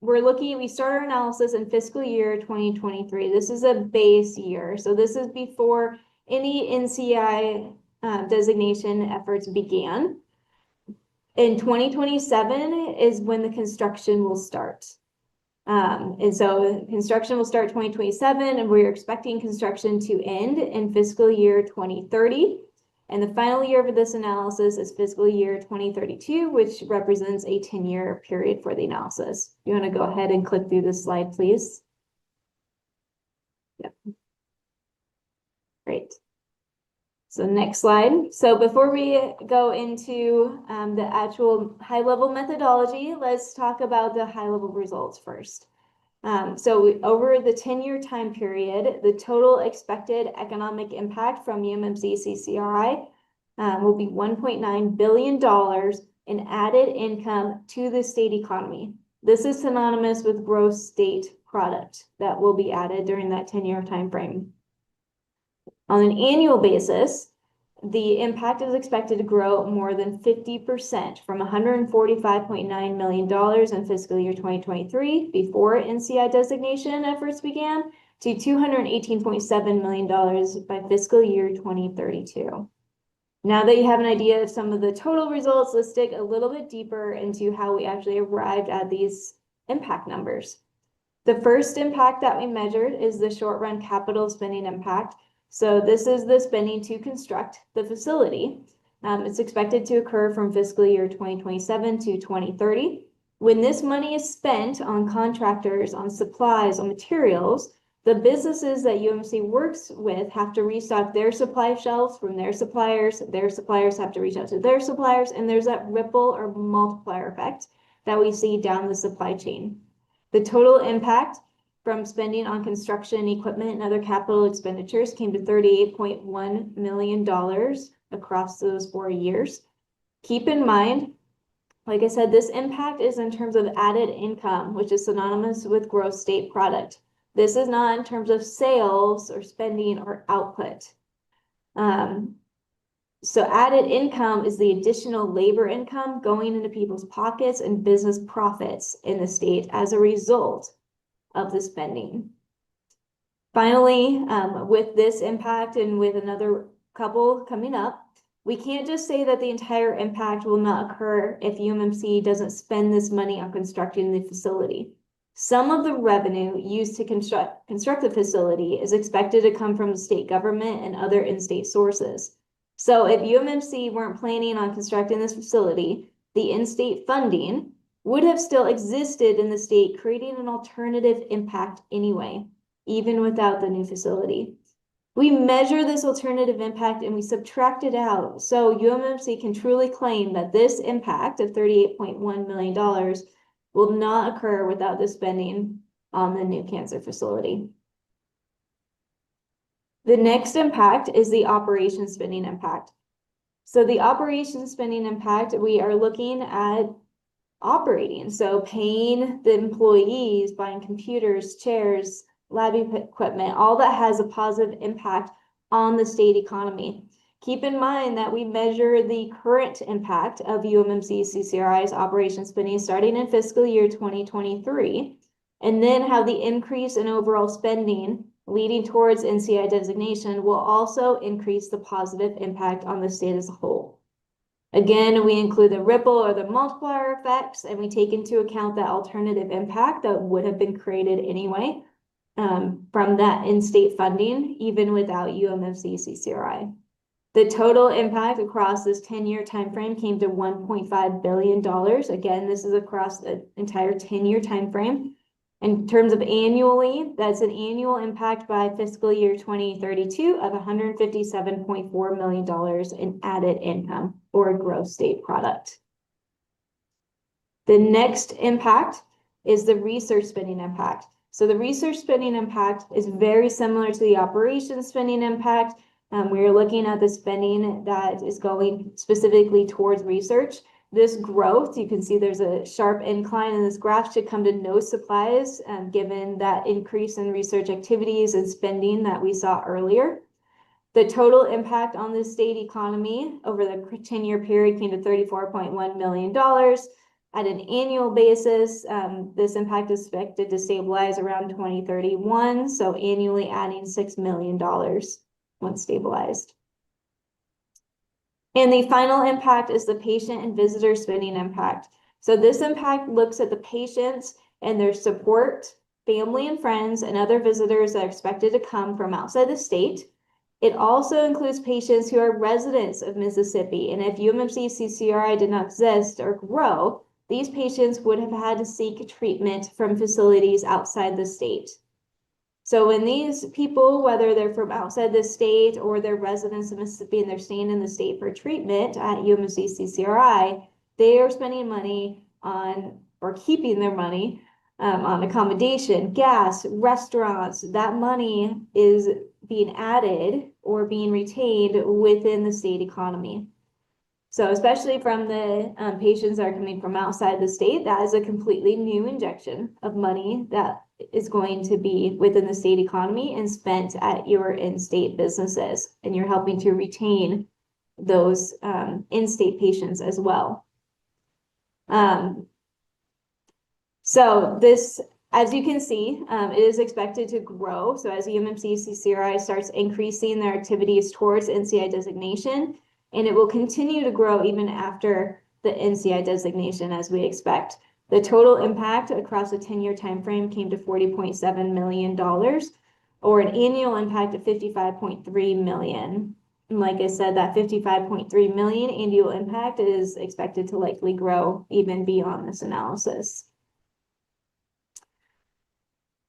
we start our analysis in fiscal year 2023. This is a base year. So this is before any NCI designation efforts began. In 2027 is when the construction will start. And so construction will start 2027, and we're expecting construction to end in fiscal year 2030. And the final year of this analysis is fiscal year 2032, which represents a 10-year period for the analysis. You want to go ahead and click through this slide, please? Yep. Great. So next slide. So before we go into the actual high-level methodology, let's talk about the high-level results first. Over the 10-year time period, the total expected economic impact from UMMC CCRI will be $1.9 billion in added income to the state economy. This is synonymous with gross state product that will be added during that 10-year time frame. On an annual basis, the impact is expected to grow more than 50% from $145.9 million in fiscal year 2023 before NCI designation efforts began to $218.7 million by fiscal year 2032. Now that you have an idea of some of the total results, let's dig a little bit deeper into how we actually arrived at these impact numbers. The first impact that we measured is the short run capital spending impact. So this is the spending to construct the facility. It's expected to occur from fiscal year 2027 to 2030. When this money is spent on contractors, on supplies, on materials, the businesses that UMC works with have to restock their supply shelves from their suppliers have to reach out to their suppliers, and there's that ripple or multiplier effect that we see down the supply chain. The total impact from spending on construction equipment and other capital expenditures came to $38.1 million across those 4 years. Keep in mind, like I said, this impact is in terms of added income, which is synonymous with gross state product. This is not in terms of sales or spending or output. So added income is the additional labor income going into people's pockets and business profits in the state as a result of the spending. Finally, with this impact and with another couple coming up, we can't just say that the entire impact will not occur if UMMC doesn't spend this money on constructing the facility. Some of the revenue used to construct the facility is expected to come from the state government and other in-state sources. So if UMMC weren't planning on constructing this facility, the in-state funding would have still existed in the state, creating an alternative impact anyway, even without the new facility. We measure this alternative impact and we subtract it out, so UMMC can truly claim that this impact of $38.1 million will not occur without this spending on the new cancer facility. The next impact is the operation spending impact. So the operation spending impact, we are looking at operating. So paying the employees, buying computers, chairs, lab equipment, all that has a positive impact on the state economy. Keep in mind that we measure the current impact of UMMC CCRI's operation spending starting in fiscal year 2023, and then how the increase in overall spending leading towards NCI designation will also increase the positive impact on the state as a whole. Again, we include the ripple or the multiplier effects, and we take into account that alternative impact that would have been created anyway from that in-state funding, even without UMMC CCRI. The total impact across this 10-year timeframe came to $1.5 billion. Again, this is across the entire 10-year timeframe. In terms of annually, that's an annual impact by fiscal year 2032 of $157.4 million in added income or gross state product. The next impact is the research spending impact. So the research spending impact is very similar to the operations spending impact. We are looking at the spending that is going specifically towards research. This growth, you can see there's a sharp incline in this graph, should come to no surprise, given that increase in research activities and spending that we saw earlier. The total impact on the state economy over the 10-year period came to $34.1 million. At an annual basis, this impact is expected to stabilize around 2031, so annually adding $6 million once stabilized. And the final impact is the patient and visitor spending impact. So this impact looks at the patients and their support, family and friends, and other visitors that are expected to come from outside the state. It also includes patients who are residents of Mississippi. And if UMMC CCRI did not exist or grow, these patients would have had to seek treatment from facilities outside the state. So when these people, whether they're from outside the state or they're residents of Mississippi and they're staying in the state for treatment at UMMC CCRI, they are spending money on, or keeping their money on accommodation, gas, restaurants. That money is being added or being retained within the state economy. So especially from the patients that are coming from outside the state, that is a completely new injection of money that is going to be within the state economy and spent at your in-state businesses. And you're helping to retain those in-state patients as well. So this, as you can see, it is expected to grow. So as UMMC CCRI starts increasing their activities towards NCI designation, and it will continue to grow even after the NCI designation as we expect. The total impact across a 10-year timeframe came to $40.7 million, or an annual impact of $55.3 million. And like I said, that $55.3 million annual impact is expected to likely grow even beyond this analysis.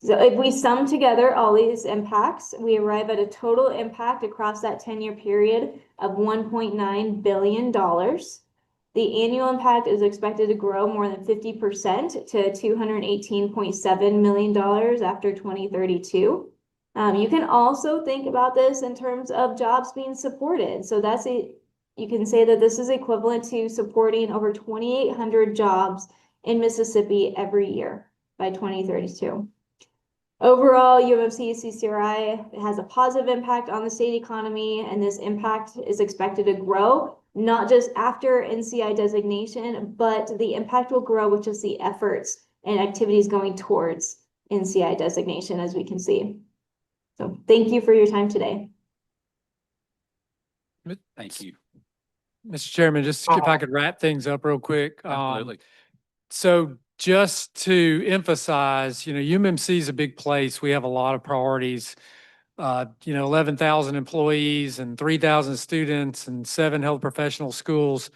So if we sum together all these impacts, we arrive at a total impact across that 10-year period of $1.9 billion. The annual impact is expected to grow more than 50% to $218.7 million after 2032. You can also think about this in terms of jobs being supported. So you can say that this is equivalent to supporting over 2,800 jobs in Mississippi every year by 2032. Overall, UMMC CCRI has a positive impact on the state economy, and this impact is expected to grow, not just after NCI designation, but the impact will grow with just the efforts and activities going towards NCI designation, as we can see. So thank you for your time today. Thank you. Mr. Chairman, just if I could wrap things up real quick. Absolutely. So just to emphasize, UMMC is a big place. We have a lot of priorities. 11,000 employees and 3,000 students and 7 health professional schools.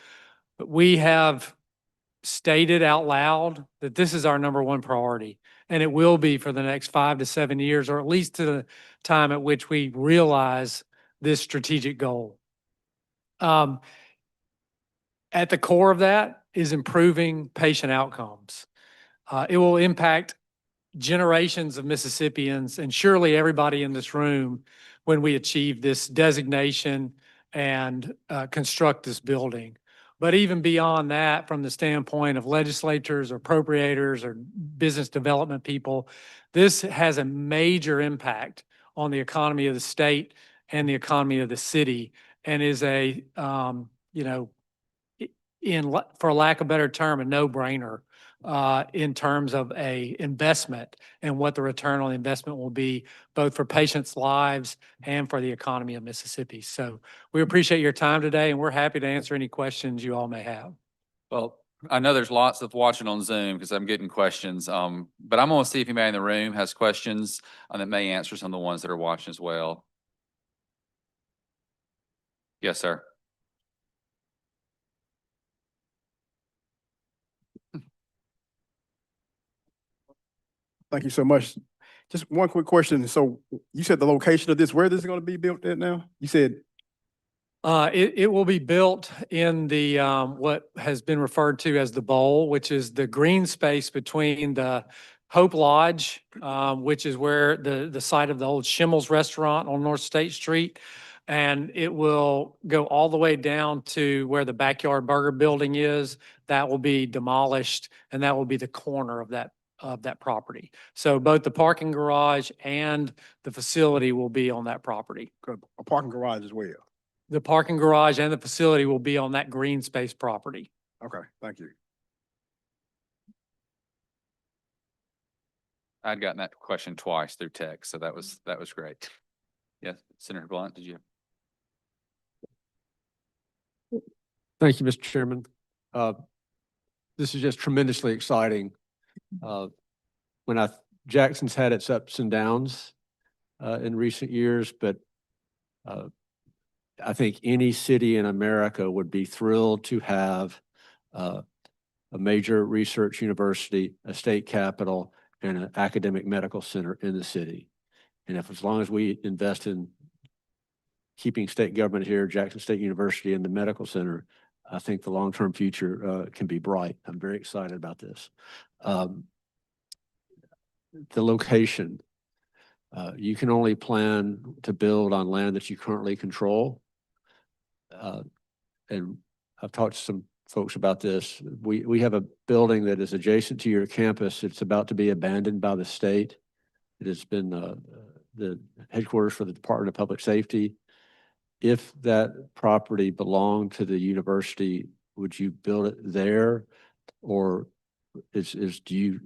But we have stated out loud that this is our #1 priority, and it will be for the next 5 to 7 years, or at least to the time at which we realize this strategic goal. At the core of that is improving patient outcomes. It will impact generations of Mississippians and surely everybody in this room when we achieve this designation and construct this building. But even beyond that, from the standpoint of legislators or appropriators or business development people, this has a major impact on the economy of the state and the economy of the city, and is a, you know, for lack of a better term, a no-brainer in terms of a investment and what the return on the investment will be, both for patients' lives and for the economy of Mississippi. So we appreciate your time today, and we're happy to answer any questions you all may have. Well, I know there's lots of watching on Zoom because I'm getting questions. But I'm gonna see if anybody in the room has questions that may answer some of the ones that are watching as well. Yes, sir. Thank you so much. Just one quick question. So you said the location of this, where this is going to be built at now? You said, It will be built in the, what has been referred to as the bowl, which is the green space between the Hope Lodge, which is where the site of the old Schimmel's Restaurant on North State Street. And it will go all the way down to where the Backyard Burger Building is. That will be demolished, and that will be the corner of that property. So both the parking garage and the facility will be on that property. a parking garage as well. The parking garage and the facility will be on that green space property. Okay, thank you. I'd gotten that question twice through text, so that was great. Yes, Senator Blunt, did you? Thank you, Mr. Chairman. This is just tremendously exciting. Jackson's had its ups and downs in recent years, but I think any city in America would be thrilled to have a major research university, a state capital, and an academic medical center in the city. And as long as we invest in keeping state government here, Jackson State University and the medical center, I think the long-term future can be bright. I'm very excited about this. The location, you can only plan to build on land that you currently control. And I've talked to some folks about this. We have a building that is adjacent to your campus. It's about to be abandoned by the state. It has been the headquarters for the Department of Public Safety. If that property belonged to the university, would you build it there? Or this is going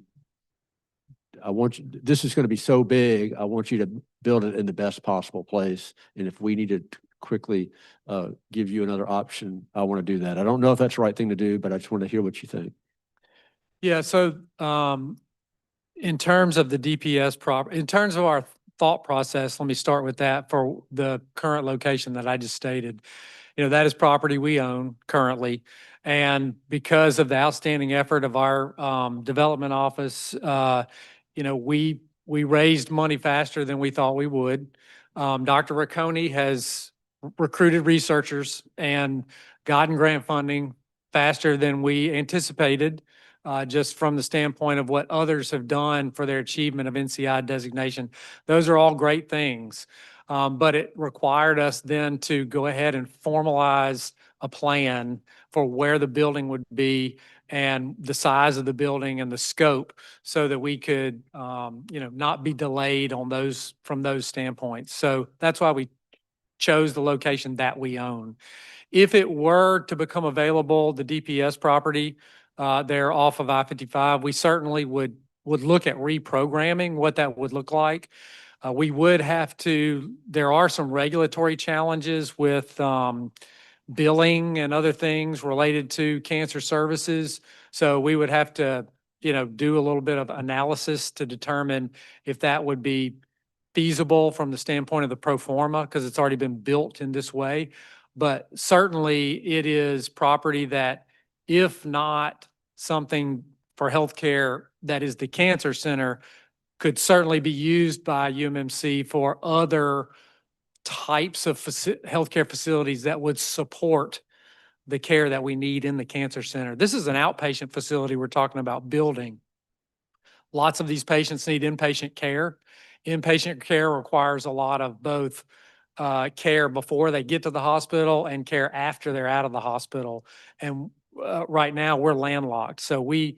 to be so big, I want you to build it in the best possible place. And if we need to quickly give you another option, I want to do that. I don't know if that's the right thing to do, but I just want to hear what you think. Yeah, so in terms of the DPS in terms of our thought process, let me start with that for the current location that I just stated. You know, that is property we own currently. And because of the outstanding effort of our development office, you know, we raised money faster than we thought we would. Dr. Riccone has recruited researchers and gotten grant funding faster than we anticipated, just from the standpoint of what others have done for their achievement of NCI designation. Those are all great things. But it required us then to go ahead and formalize a plan for where the building would be and the size of the building and the scope so that we could, you know, not be delayed on those from those standpoints. So that's why we chose the location that we own. If it were to become available, the DPS property, there off of I-55, we certainly would look at reprogramming what that would look like. We would have to, there are some regulatory challenges with billing and other things related to cancer services. So we would have to, you know, do a little bit of analysis to determine if that would be feasible from the standpoint of the pro forma, because it's already been built in this way. But certainly it is property that, if not something for healthcare that is the cancer center, could certainly be used by UMMC for other types of healthcare facilities that would support the care that we need in the cancer center. This is an outpatient facility we're talking about building. Lots of these patients need inpatient care. Inpatient care requires a lot of both care before they get to the hospital and care after they're out of the hospital. And right now, we're landlocked. So we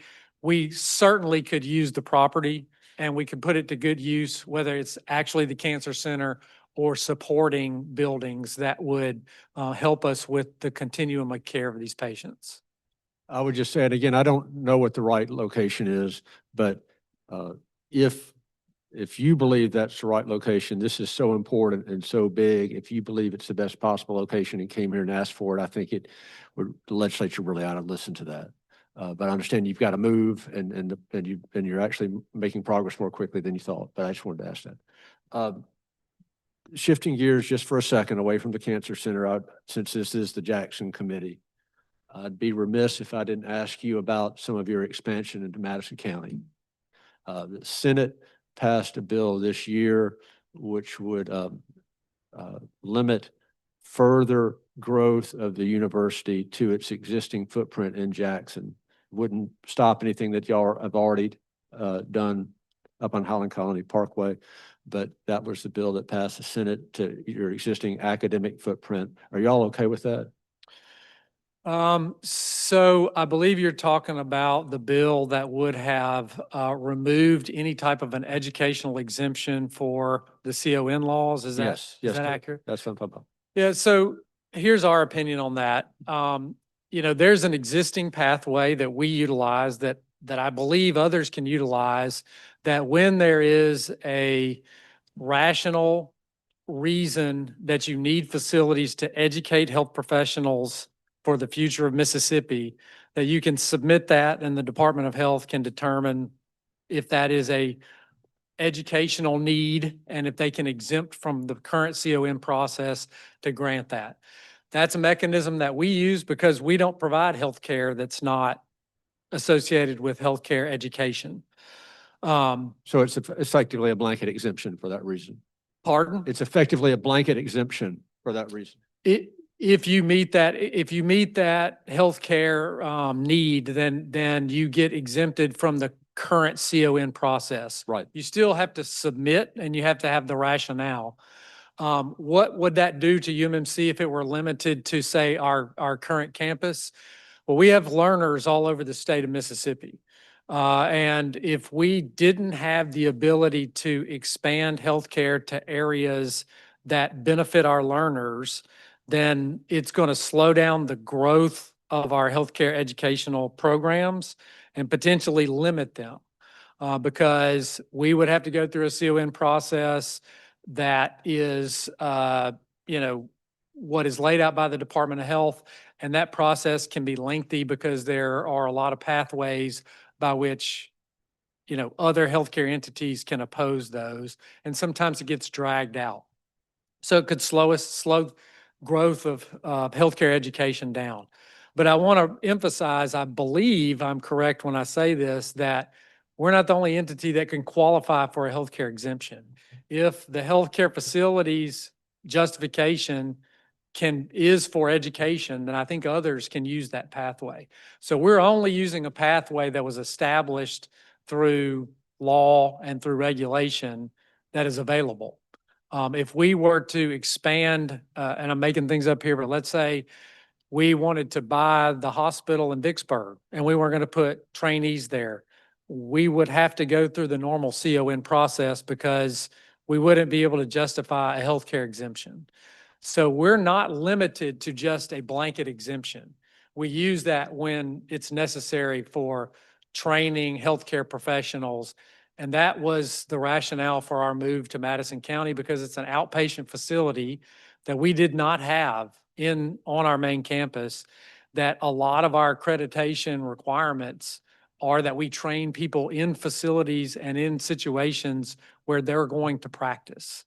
certainly could use the property and we could put it to good use, whether it's actually the cancer center or supporting buildings that would help us with the continuum of care of these patients. I would just say, and again, I don't know what the right location is, but uh, if you believe that's the right location, this is so important and so big. If you believe it's the best possible location and came here and asked for it, I think the legislature really ought to listen to that. But I understand you've got to move and you're actually making progress more quickly than you thought, but I just wanted to ask that. Shifting gears just for a second away from the Cancer Center, since this is the Jackson Committee, I'd be remiss if I didn't ask you about some of your expansion into Madison County. The Senate passed a bill this year which would limit further growth of the university to its existing footprint in Jackson. Wouldn't stop anything that y'all have already done up on Highland Colony Parkway, but that was the bill that passed the Senate to your existing academic footprint. Are y'all okay with that? So I believe you're talking about the bill that would have removed any type of an educational exemption for the CON laws. Is that, Yes, is yes, that correct. accurate? That's what I'm talking about. Yeah, so here's our opinion on that. There's an existing pathway that we utilize that I believe others can utilize, that when there is a rational reason that you need facilities to educate health professionals for the future of Mississippi, that you can submit that and the Department of Health can determine if that is a educational need and if they can exempt from the current CON process to grant that. That's a mechanism that we use because we don't provide healthcare that's not associated with healthcare education. So it's effectively a blanket exemption for that reason. Pardon? It's effectively a blanket exemption for that reason. If you meet that healthcare need, then you get exempted from the current CON process. Right. You still have to submit and you have to have the rationale. What would that do to UMMC if it were limited to, say, our current campus? Well, we have learners all over the state of Mississippi. And if we didn't have the ability to expand healthcare to areas that benefit our learners, then it's going to slow down the growth of our healthcare educational programs and potentially limit them. Because we would have to go through a CON process that is, what is laid out by the Department of Health. And that process can be lengthy because there are a lot of pathways by which, other healthcare entities can oppose those. And sometimes it gets dragged out. So it could slow growth of healthcare education down. But I want to emphasize, I believe I'm correct when I say this, that we're not the only entity that can qualify for a healthcare exemption. If the healthcare facilities justification is for education, then I think others can use that pathway. So we're only using a pathway that was established through law and through regulation that is available. If we were to expand, and I'm making things up here, but let's say we wanted to buy the hospital in Vicksburg and we weren't going to put trainees there, we would have to go through the normal CON process because we wouldn't be able to justify a healthcare exemption. So we're not limited to just a blanket exemption. We use that when it's necessary for training healthcare professionals. And that was the rationale for our move to Madison County, because it's an outpatient facility that we did not have on our main campus, that a lot of our accreditation requirements are that we train people in facilities and in situations where they're going to practice.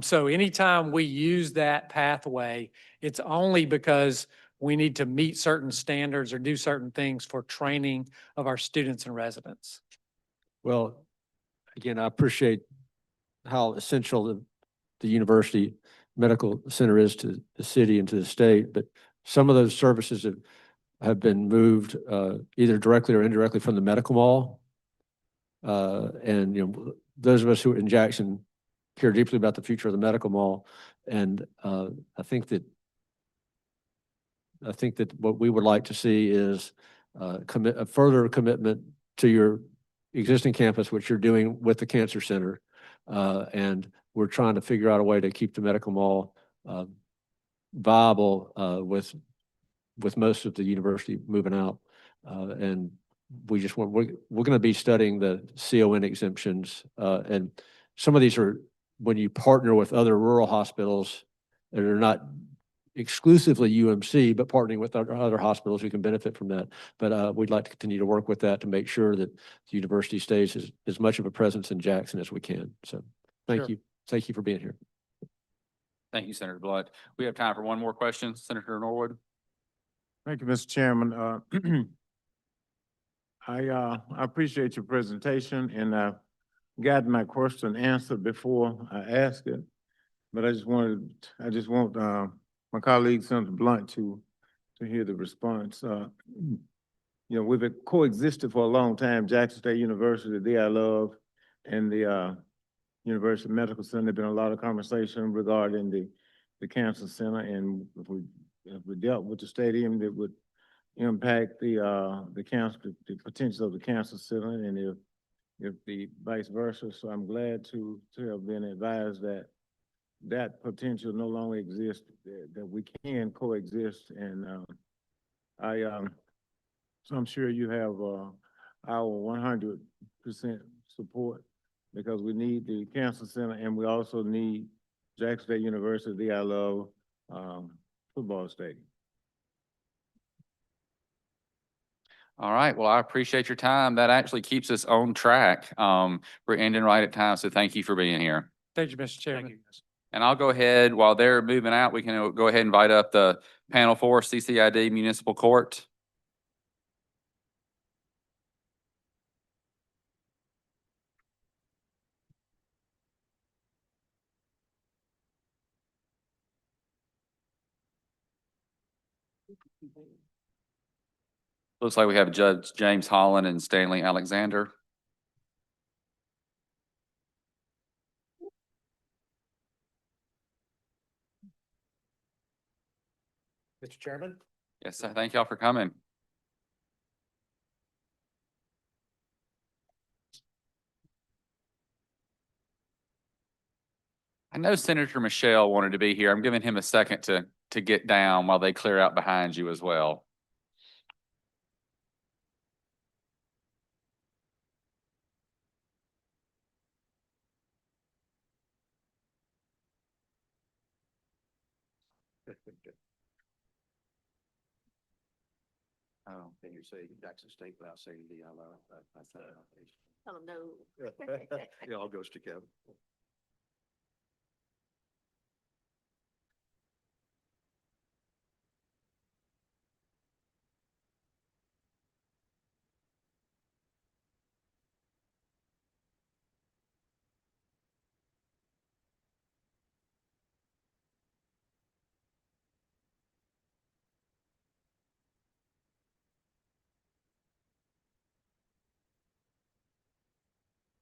So anytime we use that pathway, it's only because we need to meet certain standards or do certain things for training of our students and residents. Well, again, I appreciate how essential the university medical center is to the city and to the state, but some of those services have been moved either directly or indirectly from the medical mall. And, those of us who are in Jackson care deeply about the future of the medical mall. And I think that what we would like to see is a further commitment to your existing campus, which you're doing with the Cancer Center. And we're trying to figure out a way to keep the medical mall viable with most of the university moving out. And we're going to be studying the CON exemptions. And some of these are when you partner with other rural hospitals that are not exclusively UMC, but partnering with other hospitals who can benefit from that. But we'd like to continue to work with that to make sure that the university stays as much of a presence in Jackson as we can. So thank Sure. you. Thank you for being here. Thank you, Senator Blunt. We have time for one more question. Senator Norwood. Thank you, Mr. Chairman. I appreciate your presentation, and I've gotten my question answered before I ask it. But I just want my colleague, Senator Blunt, to hear the response. We've coexisted for a long time, Jackson State University, the I love, and the University Medical Center. There's been a lot of conversation regarding the Cancer Center, and if we dealt with the stadium, that would impact the cancer, the potential of the Cancer Center, and if the vice versa. So I'm glad to have been advised that potential no longer exists, that we can coexist, and so I'm sure you have our 100% support, because we need the Cancer Center, and we also need Jackson State University, the I love football stadium. All right. Well, I appreciate your time. That actually keeps us on track. We're ending right at time, so thank you for being here. Thank you, Mr. Chairman. And I'll go ahead, while they're moving out, we can go ahead and invite up the panel for CCID Municipal Court. Looks like we have Judge James Holland and Stanley Alexander. Mr. Chairman? Yes, sir. Thank y'all for coming. I know Senator Michelle wanted to be here. I'm giving him a second to get down while they clear out behind you as well. Oh, can you say Jackson State without saying the I love? Oh, no. It all goes together.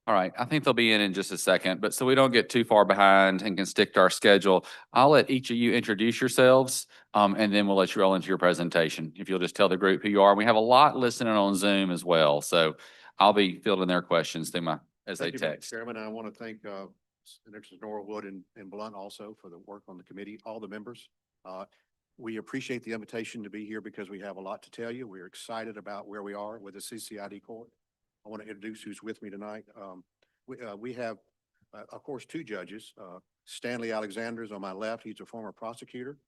All right, I think they'll be in just a second, but so we don't get too far behind and can stick to our schedule, I'll let each of you introduce yourselves, and then we'll let you roll into your presentation. If you'll just tell the group who you are. We have a lot listening on Zoom as well, so I'll be fielding their questions as they Thank you, Mr. text. Chairman, I want to thank Senators Norwood and Blunt also for the work on the committee, all the members. We appreciate the invitation to be here because we have a lot to tell you. We're excited about where we are with the CCID court. I want to introduce who's with me tonight. We have, of course, two judges. Stanley Alexander is on my left. He's a former prosecutor.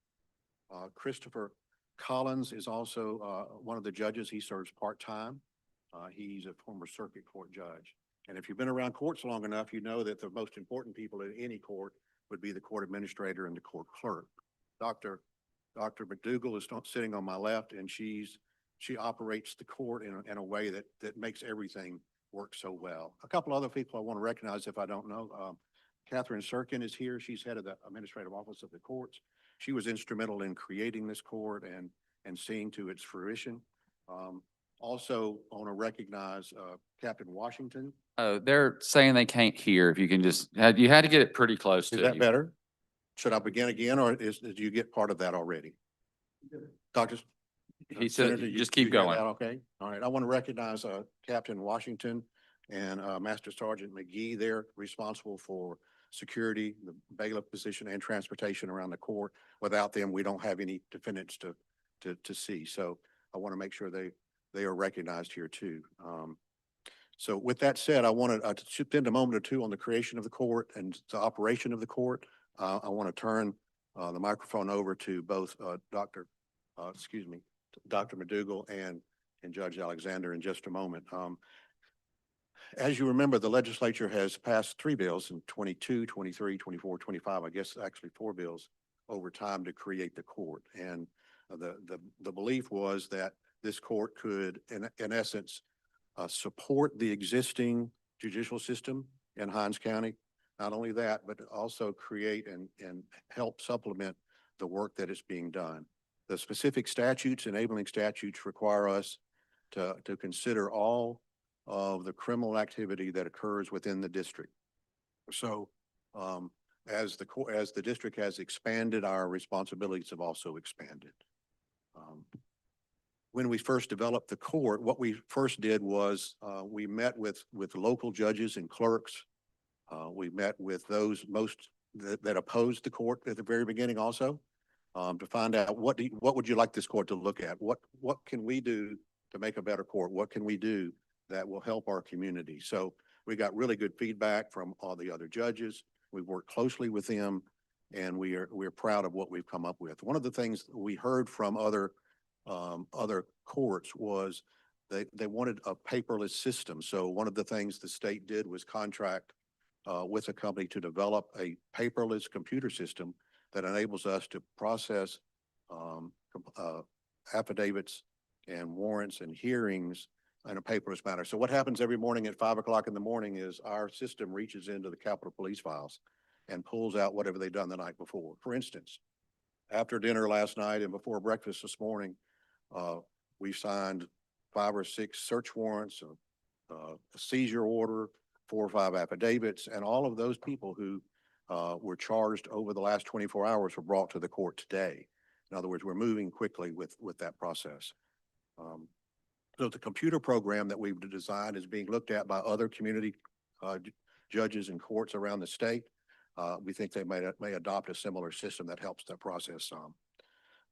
Christopher Collins is also one of the judges. He serves part-time. He's a former circuit court judge. And if you've been around courts long enough, you know that the most important people in any court would be the court administrator and the court clerk. Dr. McDougall is sitting on my left, and she operates the court in a way that makes everything work so well. A couple other people I want to recognize if I don't know. Catherine Sirkin is here. She's head of the administrative office of the courts. She was instrumental in creating this court and seeing to its fruition. Also, I want to recognize Captain Washington. Oh, they're saying they can't hear. If you can just, you had to get it pretty close to Is you. that better? Should I begin again, or did you get part of that already? Doctor? He said, Senator, you- just keep you hear going. that Okay, all right. I want to recognize Captain Washington and Master Sergeant McGee. They're responsible for security, the bailiff position, and transportation around the court. Without them, we don't have any defendants to see. So I want to make sure they are recognized here too. So with that said, I wanted to spend a moment or two on the creation of the court and the operation of the court. I want to turn the microphone over to both Dr. McDougall and Judge Alexander in just a moment. As you remember, the legislature has passed 3 bills in 22, 23, 24, 25, I guess actually 4 bills over time to create the court. And the belief was that this court could, in essence, support the existing judicial system in Hinds County. Not only that, but also create and help supplement the work that is being done. The specific statutes, enabling statutes, require us to consider all of the criminal activity that occurs within the district. So as the district has expanded, our responsibilities have also expanded. When we first developed the court, what we first did was we met with local judges and clerks. We met with those that opposed the court at the very beginning also, to find out what would you like this court to look at? What can we do to make a better court? What can we do that will help our community? So we got really good feedback from all the other judges. We've worked closely with them, and we're proud of what we've come up with. One of the things we heard from other courts was they wanted a paperless system. So one of the things the state did was contract with a company to develop a paperless computer system that enables us to process affidavits and warrants and hearings in a paperless manner. So what happens every morning at 5 o'clock in the morning is our system reaches into the Capitol Police files and pulls out whatever they've done the night before. For instance, after dinner last night and before breakfast this morning, we signed 5 or 6 search warrants, a seizure order, 4 or 5 affidavits, and all of those people who were charged over the last 24 hours were brought to the court today. In other words, we're moving quickly with that process. So the computer program that we've designed is being looked at by other community judges and courts around the state. We think they may adopt a similar system that helps that process some.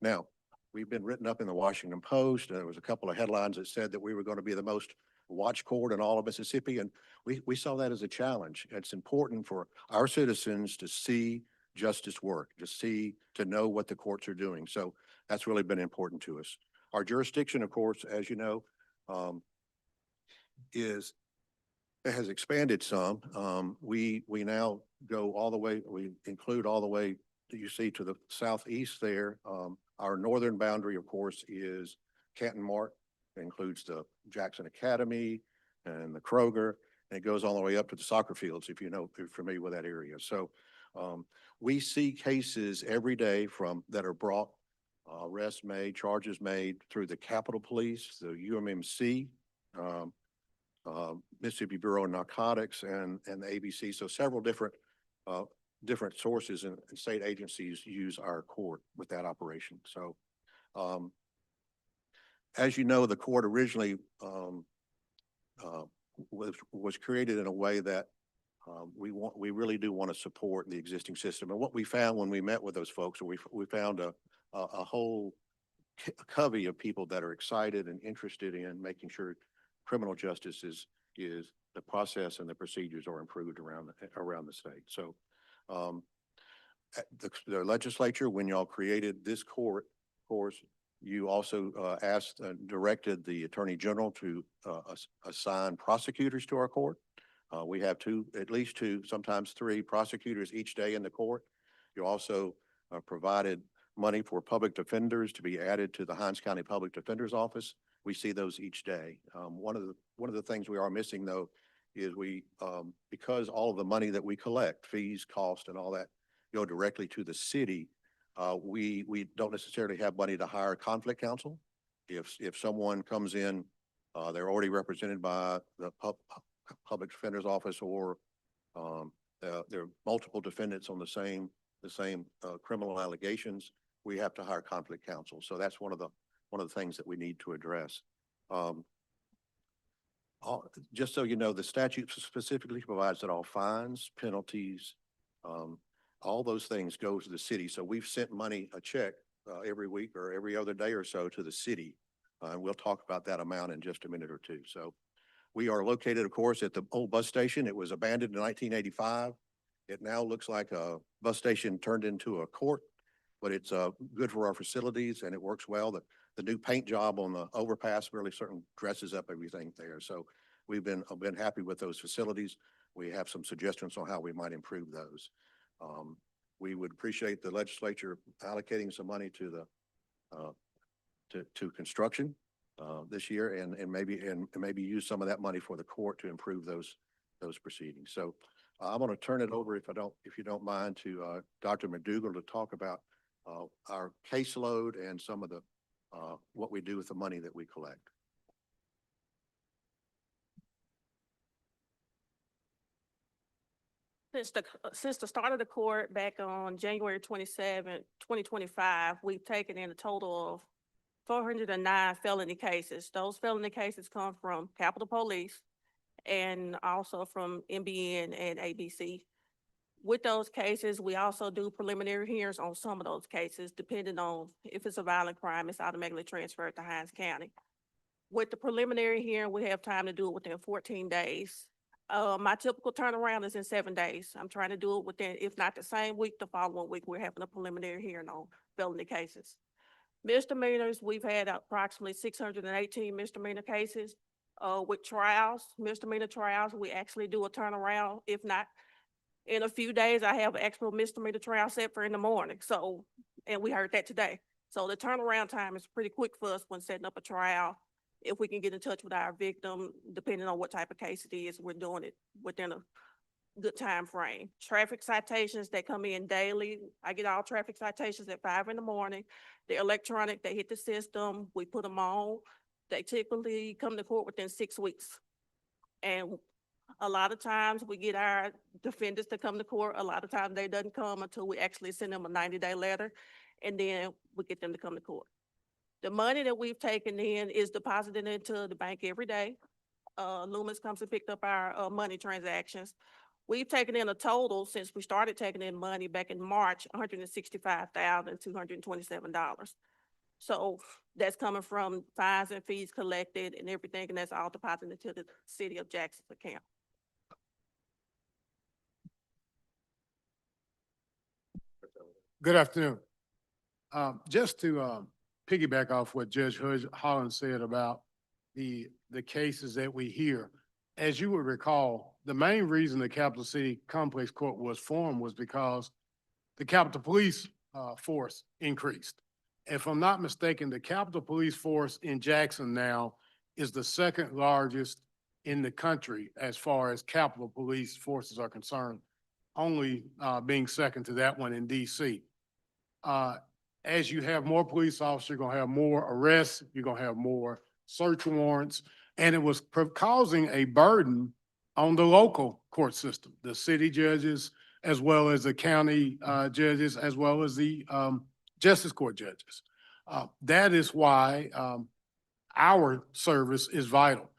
Now, we've been written up in the Washington Post. There was a couple of headlines that said that we were going to be the most watched court in all of Mississippi, and we saw that as a challenge. It's important for our citizens to see justice work, to know what the courts are doing. So that's really been important to us. Our jurisdiction, of course, as you know, has expanded some. We now go all the way, we include all the way that you see to the southeast there. Our northern boundary, of course, is Canton Mart. It includes the Jackson Academy and the Kroger, and it goes all the way up to the soccer fields, if you're familiar with that area. So we see cases every day that are brought, arrests made, charges made through the Capitol Police, the UMMC, Mississippi Bureau of Narcotics, and the ABC. So several different sources and state agencies use our court with that operation. So as you know, the court originally was created in a way that we really do want to support the existing system. And what we found when we met with those folks, we found a whole covey of people that are excited and interested in making sure criminal justice is the process and the procedures are improved around the state. So the legislature, when y'all created this court, of course, you also directed the Attorney General to assign prosecutors to our court. We have at least two, sometimes 3 prosecutors each day in the court. You also provided money for public defenders to be added to the Hinds County Public Defender's Office. We see those each day. One of the things we are missing, though, is because all of the money that we collect, fees, cost, and all that, go directly to the city. We don't necessarily have money to hire conflict counsel. If someone comes in They're already represented by the public defender's office or there are multiple defendants on the same criminal allegations. We have to hire conflict counsel. So that's one of the things that we need to address. Just so you know, the statute specifically provides that all fines, penalties, all those things go to the city. So we've sent money, a check every week or every other day or so to the city. And we'll talk about that amount in just a minute or two. So we are located, of course, at the old bus station. It was abandoned in 1985. It now looks like a bus station turned into a court, but it's good for our facilities and it works well. The new paint job on the overpass really certainly dresses up everything there. So I've been happy with those facilities. We have some suggestions on how we might improve those. We would appreciate the legislature allocating some money to to construction this year and maybe use some of that money for the court to improve those proceedings. So I'm going to turn it over, if you don't mind, to Dr. McDougall to talk about our caseload and some of the what we do with the money that we collect. Since the start of the court back on January 27, 2025, we've taken in a total of 409 felony cases. Those felony cases come from Capitol Police and also from NBN and ABC. With those cases, we also do preliminary hearings on some of those cases, depending on if it's a violent crime, it's automatically transferred to Hinds County. With the preliminary hearing, we have time to do it within 14 days. My typical turnaround is in 7 days. I'm trying to do it within, if not the same week, the following week, we're having a preliminary hearing on felony cases. Misdemeanors, we've had approximately 618 misdemeanor cases. With trials, misdemeanor trials, we actually do a turnaround. If not, in a few days, I have an actual misdemeanor trial set for in the morning. So, and we heard that today. So the turnaround time is pretty quick for us when setting up a trial. If we can get in touch with our victim, depending on what type of case it is, we're doing it within a good time frame. Traffic citations that come in daily. I get all traffic citations at 5 in the morning. They're electronic, they hit the system, we put them on. They typically come to court within 6 weeks. And a lot of times we get our defendants to come to court. A lot of times they doesn't come until we actually send them a 90-day letter, and then we get them to come to court. The money that we've taken in is deposited into the bank every day. Loomis comes and picked up our money transactions. We've taken in a total, since we started taking in money back in March, $165,227. So that's coming from fines and fees collected and everything, and that's all deposited into the city of Jackson's account. Good afternoon. Just to piggyback off what Judge Holland said about the cases that we hear, as you would recall, the main reason the Capital City Complex Court was formed was because the Capitol Police force increased. If I'm not mistaken, the Capitol Police force in Jackson now is the second largest in the country as far as Capitol Police forces are concerned, only being second to that one in DC. As you have more police officers, you're gonna have more arrests, you're gonna have more search warrants, and it was causing a burden on the local court system, the city judges, as well as the county judges, as well as the justice court judges. That is why our service is vital.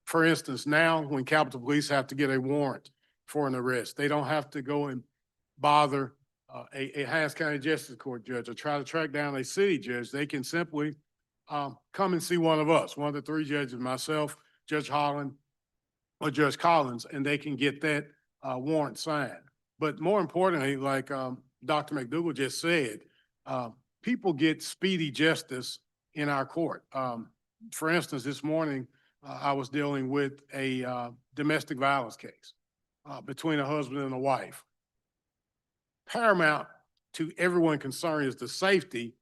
For instance, now when Capitol Police have to get a warrant for an arrest, they don't have to go and bother a Hinds County Justice Court judge or try to track down a city judge. They can simply come and see one of us, one of the 3 judges, myself, Judge Holland, or Judge Collins, and they can get that warrant signed. But more importantly, like Dr. McDougall just said, people get speedy justice in our court. For instance, this morning, I was dealing with a domestic violence case between a husband and a wife. Paramount to everyone concerned is the safety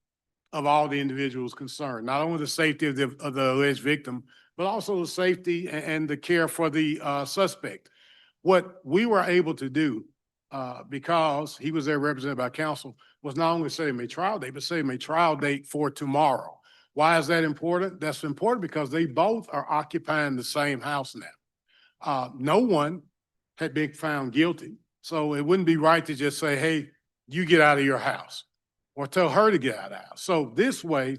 of all the individuals concerned, not only the safety of the alleged victim, but also the safety and the care for the suspect. What we were able to do, because he was there represented by counsel, was not only set him a trial date, but set him a trial date for tomorrow. Why is that important? That's important because they both are occupying the same house now. No one had been found guilty, so it wouldn't be right to just say, hey, you get out of your house, or tell her to get out of the house. So this way,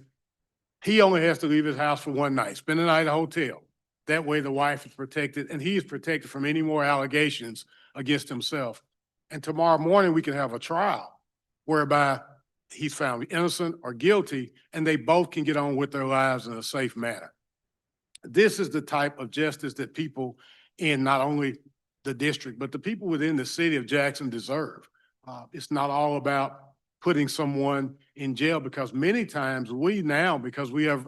he only has to leave his house for one night, spend the night at a hotel. That way the wife is protected and he is protected from any more allegations against himself. And tomorrow morning, we can have a trial whereby he's found innocent or guilty, and they both can get on with their lives in a safe manner. This is the type of justice that people in not only the district, but the people within the city of Jackson deserve. It's not all about putting someone in jail, because many times because we have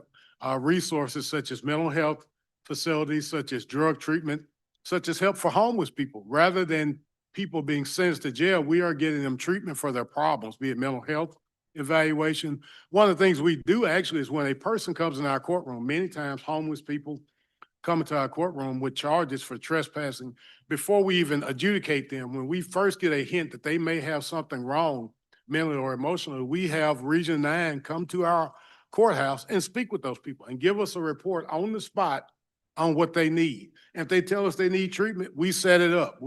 resources such as mental health facilities, such as drug treatment, such as help for homeless people, rather than people being sentenced to jail, we are getting them treatment for their problems, be it mental health evaluation. One of the things we do actually is when a person comes in our courtroom, many times homeless people come into our courtroom with charges for trespassing. Before we even adjudicate them, when we first get a hint that they may have something wrong mentally or emotionally, we have Region 9 come to our courthouse and speak with those people and give us a report on the spot on what they need. And if they tell us they need treatment, we set it up.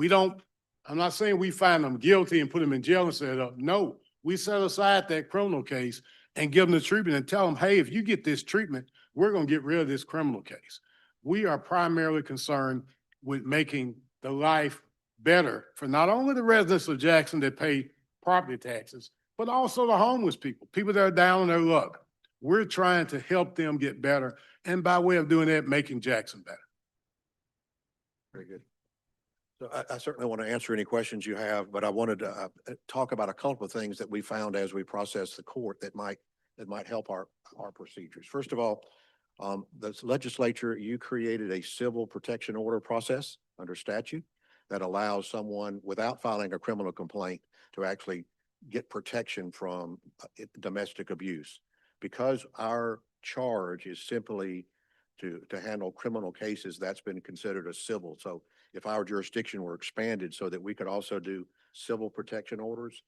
I'm not saying we find them guilty and put them in jail and set it up. No, we set aside that criminal case and give them the treatment and tell them, hey, if you get this treatment, we're going to get rid of this criminal case. We are primarily concerned with making the life better for not only the residents of Jackson that pay property taxes, but also the homeless people that are down on their luck. We're trying to help them get better, and by way of doing that, making Jackson better. Very good. So I certainly want to answer any questions you have, but I wanted to talk about a couple of things that we found as we process the court that might help our procedures. First of all, the legislature, you created a civil protection order process under statute that allows someone without filing a criminal complaint to actually get protection from domestic abuse. Because our charge is simply to handle criminal cases, that's been considered a civil. So if our jurisdiction were expanded so that we could also do civil protection orders,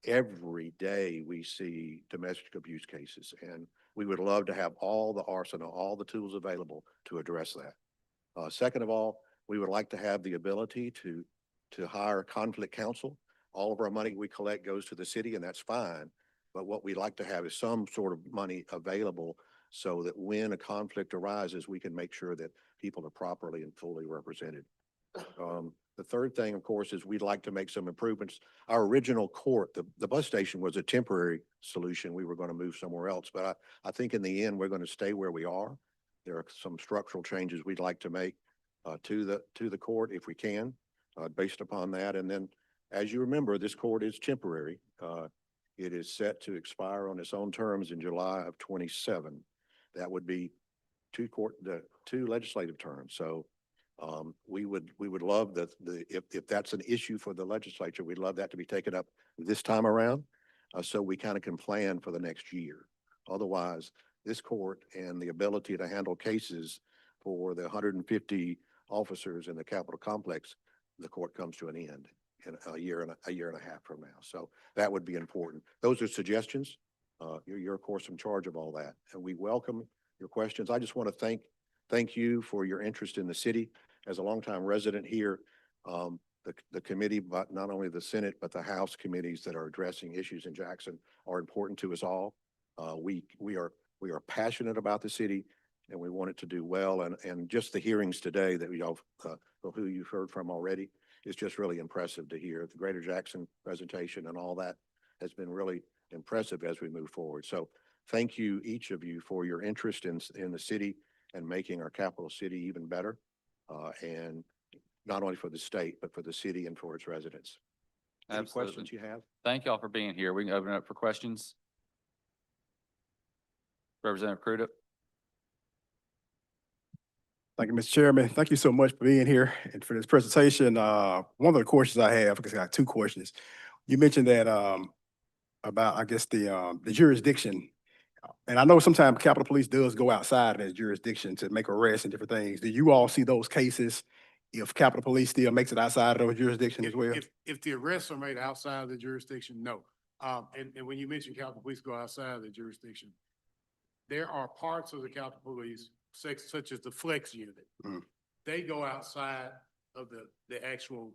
every day we see domestic abuse cases, and we would love to have all the arsenal, all the tools available to address that. Second of all, we would like to have the ability to hire conflict counsel. All of our money we collect goes to the city, and that's fine. But what we'd like to have is some sort of money available so that when a conflict arises, we can make sure that people are properly and fully represented. The third thing, of course, is we'd like to make some improvements. Our original court, the bus station, was a temporary solution. We were going to move somewhere else, but I think in the end, we're going to stay where we are. There are some structural changes we'd like to make to the court if we can, based upon that. And then, as you remember, this court is temporary. It is set to expire on its own terms in July of 27. That would be two legislative terms. So we would love that if that's an issue for the legislature, we'd love that to be taken up this time around, so we kind of can plan for the next year. Otherwise, this court and the ability to handle cases for the 150 officers in the Capitol complex, the court comes to an end in a year and a half from now. So that would be important. Those are suggestions. You're of course in charge of all that, and we welcome your questions. I just want to thank you for your interest in the city. As a longtime resident here, the committee, but not only the Senate, but the House committees that are addressing issues in Jackson are important to us all. We are passionate about the city, and we want it to do well. And just the hearings today that we all, who you've heard from already, is just really impressive to hear. The Greater Jackson presentation and all that has been really impressive as we move forward. So thank you, each of you, for your interest in the city and making our capital city even better. And not only for the state, but for the city and for its residents. Any Absolutely. questions you have? Thank y'all for being here. We can open it up for questions. Representative Crudup. Thank you, Mr. Chairman. Thank you so much for being here and for this presentation. One of the questions I have, because I got two questions. You mentioned that about, I guess, the jurisdiction. And I know sometimes Capitol Police does go outside of their jurisdiction to make arrests and different things. Do you all see those cases if Capitol Police still makes it outside of those jurisdictions as well? If the arrests are made outside of the jurisdiction, no. And when you mention Capitol Police go outside of the jurisdiction, there are parts of the Capitol Police, such as the flex unit. Mm. They go outside of the actual,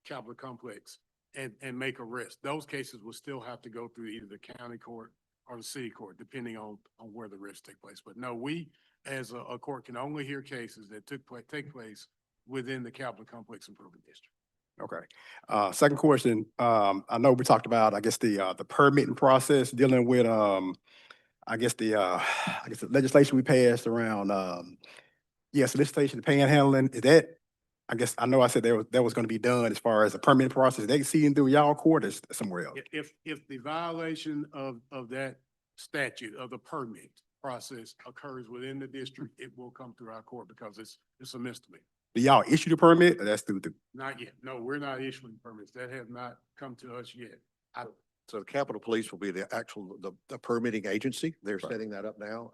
Capitol complex and make arrests. Those cases will still have to go through either the county court or the city court, depending on where the arrests take place. But no, we, as a court, can only hear cases that take place within the Capitol Complex Improvement District. Okay. Second question, I know we talked about, I guess, the permitting process dealing with, I guess the legislation we passed around, solicitation, panhandling. Is that, I guess, I know I said that was gonna be done as far as the permitting process. They seeing through y'all court or somewhere else? If the violation of that statute, of the permit process occurs within the district, it will come through our court because it's a misdemeanor. Do y'all issue the permit or that's through the? Not yet. No, we're not issuing permits. That has not come to us yet. So the Capitol Police will be the actual, the permitting agency. They're Right. setting that up now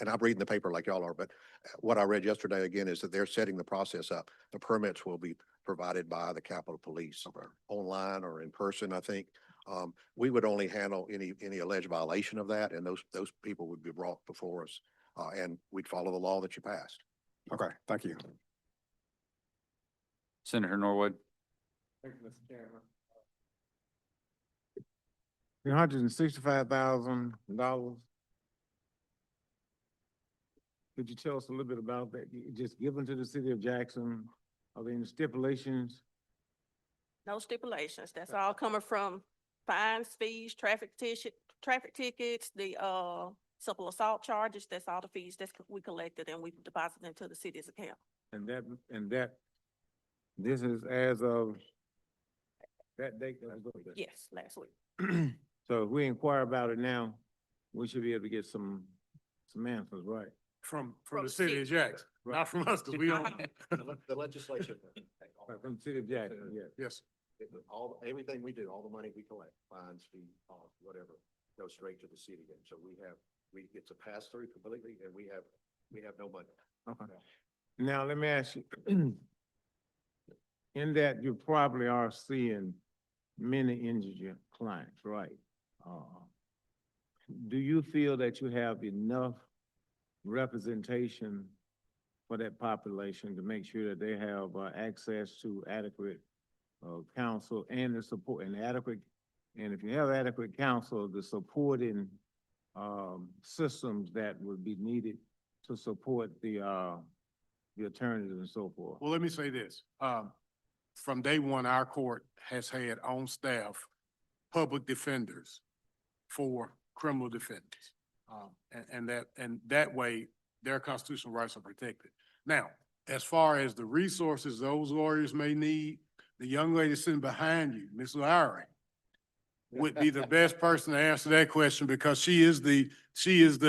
and I'm reading the paper like y'all are, but what I read yesterday again is that they're setting the process up. The permits will be provided by the Capitol Police online or in person, I think. We would only handle any alleged violation of that, and those people would be brought before us, and we'd follow the law that you passed. Okay, thank you. Senator Norwood. Thank you, Mr. Chairman. $165,000. Could you tell us a little bit about that? Just given to the city of Jackson? Are there any stipulations? No stipulations. That's all coming from fines, fees, traffic tickets, the, simple assault charges. That's all the fees we collected and we deposited into the city's account. And this is as of that date? Yes, last week. So if we inquire about it now, we should be able to get some answers, right? From the city of Jackson, not from us, because we don't. The legislation. Right, from the city of Jackson, yeah. Yes. Everything we do, all the money we collect, fines, fees, costs, whatever, goes straight to the city. And so it's a pass through completely, and we have no money. Okay. Now, let me ask you, in that you probably are seeing many indigent clients, right? Do you feel that you have enough representation for that population to make sure that they have access to adequate counsel and the support and if you have adequate counsel, the supporting systems that would be needed to support the attorneys and so forth? Well, let me say this. From day one, our court has had on staff public defenders for criminal defendants. And that way, their constitutional rights are protected. Now, as far as the resources those lawyers may need, the young lady sitting behind you, Ms. Lowry, would be the best person to answer that question because she is the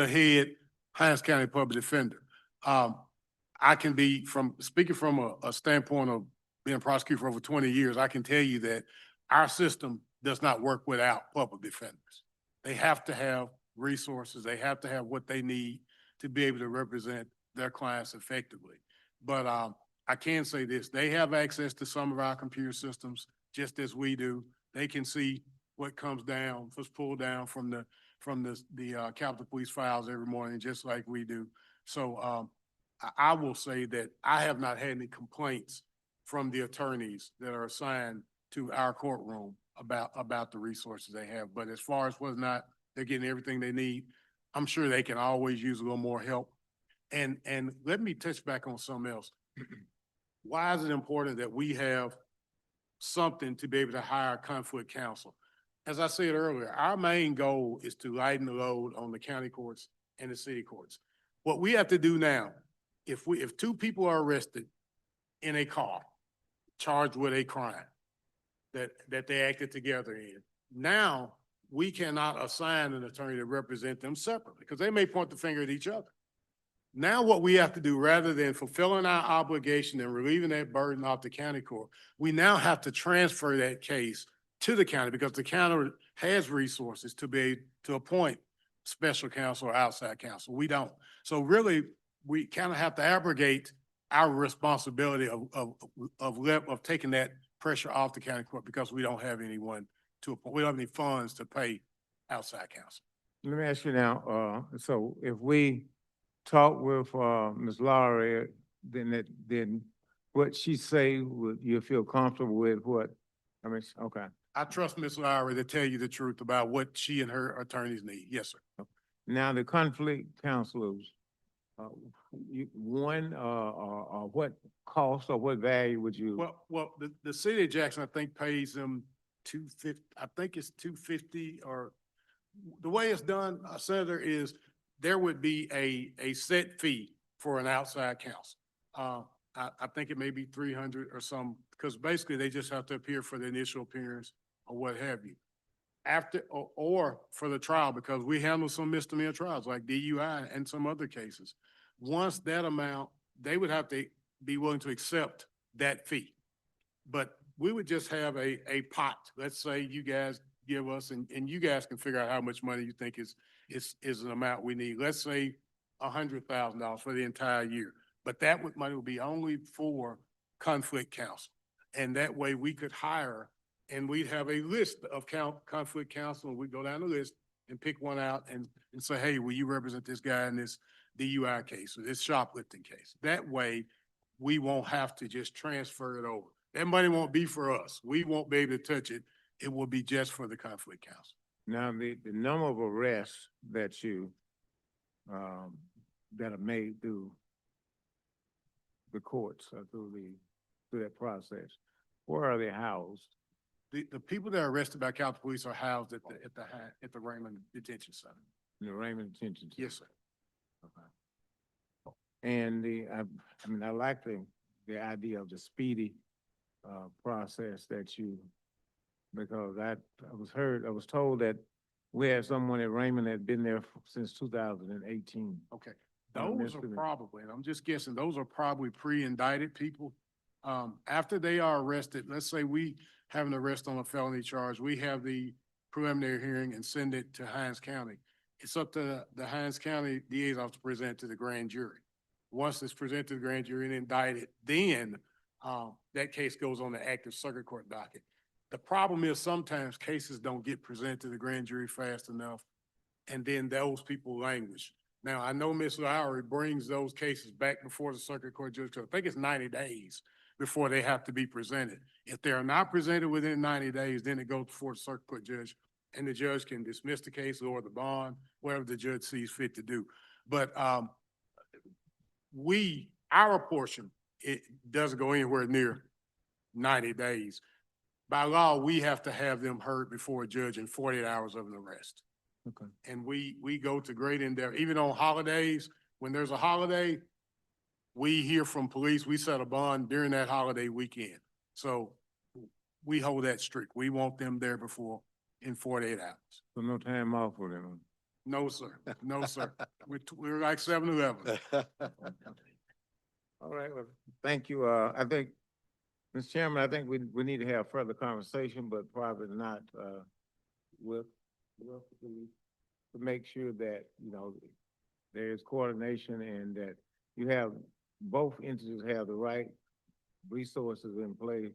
head Hines County Public Defender. I can be speaking from a standpoint of being a prosecutor for over 20 years, I can tell you that our system does not work without public defenders. They have to have resources. They have to have what they need to be able to represent their clients effectively. But I can say this, they have access to some of our computer systems, just as we do. They can see what comes down, what's pulled down from the Capitol Police files every morning, just like we do. So I will say that I have not had any complaints from the attorneys that are assigned to our courtroom about the resources they have. But as far as whether or not they're getting everything they need, I'm sure they can always use a little more help. And let me touch back on something else. Why is it important that we have something to be able to hire conflict counsel? As I said earlier, our main goal is to lighten the load on the county courts and the city courts. What we have to do now, if two people are arrested in a car, charged with a crime that they acted together in, now we cannot assign an attorney to represent them separately because they may point the finger at each other. Now what we have to do, rather than fulfilling our obligation and relieving that burden off the county court, we now have to transfer that case to the county because the county has resources to be able to appoint special counsel or outside counsel. We don't. So really, we kind of have to abrogate our responsibility of taking that pressure off the county court because we don't have anyone to appoint. We don't have any funds to pay outside counsel. Let me ask you now, so if we talk with, Ms. Lowry, then what she say, would you feel comfortable with what? I mean, okay. I trust Ms. Lowry to tell you the truth about what she and her attorneys need. Yes, sir. Now, the conflict counselors, what cost or what value would you? Well, the city of Jackson, I think, pays them $250, I think it's $250, or the way it's done, Senator, is there would be a set fee for an outside counsel. I think it may be 300 or some, because basically they just have to appear for the initial appearance or what have you. After, or for the trial, because we handle some misdemeanor trials like DUI and some other cases. Once that amount, they would have to be willing to accept that fee. But we would just have a pot. Let's say you guys give us, and you guys can figure out how much money you think is an amount we need. Let's say $100,000 for the entire year. But that money would be only for conflict counsel. And that way we could hire, and we'd have a list of conflict counsel, and we'd go down the list and pick one out and say, hey, will you represent this guy in this DUI case or this shoplifting case? That way we won't have to just transfer it over. That money won't be for us. We won't be able to touch it. It will be just for the conflict counsel. Now, the number of arrests that you, that are made through the courts or through that process, where are they housed? The people that are arrested by Capitol Police are housed at the Raymond Detention Center. In the Raymond Detention Center? Yes, sir. And I mean, I like the idea of the speedy, process that you, because I was told that we had someone at Raymond that had been there since 2018. Okay, those are probably, and I'm just guessing, those are probably pre-indicted people. After they are arrested, let's say we have an arrest on a felony charge, we have the preliminary hearing and send it to Hinds County. It's up to the Hinds County DA's office to present to the grand jury. Once it's presented to the grand jury and indicted, then that case goes on the active circuit court docket. The problem is sometimes cases don't get presented to the grand jury fast enough, and then those people languish. Now, I know Ms. Lowry brings those cases back before the circuit court judge, I think it's 90 days before they have to be presented. If they are not presented within 90 days, then it goes before the circuit court judge, and the judge can dismiss the case or the bond, whatever the judge sees fit to do. But our portion, it doesn't go anywhere near 90 days. By law, we have to have them heard before a judge in 48 hours of an arrest. Okay. And we go to great endeavor, even on holidays, when there's a holiday, we hear from police, we set a bond during that holiday weekend. So we hold that strict. We want them there in 48 hours. So no time off for them? No, sir. No, sir. We're like 7-Eleven. All right, well, thank you. I think, Mr. Chairman, I think we need to have further conversation, but probably not, to make sure that, there is coordination and that you have, both entities have the right resources in place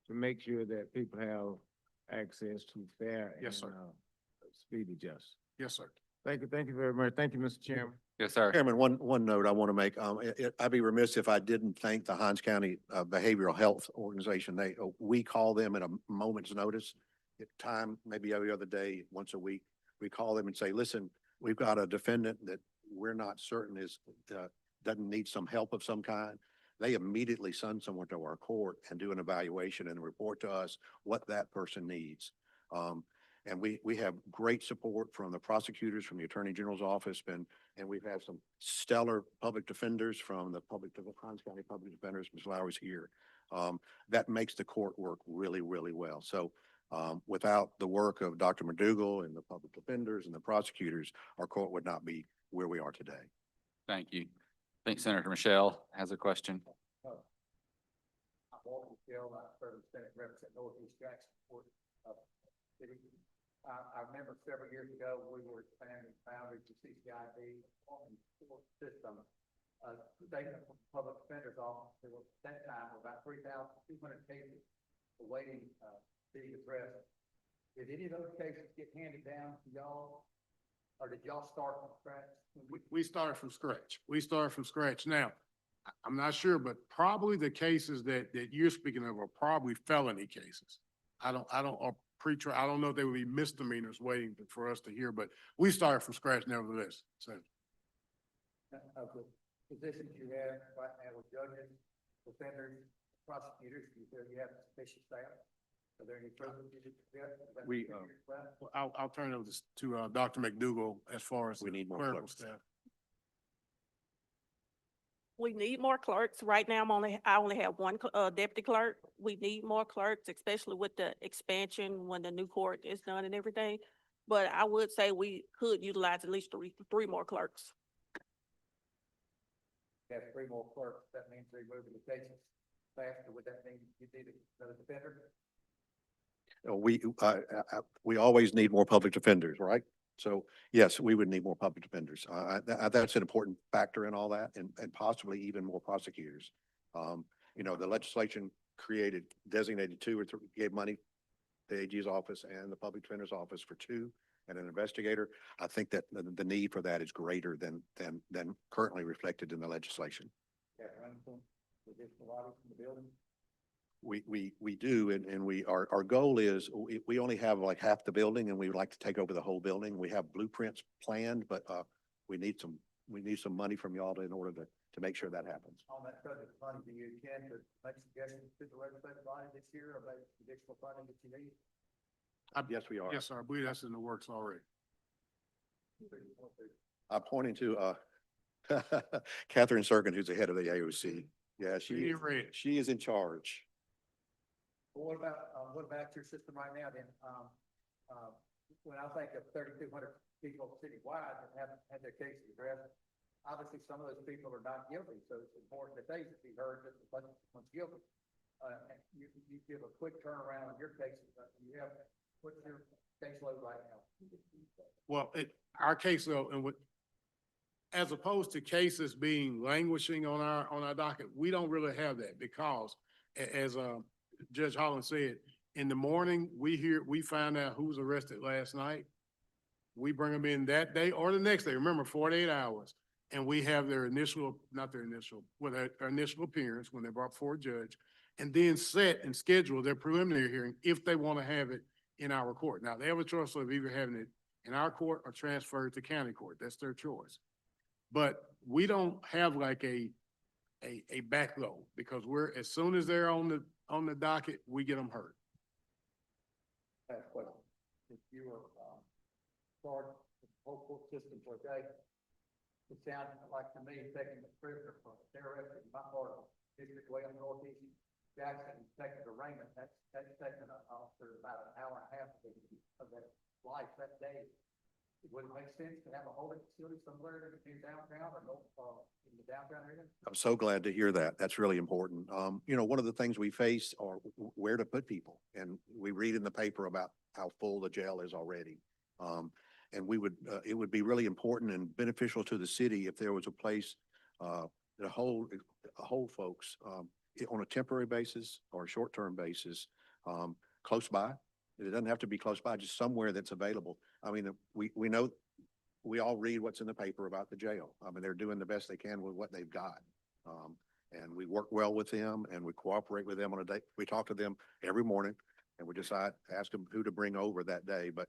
to make sure that people have access to fair and Yes, sir. Speedy justice. Yes, sir. Thank you very much. Thank you, Mr. Chairman. Yes, sir. Chairman, one note I want to make, I'd be remiss if I didn't thank the Hinds County Behavioral Health Organization. We call them at a moment's notice, at time, maybe every other day, once a week. We call them and say, listen, we've got a defendant that we're not certain doesn't need some help of some kind. They immediately send someone to our court and do an evaluation and report to us what that person needs. And we have great support from the prosecutors, from the Attorney General's office, and we've had some stellar public defenders from the Hinds County Public Defenders. Ms. Lowry's here. That makes the court work really, really well. So without the work of Dr. McDougall and the public defenders and the prosecutors, our court would not be where we are today. Thank you. I think Senator Michelle has a question. I'm Walter Gill, I serve as Senate Representative Northeast Jackson Court City. I remember several years ago, we were expanding boundaries to CCID on the court system. Data from the public defender's office, there was at that time about 3,200 cases awaiting being addressed. Did any of those cases get handed down to y'all? Or did y'all start from scratch? We started from scratch. We started from scratch. Now, I'm not sure, but probably the cases that you're speaking of are probably felony cases. Or pre-trial, I don't know if they would be misdemeanors waiting for us to hear, but we started from scratch nevertheless, so. Of the positions you have right now with judges, defenders, prosecutors, you feel you have sufficient staff? Are there any further? Well, I'll turn it over to Dr. McDougall as far as We need more clerical clerks. staff. We need more clerks. Right now, I only have one deputy clerk. We need more clerks, especially with the expansion when the new court is done and everything. But I would say we could utilize at least three more clerks. Have three more clerks, that means they're moving the cases faster, would that mean you need another defender? We always need more public defenders, right? So yes, we would need more public defenders. That's an important factor in all that, and possibly even more prosecutors. You know, the legislation designated two or three, gave money to the AG's office and the public defender's office for two and an investigator. I think that the need for that is greater than currently reflected in the legislation. We do, and our goal is, we only have like half the building, and we would like to take over the whole building. We have blueprints planned, but we need some money from y'all in order to make sure that happens. On that subject of money, do you intend to make suggestions to the legislative body this year about additional funding that you need? Yes, we are. Yes, sir. I believe that's in the works already. I'm pointing to Catherine Serkin, who's the head of the AOC. Yeah, she is in charge. Well, what about your system right now then? When I think of 3,200 people citywide that haven't had their cases addressed, obviously some of those people are not guilty, so it's important that they be heard just as much as someone's guilty. You give a quick turnaround on your cases. What's your caseload right now? Well, our caseload, and as opposed to cases being languishing on our docket, we don't really have that, because as Judge Holland said, in the morning, we find out who's arrested last night. We bring them in that day or the next day. Remember, 48 hours. And we have their initial appearance when they're brought before a judge, and then set and schedule their preliminary hearing if they want to have it in our court. Now, they have a choice of either having it in our court or transferred to county court. That's their choice. But we don't have like a backload, because as soon as they're on the docket, we get them heard. Last question. If you were charged with the whole court system for a day, it sounds like to me taking the prisoner from a terrorist in my part of the district way up northeast Jackson and taking the Raymond, that's taking an officer about an hour and a half of that life that day. Would it make sense to have a holding facility somewhere in downtown or in the downtown area? I'm so glad to hear that. That's really important. You know, one of the things we face are where to put people. And we read in the paper about how full the jail is already. And it would be really important and beneficial to the city if there was a place to hold folks on a temporary basis or a short-term basis, close by. It doesn't have to be close by, just somewhere that's available. I mean, we know, we all read what's in the paper about the jail. I mean, they're doing the best they can with what they've got. And we work well with them, and we cooperate with them on a day. We talk to them every morning, and we decide, ask them who to bring over that day. But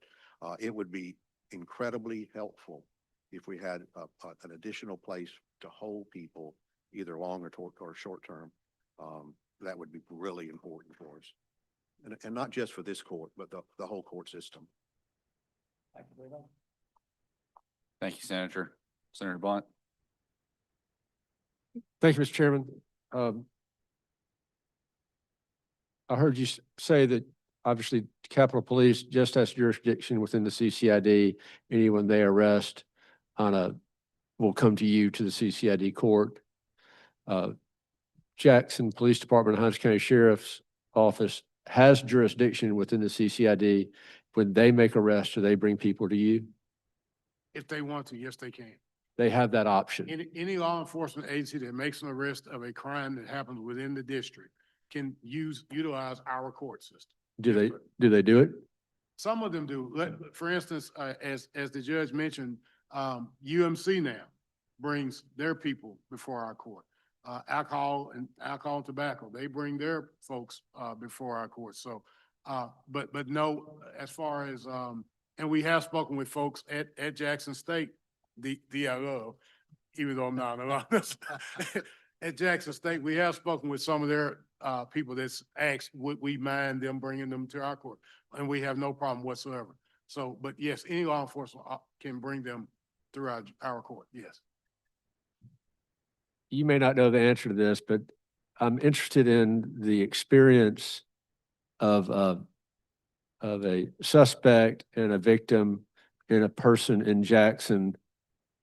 it would be incredibly helpful if we had an additional place to hold people, either long or short term. That would be really important for us. And not just for this court, but the whole court system. Thank you very much. Thank you, Senator. Senator Blunt. Thank you, Mr. Chairman. I heard you say that obviously Capitol Police just has jurisdiction within the CCID. Anyone they arrest will come to you, to the CCID court. Jackson Police Department, Hinds County Sheriff's Office has jurisdiction within the CCID. When they make arrests, do they bring people to you? If they want to, yes, they can. They have that option. Any law enforcement agency that makes an arrest of a crime that happens within the district can utilize our court system. Do they do it? Some of them do. For instance, as the judge mentioned, UMC now brings their people before our court. Alcohol and tobacco, they bring their folks, before our court. So, but no, as far as, and we have spoken with folks at Jackson State, DIO, even though I'm not anonymous. At Jackson State, we have spoken with some of their, people that's asked, would we mind them bringing them to our court? And we have no problem whatsoever. So, but yes, any law enforcement can bring them through our court, yes. You may not know the answer to this, but I'm interested in the experience of a suspect and a victim and a person in Jackson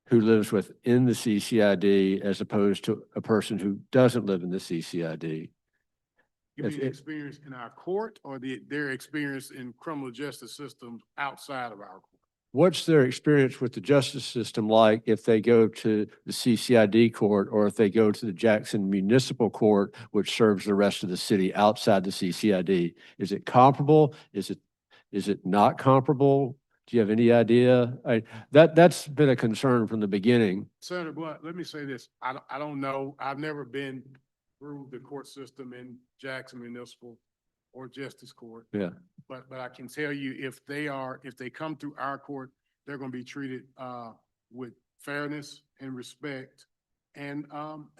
who lives within the CCID as opposed to a person who doesn't live in the CCID. You mean experience in our court or their experience in criminal justice systems outside of our court? What's their experience with the justice system like if they go to the CCID court or if they go to the Jackson Municipal Court, which serves the rest of the city outside the CCID? Is it comparable? Is it not comparable? Do you have any idea? That's been a concern from the beginning. Senator Blunt, let me say this. I don't know. I've never been through the court system in Jackson Municipal or Justice Court. Yeah. But I can tell you, if they come through our court, they're gonna be treated with fairness and respect and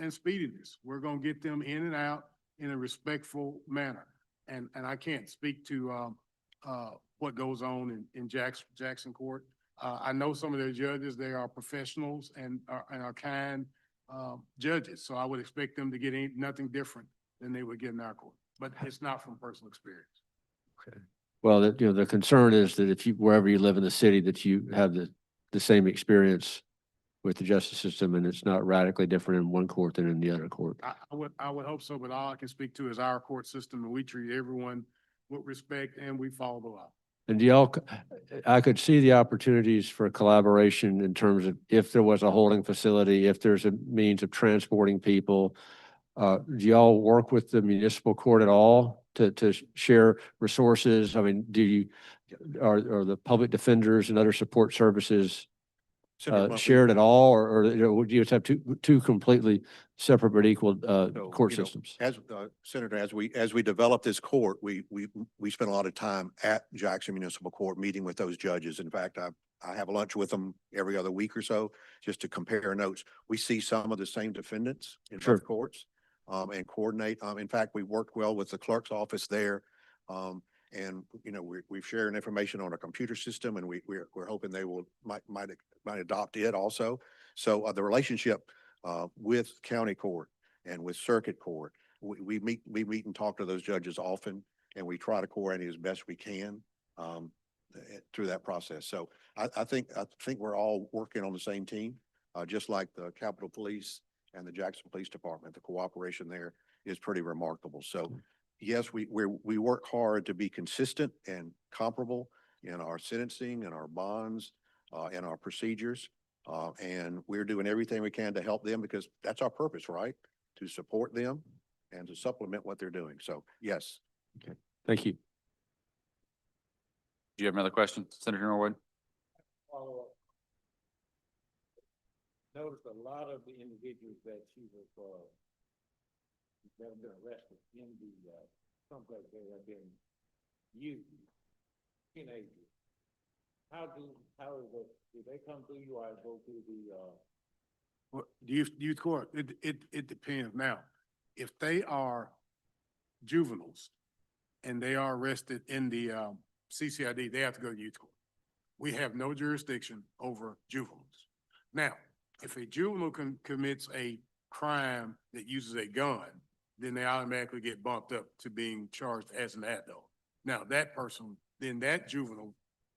speediness. We're gonna get them in and out in a respectful manner. And I can't speak to what goes on in Jackson Court. I know some of their judges, they are professionals and are kind judges. So I would expect them to get nothing different than they would get in our court. But it's not from personal experience. Okay. Well, the concern is that if wherever you live in the city, that you have the same experience with the justice system and it's not radically different in one court than in the other court. I would hope so, but all I can speak to is our court system, and we treat everyone with respect and we follow the law. And I could see the opportunities for collaboration in terms of if there was a holding facility, if there's a means of transporting people. Do y'all work with the municipal court at all to share resources? I mean, are the public defenders and other support services shared at all, or would you have two completely separate but equal court systems? As Senator, as we develop this court, we spend a lot of time at Jackson Municipal Court meeting with those judges. In fact, I have lunch with them every other week or so just to compare notes. We see some of the same defendants in both courts and coordinate. In fact, we worked well with the clerk's office there. And we've shared information on a computer system, and we're hoping they might adopt it also. So the relationship with county court and with circuit court, we meet and talk to those judges often, and we try to coordinate as best we can through that process. So I think we're all working on the same team, just like the Capitol Police and the Jackson Police Department. The cooperation there is pretty remarkable. So yes, we work hard to be consistent and comparable in our sentencing and our bonds and our procedures. And we're doing everything we can to help them because that's our purpose, right? To support them and to supplement what they're doing. So yes. Okay. Thank you. Do you have another question, Senator Norwood? Follow up. Noticed a lot of the individuals that you have been arrested in the complex they have been youth, teenagers. Do they come through you or go through the Youth court, it depends. Now, if they are juveniles and they are arrested in the CCID, they have to go to youth court. We have no jurisdiction over juveniles. Now, if a juvenile commits a crime that uses a gun, then they automatically get bumped up to being charged as an adult. Now, that person, then that juvenile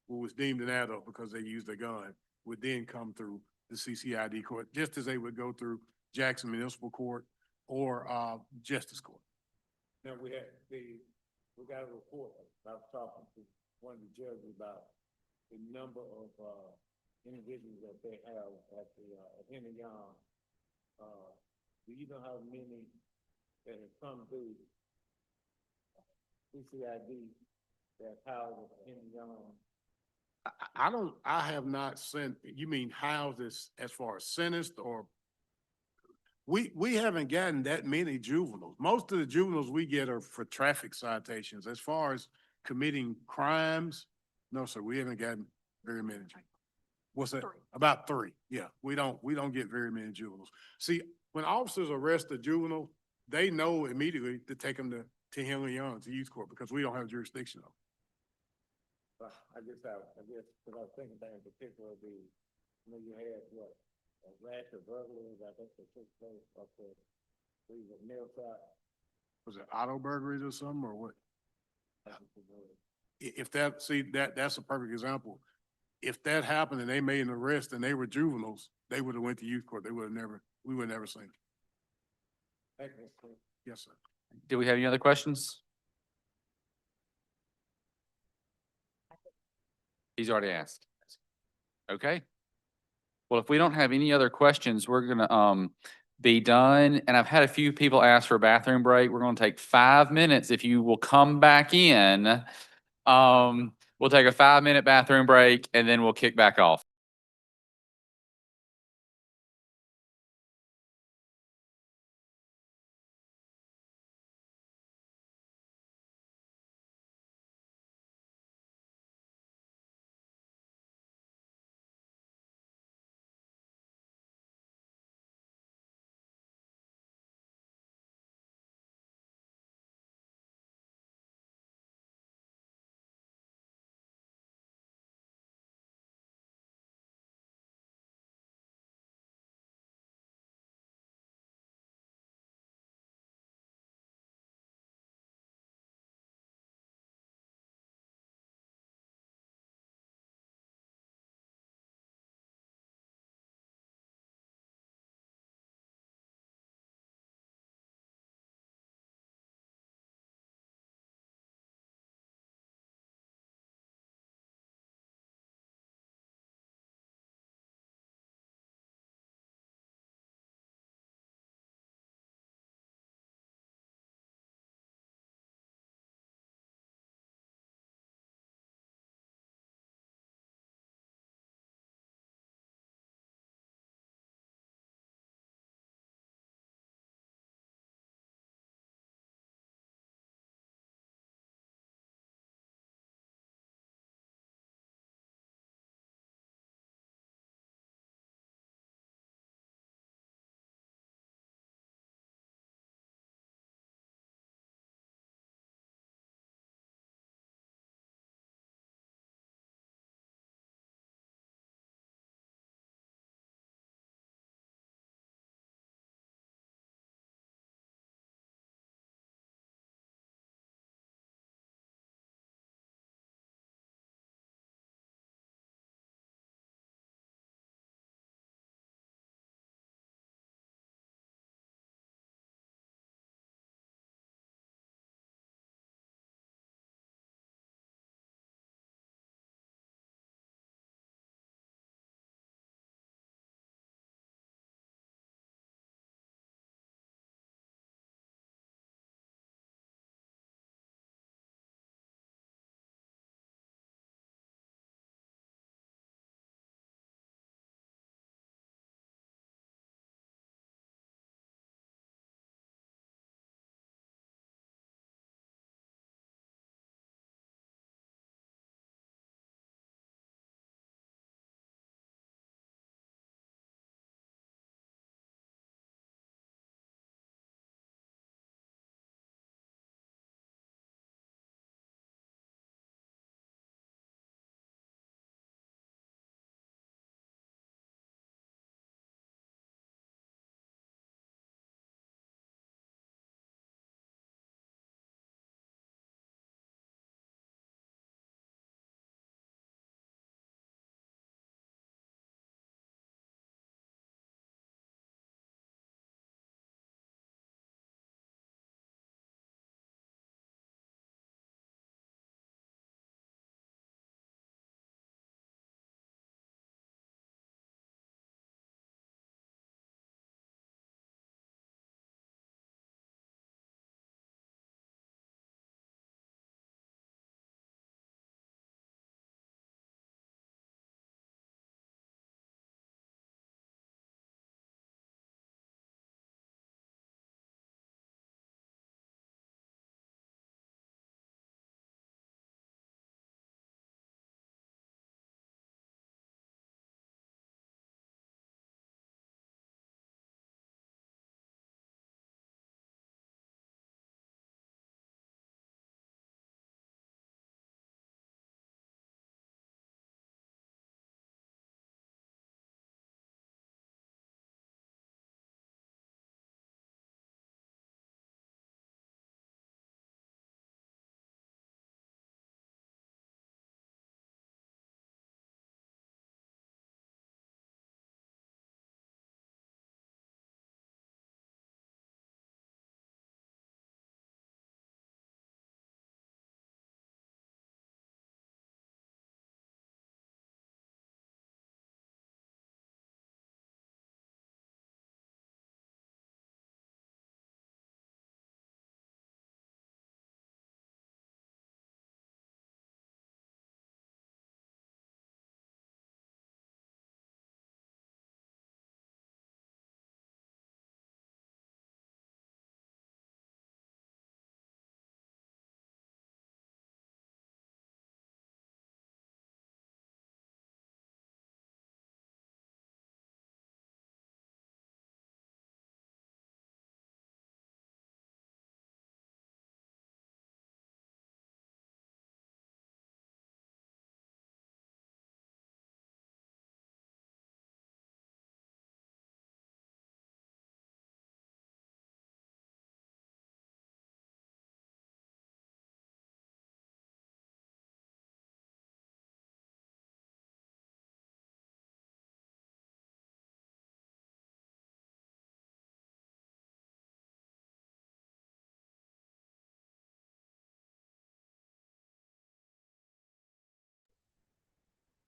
who was deemed an adult because they used a gun would then come through the CCID court, just as they would go through Jackson Municipal Court or Justice Court. Now we got a report. I was talking to one of the judges about the number of individuals that they have at Henry Young. Do you know how many that have come through CCID I have not sent, you mean houses as far as sentenced or? We haven't gotten that many juveniles. Most of the juveniles we get are for traffic citations. As far as committing crimes, no, sir, we haven't gotten very many. What's that? About three. Yeah, we don't get very many juveniles. See, when officers arrest a juvenile, they know immediately to take them to Henry Young, to youth court, because we don't have jurisdiction of them. I guess, because I was thinking that in particular, you had what, a rash of burglaries, I think that took place up there. Was it auto burglaries or something, or what? If that, see, that's a perfect example. If that happened and they made an arrest and they were juveniles, they would have went to youth court. They would have never, we would have never seen it. Yes, sir. Do we have any other questions? He's already asked. Okay. Well, if we don't have any other questions, we're gonna be done. And I've had a few people ask for a bathroom break. We're gonna take 5 minutes. If you will come back in, we'll take a 5-minute bathroom break and then we'll kick back off.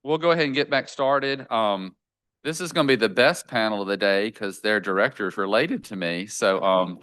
we'll go ahead and get back started. This is gonna be the best panel of the day because their director is related to me. So,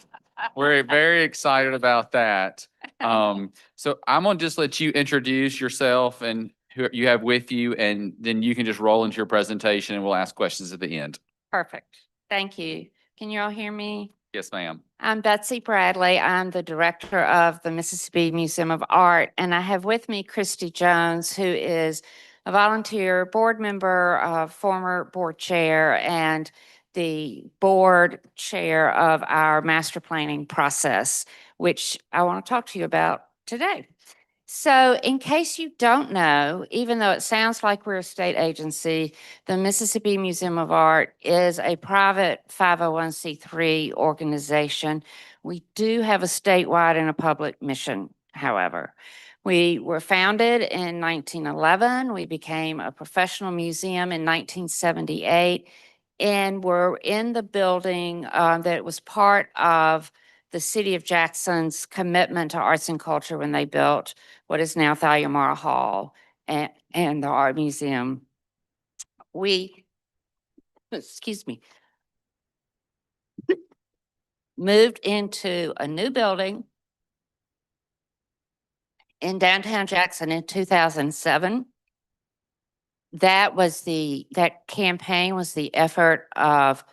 we're very excited about that. So I'm gonna just let you introduce yourself and who you have with you, and then you can just roll into your presentation and we'll ask questions at the end. Perfect. Thank you. Can you all hear me? Yes, ma'am. I'm Betsy Bradley. I'm the director of the Mississippi Museum of Art, and I have with me Christy Jones, who is a volunteer board member, former board chair, and the board chair of our master planning process, which I want to talk to you about today. So in case you don't know, even though it sounds like we're a state agency, the Mississippi Museum of Art is a private 501c3 organization. We do have a statewide and a public mission, however. We were founded in 1911. We became a professional museum in 1978, and we're in the building that was part of the city of Jackson's commitment to arts and culture when they built what is now Thalia Hall and the Art Museum. We, excuse me, moved into a new building in downtown Jackson in 2007. That campaign was the effort of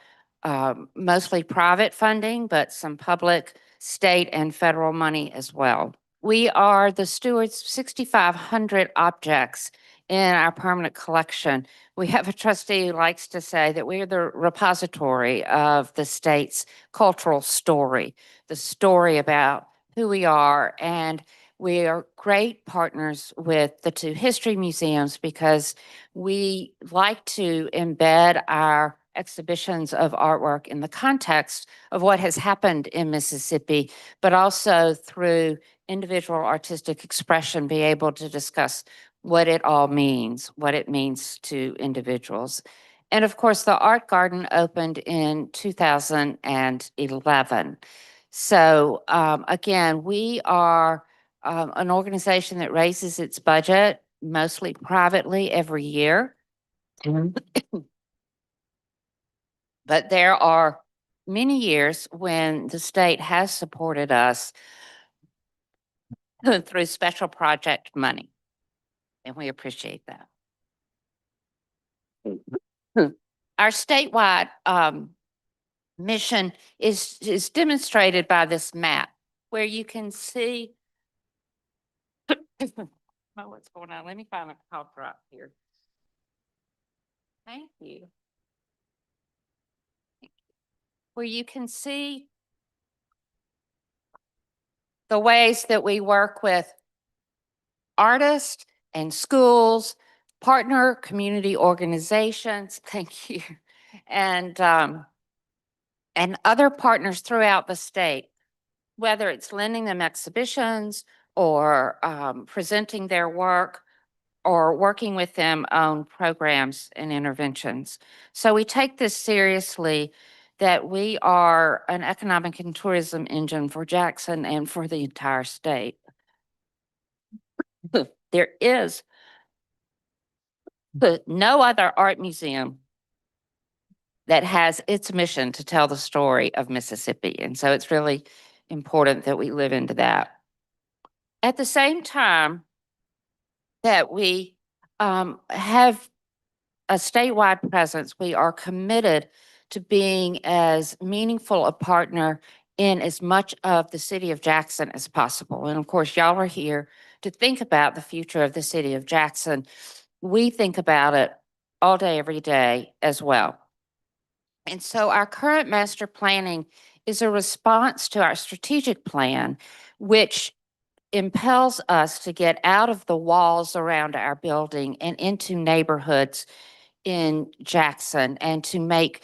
mostly private funding, but some public, state, and federal money as well. We are the stewards of 6,500 objects in our permanent collection. We have a trustee who likes to say that we are the repository of the state's cultural story, the story about who we are. And we are great partners with the two history museums because we like to embed our exhibitions of artwork in the context of what has happened in Mississippi, but also through individual artistic expression, be able to discuss what it all means, what it means to individuals. And of course, the Art Garden opened in 2011. So again, we are an organization that raises its budget mostly privately every year. But there are many years when the state has supported us through special project money, and we appreciate that. Our statewide mission is demonstrated by this map where you can see what's going on. Let me find a cough drop here. Thank you. Where you can see the ways that we work with artists and schools, partner community organizations, thank you, and other partners throughout the state, whether it's lending them exhibitions or presenting their work or working with them on programs and interventions. So we take this seriously, that we are an economic and tourism engine for Jackson and for the entire state. There is no other art museum that has its mission to tell the story of Mississippi. And so it's really important that we live into that. At the same time that we have a statewide presence, we are committed to being as meaningful a partner in as much of the city of Jackson as possible. And of course, y'all are here to think about the future of the city of Jackson. We think about it all day, every day as well. And so our current master planning is a response to our strategic plan, which impels us to get out of the walls around our building and into neighborhoods in Jackson and to make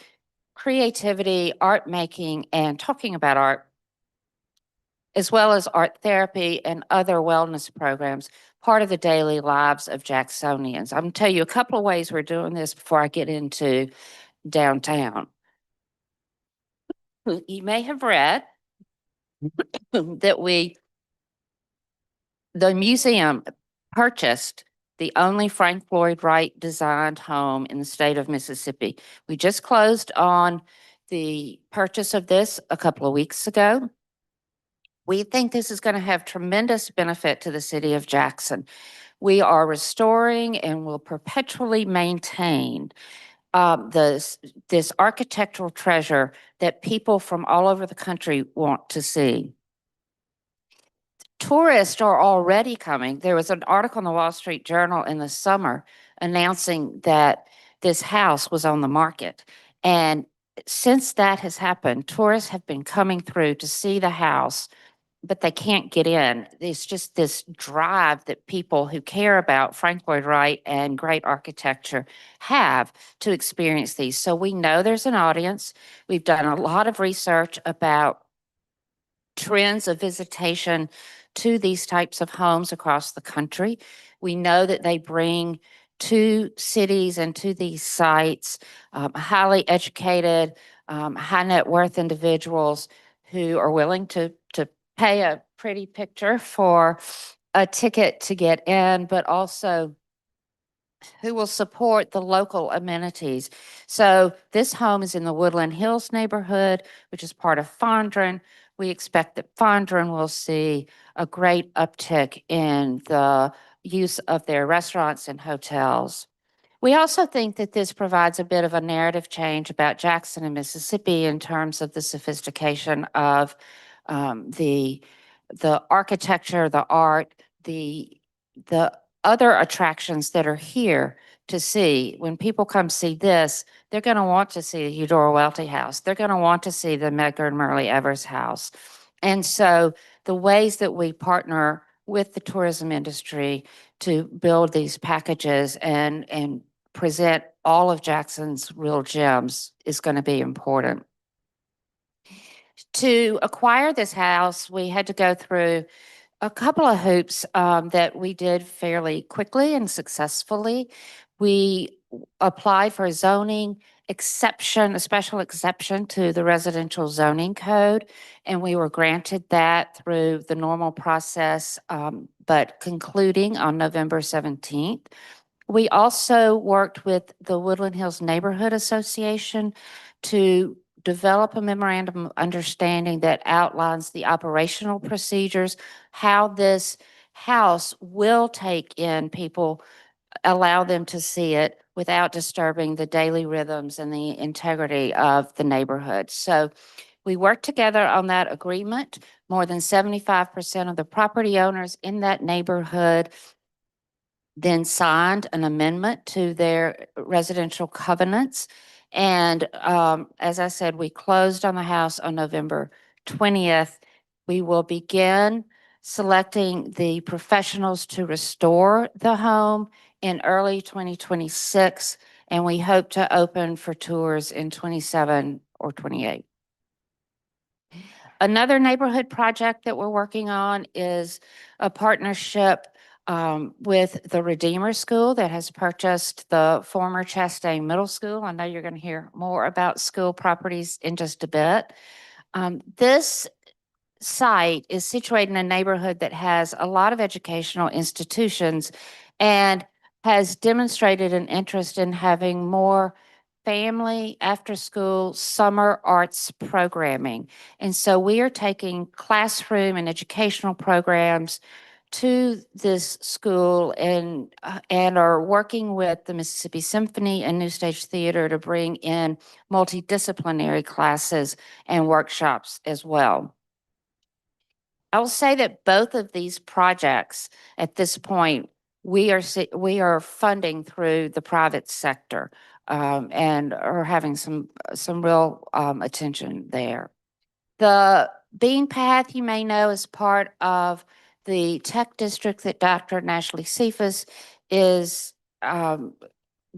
creativity, art making, and talking about art, as well as art therapy and other wellness programs, part of the daily lives of Jacksonians. I'm going to tell you a couple of ways we're doing this before I get into downtown. You may have read that the museum purchased the only Frank Lloyd Wright designed home in the state of Mississippi. We just closed on the purchase of this a couple of weeks ago. We think this is going to have tremendous benefit to the city of Jackson. We are restoring and will perpetually maintain this architectural treasure that people from all over the country want to see. Tourists are already coming. There was an article in the Wall Street Journal in the summer announcing that this house was on the market. And since that has happened, tourists have been coming through to see the house, but they can't get in. It's just this drive that people who care about Frank Lloyd Wright and great architecture have to experience these. So we know there's an audience. We've done a lot of research about trends of visitation to these types of homes across the country. We know that they bring to cities and to these sites highly educated, high net worth individuals who are willing to pay a pretty picture for a ticket to get in, but also who will support the local amenities. So this home is in the Woodland Hills neighborhood, which is part of Fondren. We expect that Fondren will see a great uptick in the use of their restaurants and hotels. We also think that this provides a bit of a narrative change about Jackson and Mississippi in terms of the sophistication of the architecture, the art, the other attractions that are here to see. When people come see this, they're going to want to see the Eudora Welty House. They're going to want to see the Medgar and Murray Evers House. And so the ways that we partner with the tourism industry to build these packages and present all of Jackson's real gems is going to be important. To acquire this house, we had to go through a couple of hoops that we did fairly quickly and successfully. We applied for a zoning exception, a special exception to the residential zoning code, and we were granted that through the normal process, but concluding on November 17th. We also worked with the Woodland Hills Neighborhood Association to develop a memorandum of understanding that outlines the operational procedures, how this house will take in people, allow them to see it without disturbing the daily rhythms and the integrity of the neighborhood. So we worked together on that agreement. More than 75% of the property owners in that neighborhood then signed an amendment to their residential covenants. And as I said, we closed on the house on November 20th. We will begin selecting the professionals to restore the home in early 2026, and we hope to open for tours in 27 or 28. Another neighborhood project that we're working on is a partnership with the Redeemer School that has purchased the former Chastain Middle School. I know you're going to hear more about school properties in just a bit. This site is situated in a neighborhood that has a lot of educational institutions and has demonstrated an interest in having more family after-school summer arts programming. And so we are taking classroom and educational programs to this school and are working with the Mississippi Symphony and New Stage Theater to bring in multidisciplinary classes and workshops as well. I will say that both of these projects at this point, we are funding through the private sector and are having some real attention there. The Bean Path, you may know, is part of the tech district that Dr. Nashley Cephas is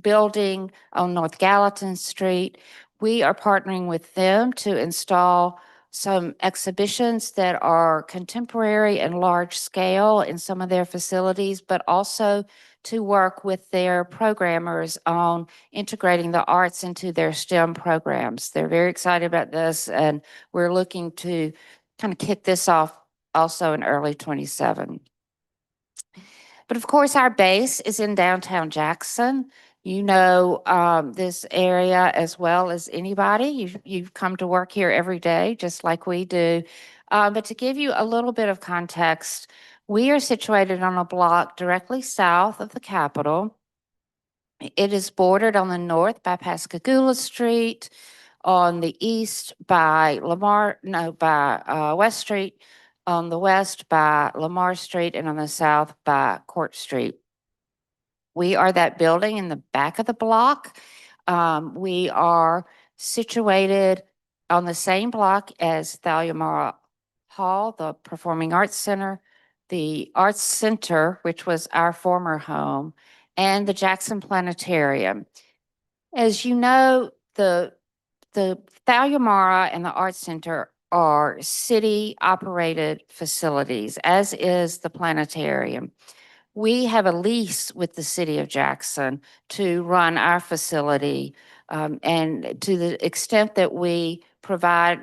building on North Gallatin Street. We are partnering with them to install some exhibitions that are contemporary and large scale in some of their facilities, but also to work with their programmers on integrating the arts into their STEM programs. They're very excited about this, and we're looking to kind of kick this off also in early 27. But of course, our base is in downtown Jackson. You know this area as well as anybody. You've come to work here every day, just like we do. But to give you a little bit of context, we are situated on a block directly south of the Capitol. It is bordered on the north by Pascagoula Street, on the east by West Street, on the west by Lamar Street, and on the south by Court Street. We are that building in the back of the block. We are situated on the same block as Thalia Mara Hall, the Performing Arts Center, the Arts Center, which was our former home, and the Jackson Planetarium. As you know, the Thalia Mara and the Arts Center are city-operated facilities, as is the planetarium. We have a lease with the city of Jackson to run our facility, and to the extent that we provide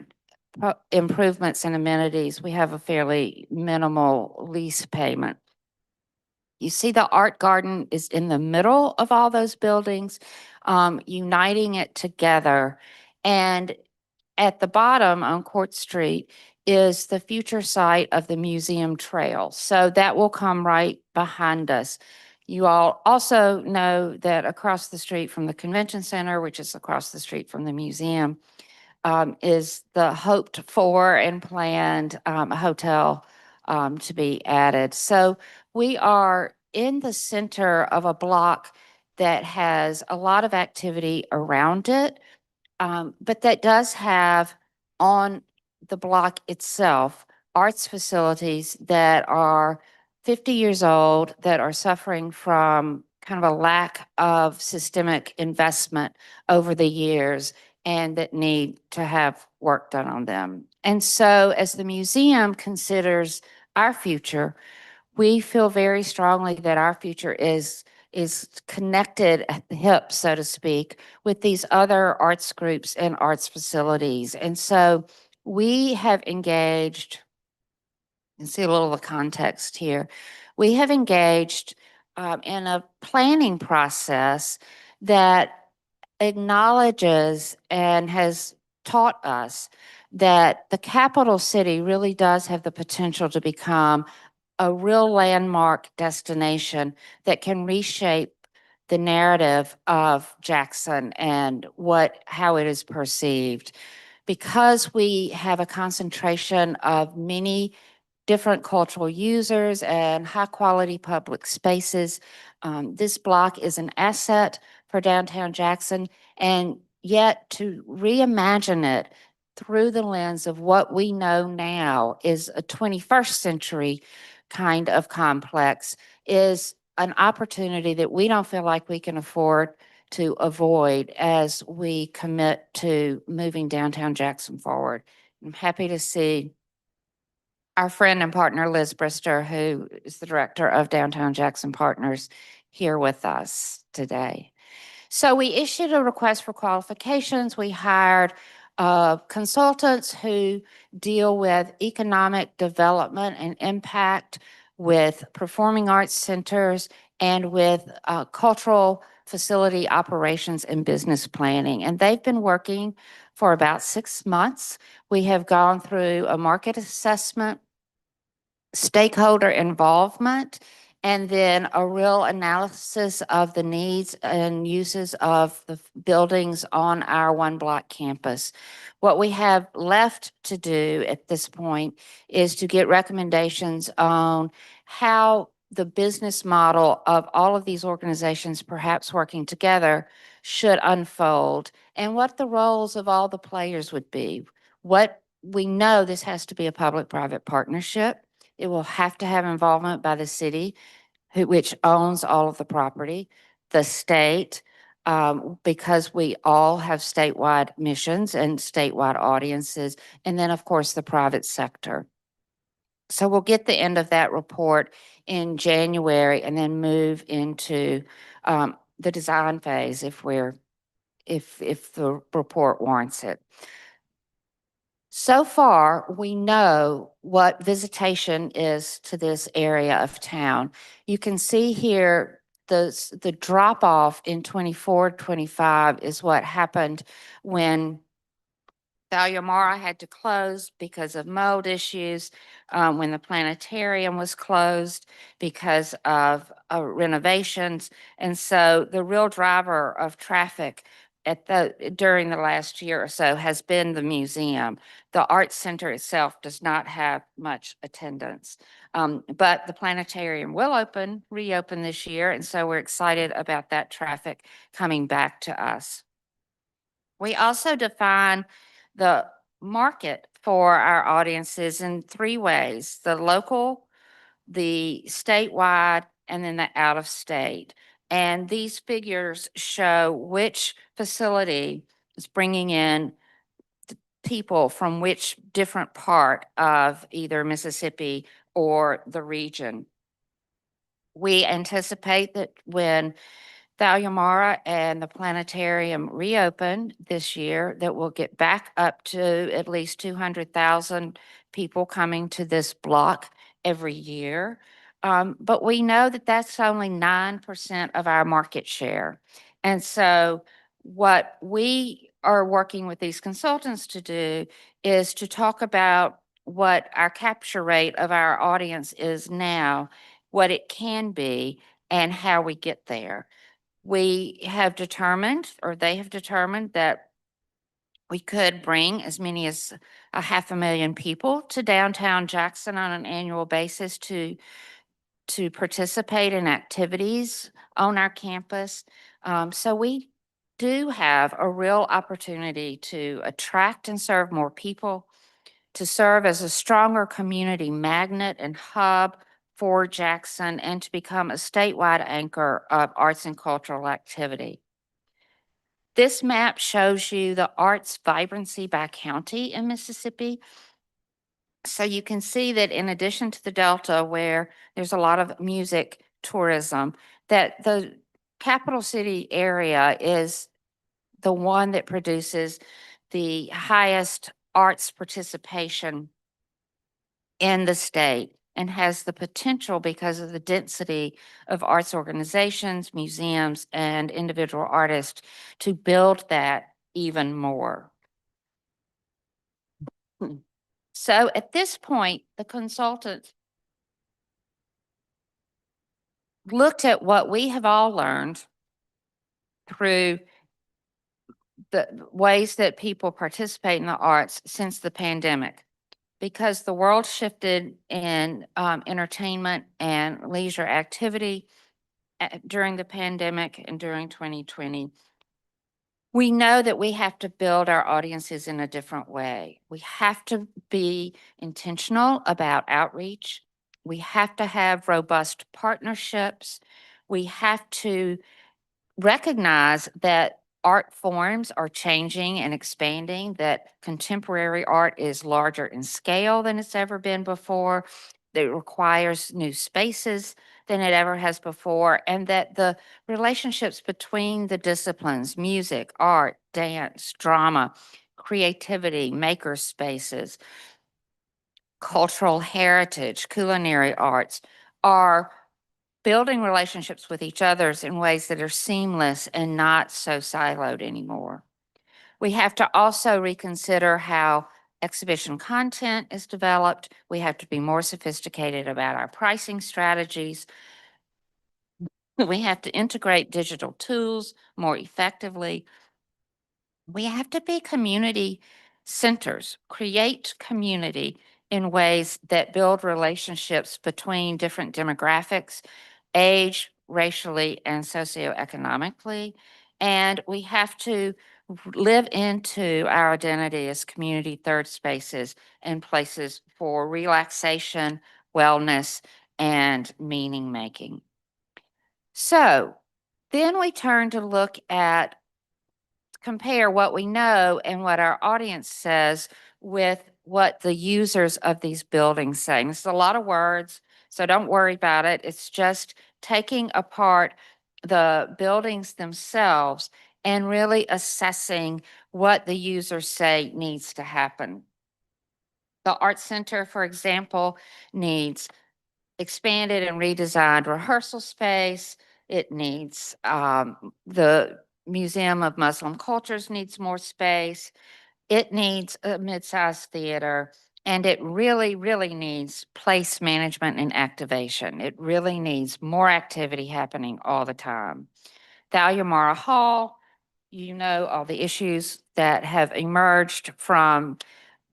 improvements and amenities, we have a fairly minimal lease payment. You see the art garden is in the middle of all those buildings, uniting it together. And at the bottom on Court Street is the future site of the museum trail. So that will come right behind us. You all also know that across the street from the convention center, which is across the street from the museum, is the hoped for and planned hotel to be added. So we are in the center of a block that has a lot of activity around it, but that does have on the block itself arts facilities that are 50 years old, that are suffering from kind of a lack of systemic investment over the years, and that need to have work done on them. And so as the museum considers our future, we feel very strongly that our future is connected at the hip, so to speak, with these other arts groups and arts facilities. And so we have engaged, and see a little of the context here, we have engaged in a planning process that acknowledges and has taught us that the capital city really does have the potential to become a real landmark destination that can reshape the narrative of Jackson and how it is perceived. Because we have a concentration of many different cultural users and high quality public spaces, this block is an asset for downtown Jackson, and yet to reimagine it through the lens of what we know now is a 21st century kind of complex is an opportunity that we don't feel like we can afford to avoid as we commit to moving downtown Jackson forward. I'm happy to see our friend and partner Liz Brister, who is the director of Downtown Jackson Partners, here with us today. So we issued a request for qualifications. We hired consultants who deal with economic development and impact, with performing arts centers, and with cultural facility operations and business planning. And they've been working for about 6 months. We have gone through a market assessment, stakeholder involvement, and then a real analysis of the needs and uses of the buildings on our one block campus. What we have left to do at this point is to get recommendations on how the business model of all of these organizations perhaps working together should unfold, and what the roles of all the players would be. What we know, this has to be a public-private partnership. It will have to have involvement by the city, which owns all of the property, the state, because we all have statewide missions and statewide audiences, and then, of course, the private sector. So we'll get the end of that report in January and then move into the design phase if the report warrants it. So far, we know what visitation is to this area of town. You can see here the drop off in 24, 25 is what happened when Mara had to close because of mold issues, when the planetarium was closed because of renovations. And so the real driver of traffic during the last year or so has been the museum. The art center itself does not have much attendance. But the planetarium will reopen this year. And so we're excited about that traffic coming back to us. We also define the market for our audiences in three ways: the local, the statewide, and then the out of state. And these figures show which facility is bringing in people from which different part of either Mississippi or the region. We anticipate that when Mara and the planetarium reopen this year, that we'll get back up to at least 200,000 people coming to this block every year. But we know that that's only 9% of our market share. And so what we are working with these consultants to do is to talk about what our capture rate of our audience is now, what it can be, and how we get there. We have determined, or they have determined, that we could bring as many as 500,000 people to downtown Jackson on an annual basis to participate in activities on our campus. So we do have a real opportunity to attract and serve more people, to serve as a stronger community magnet and hub for Jackson, and to become a statewide anchor of arts and cultural activity. This map shows you the arts vibrancy by county in Mississippi. So you can see that in addition to the Delta, where there's a lot of music tourism, that the capital city area is the one that produces the highest arts participation in the state, and has the potential, because of the density of arts organizations, museums, and individual artists, to build that even more. So at this point, the consultant looked at what we have all learned through the ways that people participate in the arts since the pandemic, because the world shifted in entertainment and leisure activity during the pandemic and during 2020. We know that we have to build our audiences in a different way. We have to be intentional about outreach. We have to have robust partnerships. We have to recognize that art forms are changing and expanding, that contemporary art is larger in scale than it's ever been before, that it requires new spaces than it ever has before, and that the relationships between the disciplines, music, art, dance, drama, creativity, maker spaces, cultural heritage, culinary arts, are building relationships with each others in ways that are seamless and not so siloed anymore. We have to also reconsider how exhibition content is developed. We have to be more sophisticated about our pricing strategies. We have to integrate digital tools more effectively. We have to be community centers, create community in ways that build relationships between different demographics, age, racially, and socioeconomically. And we have to live into our identity as community third spaces and places for relaxation, wellness, and meaning making. So then we turn to look at, compare what we know and what our audience says with what the users of these buildings say. This is a lot of words, so don't worry about it. It's just taking apart the buildings themselves and really assessing what the users say needs to happen. The Art Center, for example, needs expanded and redesigned rehearsal space. It needs, the Museum of Muslim Cultures needs more space. It needs a mid-sized theater, and it really, really needs place management and activation. It really needs more activity happening all the time. Thalia Mara Hall, you know, all the issues that have emerged from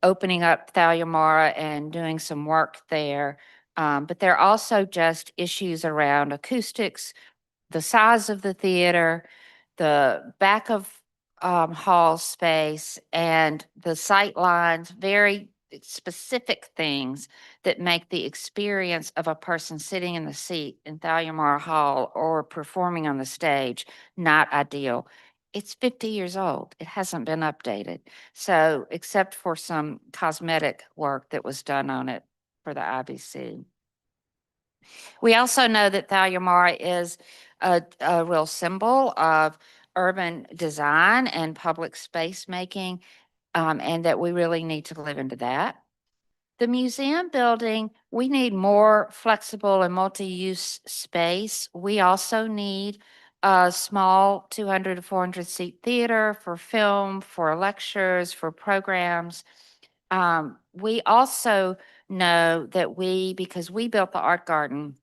opening up Thalia Mara and doing some work there. But there are also just issues around acoustics, the size of the theater, the back of hall space, and the sight lines, very specific things that make the experience of a person sitting in the seat in Thalia Mara Hall or performing on the stage not ideal. It's 50 years old. It hasn't been updated. So, except for some cosmetic work that was done on it for the IBC. We also know that Thalia Mara is a real symbol of urban design and public space making, and that we really need to live into that. The museum building, we need more flexible and multi-use space. We also need a small 200 to 400 seat theater for film, for lectures, for programs. We also know that because we built the art garden,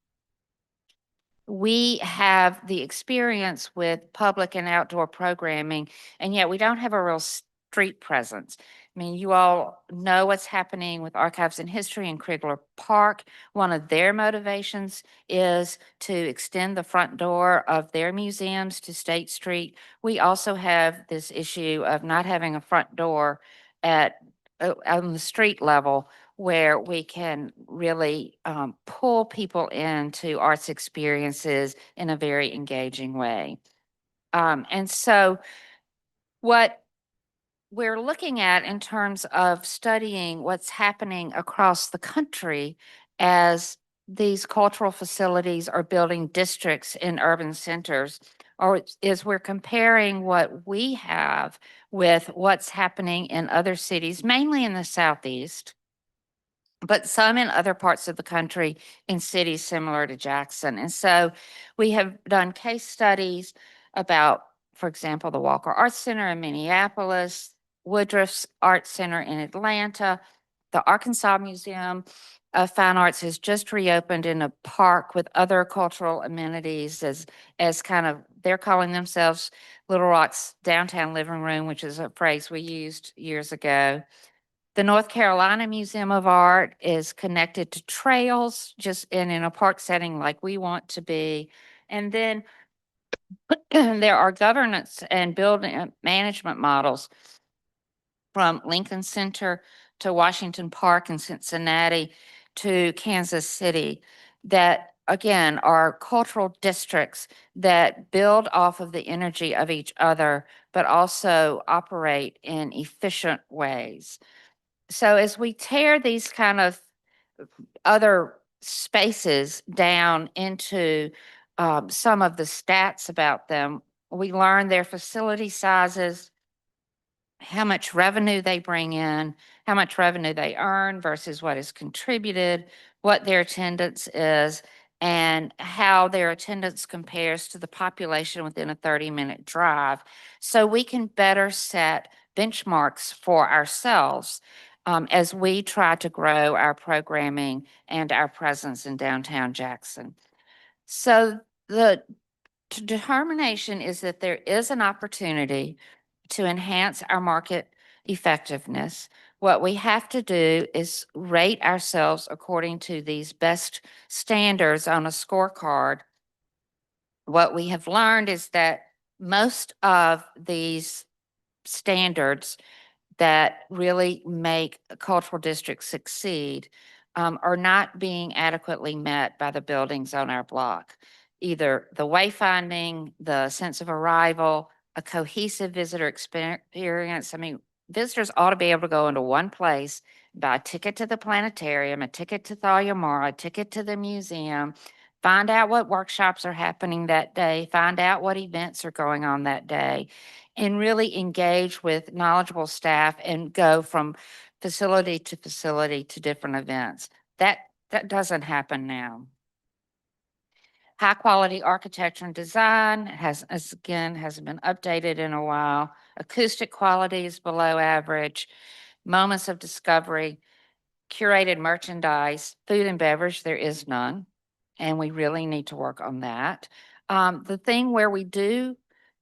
we have the experience with public and outdoor programming, and yet we don't have a real street presence. I mean, you all know what's happening with Archives and History in Krigler Park. One of their motivations is to extend the front door of their museums to State Street. We also have this issue of not having a front door on the street level where we can really pull people into arts experiences in a very engaging way. And so what we're looking at in terms of studying what's happening across the country as these cultural facilities are building districts in urban centers, or is we're comparing what we have with what's happening in other cities, mainly in the Southeast, but some in other parts of the country in cities similar to Jackson. And so we have done case studies about, for example, the Walker Arts Center in Minneapolis, Woodruff's Art Center in Atlanta. The Arkansas Museum of Fine Arts has just reopened in a park with other cultural amenities as kind of, they're calling themselves Little Rock's downtown living room, which is a phrase we used years ago. The North Carolina Museum of Art is connected to trails, just in a park setting like we want to be. And then there are governance and building management models from Lincoln Center to Washington Park in Cincinnati to Kansas City that, again, are cultural districts that build off of the energy of each other, but also operate in efficient ways. So as we tear these kind of other spaces down into some of the stats about them, we learn their facility sizes, how much revenue they bring in, how much revenue they earn versus what is contributed, what their attendance is, and how their attendance compares to the population within a 30-minute drive. So we can better set benchmarks for ourselves as we try to grow our programming and our presence in downtown Jackson. So the determination is that there is an opportunity to enhance our market effectiveness. What we have to do is rate ourselves according to these best standards on a scorecard. What we have learned is that most of these standards that really make cultural districts succeed are not being adequately met by the buildings on our block. Either the wayfinding, the sense of arrival, a cohesive visitor experience. I mean, visitors ought to be able to go into one place, buy a ticket to the planetarium, a ticket to Thalia Mara, a ticket to the museum, find out what workshops are happening that day, find out what events are going on that day, and really engage with knowledgeable staff and go from facility to facility to different events. That doesn't happen now. High quality architecture and design hasn't been updated in a while. Acoustic quality is below average. Moments of discovery, curated merchandise, food and beverage, there is none. And we really need to work on that. The thing where we do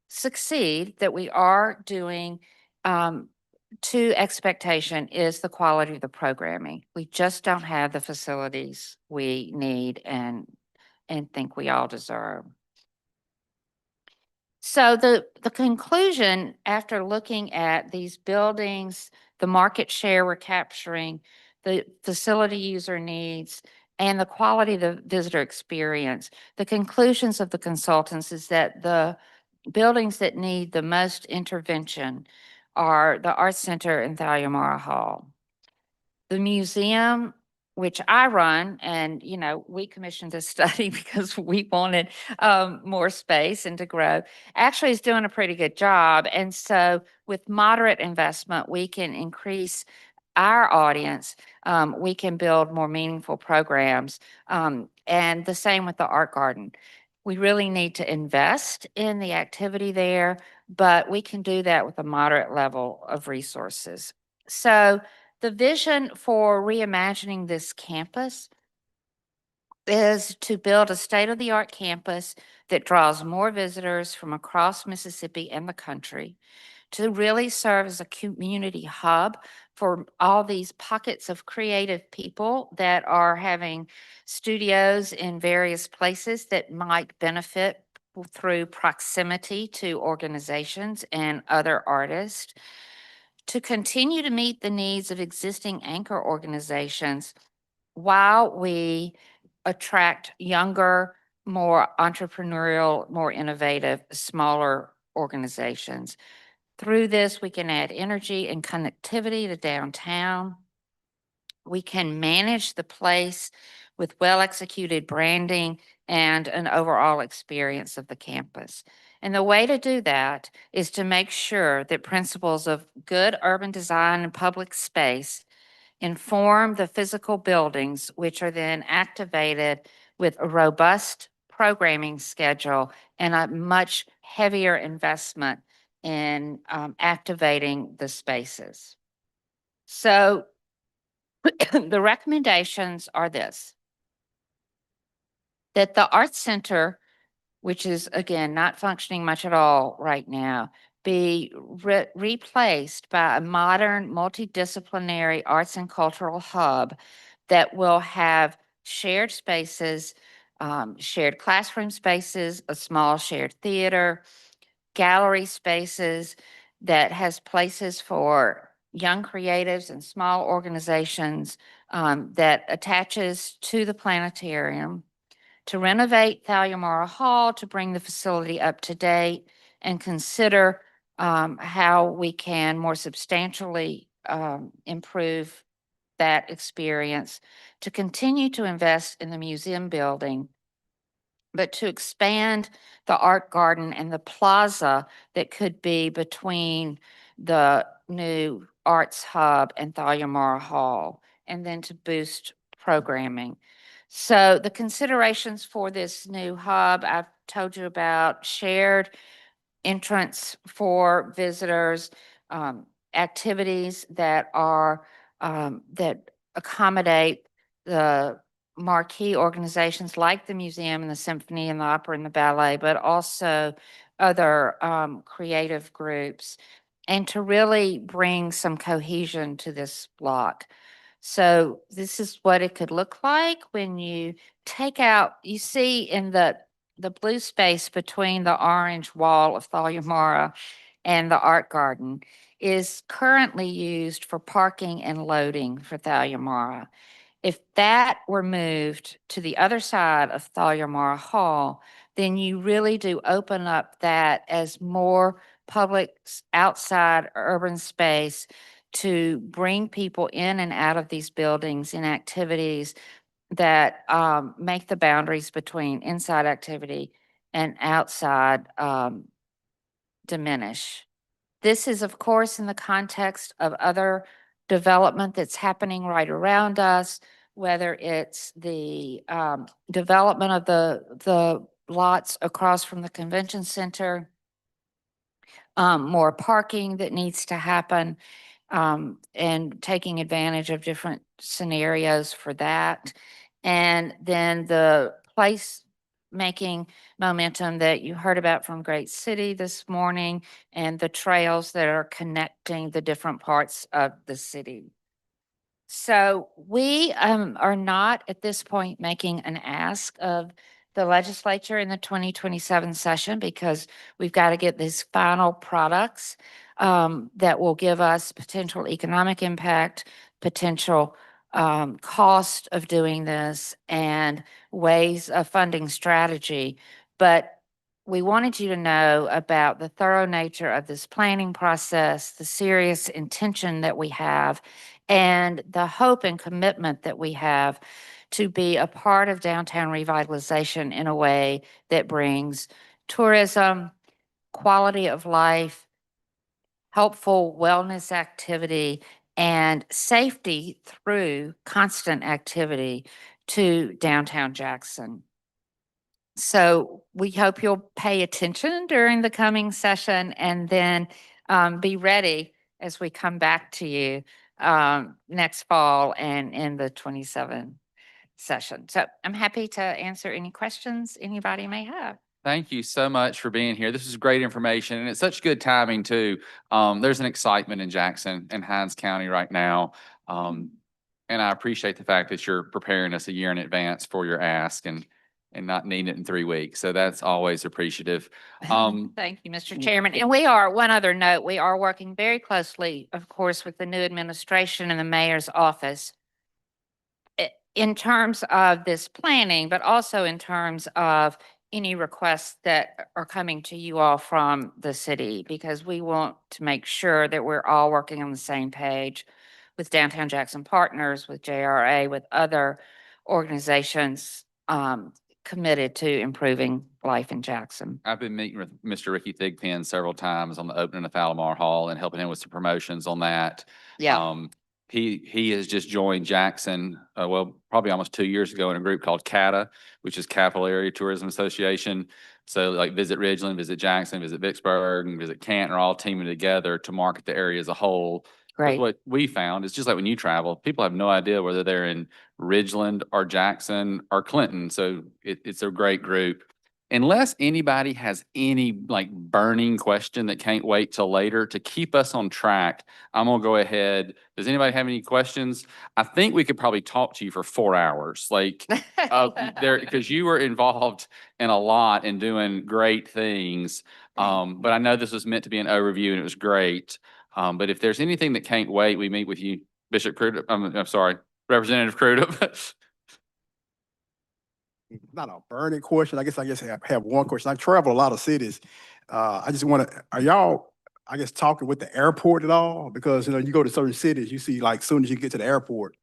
succeed that we are doing to expectation is the quality of the programming. We just don't have the facilities we need and think we all deserve. So the conclusion after looking at these buildings, the market share we're capturing, the facility user needs, and the quality of the visitor experience, the conclusions of the consultants is that the buildings that need the most intervention are the Arts Center and Thalia Mara Hall. The museum, which I run, and, you know, we commissioned this study because we wanted more space and to grow, actually is doing a pretty good job. And so with moderate investment, we can increase our audience. We can build more meaningful programs. And the same with the art garden. We really need to invest in the activity there, but we can do that with a moderate level of resources. So the vision for reimagining this campus is to build a state-of-the-art campus that draws more visitors from across Mississippi and the country, to really serve as a community hub for all these pockets of creative people that are having studios in various places that might benefit through proximity to organizations and other artists, to continue to meet the needs of existing anchor organizations while we attract younger, more entrepreneurial, more innovative, smaller organizations. Through this, we can add energy and connectivity to downtown. We can manage the place with well-executed branding and an overall experience of the campus. And the way to do that is to make sure that principles of good urban design and public space inform the physical buildings, which are then activated with a robust programming schedule and a much heavier investment in activating the spaces. So the recommendations are this: that the Arts Center, which is again not functioning much at all right now, be replaced by a modern multidisciplinary arts and cultural hub that will have shared spaces, shared classroom spaces, a small shared theater, gallery spaces that has places for young creatives and small organizations, that attaches to the planetarium, to renovate Thalia Mara Hall, to bring the facility up to date, and consider how we can more substantially improve that experience, to continue to invest in the museum building, but to expand the art garden and the plaza that could be between the new arts hub and Thalia Mara Hall, and then to boost programming. So the considerations for this new hub, I've told you about: shared entrance for visitors, activities that are, that accommodate the marquee organizations like the museum and the symphony and the opera and the ballet, but also other creative groups, and to really bring some cohesion to this block. So this is what it could look like when you take out, you see in the blue space between the orange wall of Thalia Mara and the art garden is currently used for parking and loading for Thalia Mara. If that were moved to the other side of Thalia Mara Hall, then you really do open up that as more public outside urban space to bring people in and out of these buildings in activities that make the boundaries between inside activity and outside diminish. This is, of course, in the context of other development that's happening right around us, whether it's the development of the lots across from the convention center, more parking that needs to happen, and taking advantage of different scenarios for that. And then the place making momentum that you heard about from Great City this morning and the trails that are connecting the different parts of the city. So we are not at this point making an ask of the legislature in the 2027 session because we've got to get these final products that will give us potential economic impact, potential cost of doing this, and ways of funding strategy. But we wanted you to know about the thorough nature of this planning process, the serious intention that we have, and the hope and commitment that we have to be a part of downtown revitalization in a way that brings tourism, quality of life, helpful wellness activity, and safety through constant activity to downtown Jackson. So we hope you'll pay attention during the coming session and then be ready as we come back to you next fall and in the 27 session. So I'm happy to answer any questions anybody may have. Thank you so much for being here. This is great information and it's such good timing too. There's an excitement in Jackson and Hines County right now. And I appreciate the fact that you're preparing us a year in advance for your ask and not needing it in 3 weeks. So that's always appreciative. Thank you, Mr. Chairman. And we are, one other note, we are working very closely, of course, with the new administration and the mayor's office in terms of this planning, but also in terms of any requests that are coming to you all from the city, because we want to make sure that we're all working on the same page with Downtown Jackson Partners, with JRA, with other organizations committed to improving life in Jackson. I've been meeting with Mr. Ricky Thigpen several times on the opening of Falmar Hall and helping him with some promotions on that. Yeah. He has just joined Jackson, well, probably almost 2 years ago in a group called CATA, which is Capital Area Tourism Association. So like Visit Ridgeland, Visit Jackson, Visit Vicksburg, and Visit Canton are all teaming together to market the area as a whole. Great. But what we found is just like when you travel, people have no idea whether they're in Ridgeland or Jackson or Clinton. So it's a great group. Unless anybody has any like burning question that can't wait till later to keep us on track, I'm gonna go ahead. Does anybody have any questions? I think we could probably talk to you for 4 hours, like there, because you were involved in a lot and doing great things. But I know this was meant to be an overview and it was great. But if there's anything that can't wait, we meet with you, Bishop Crudup. I'm sorry, Representative Crudup. Not a burning question. I guess I have one question. I travel a lot of cities. I just want to, are y'all, I guess, talking with the airport at all? Because, you know, you go to certain cities, you see like soon as you get to the airport,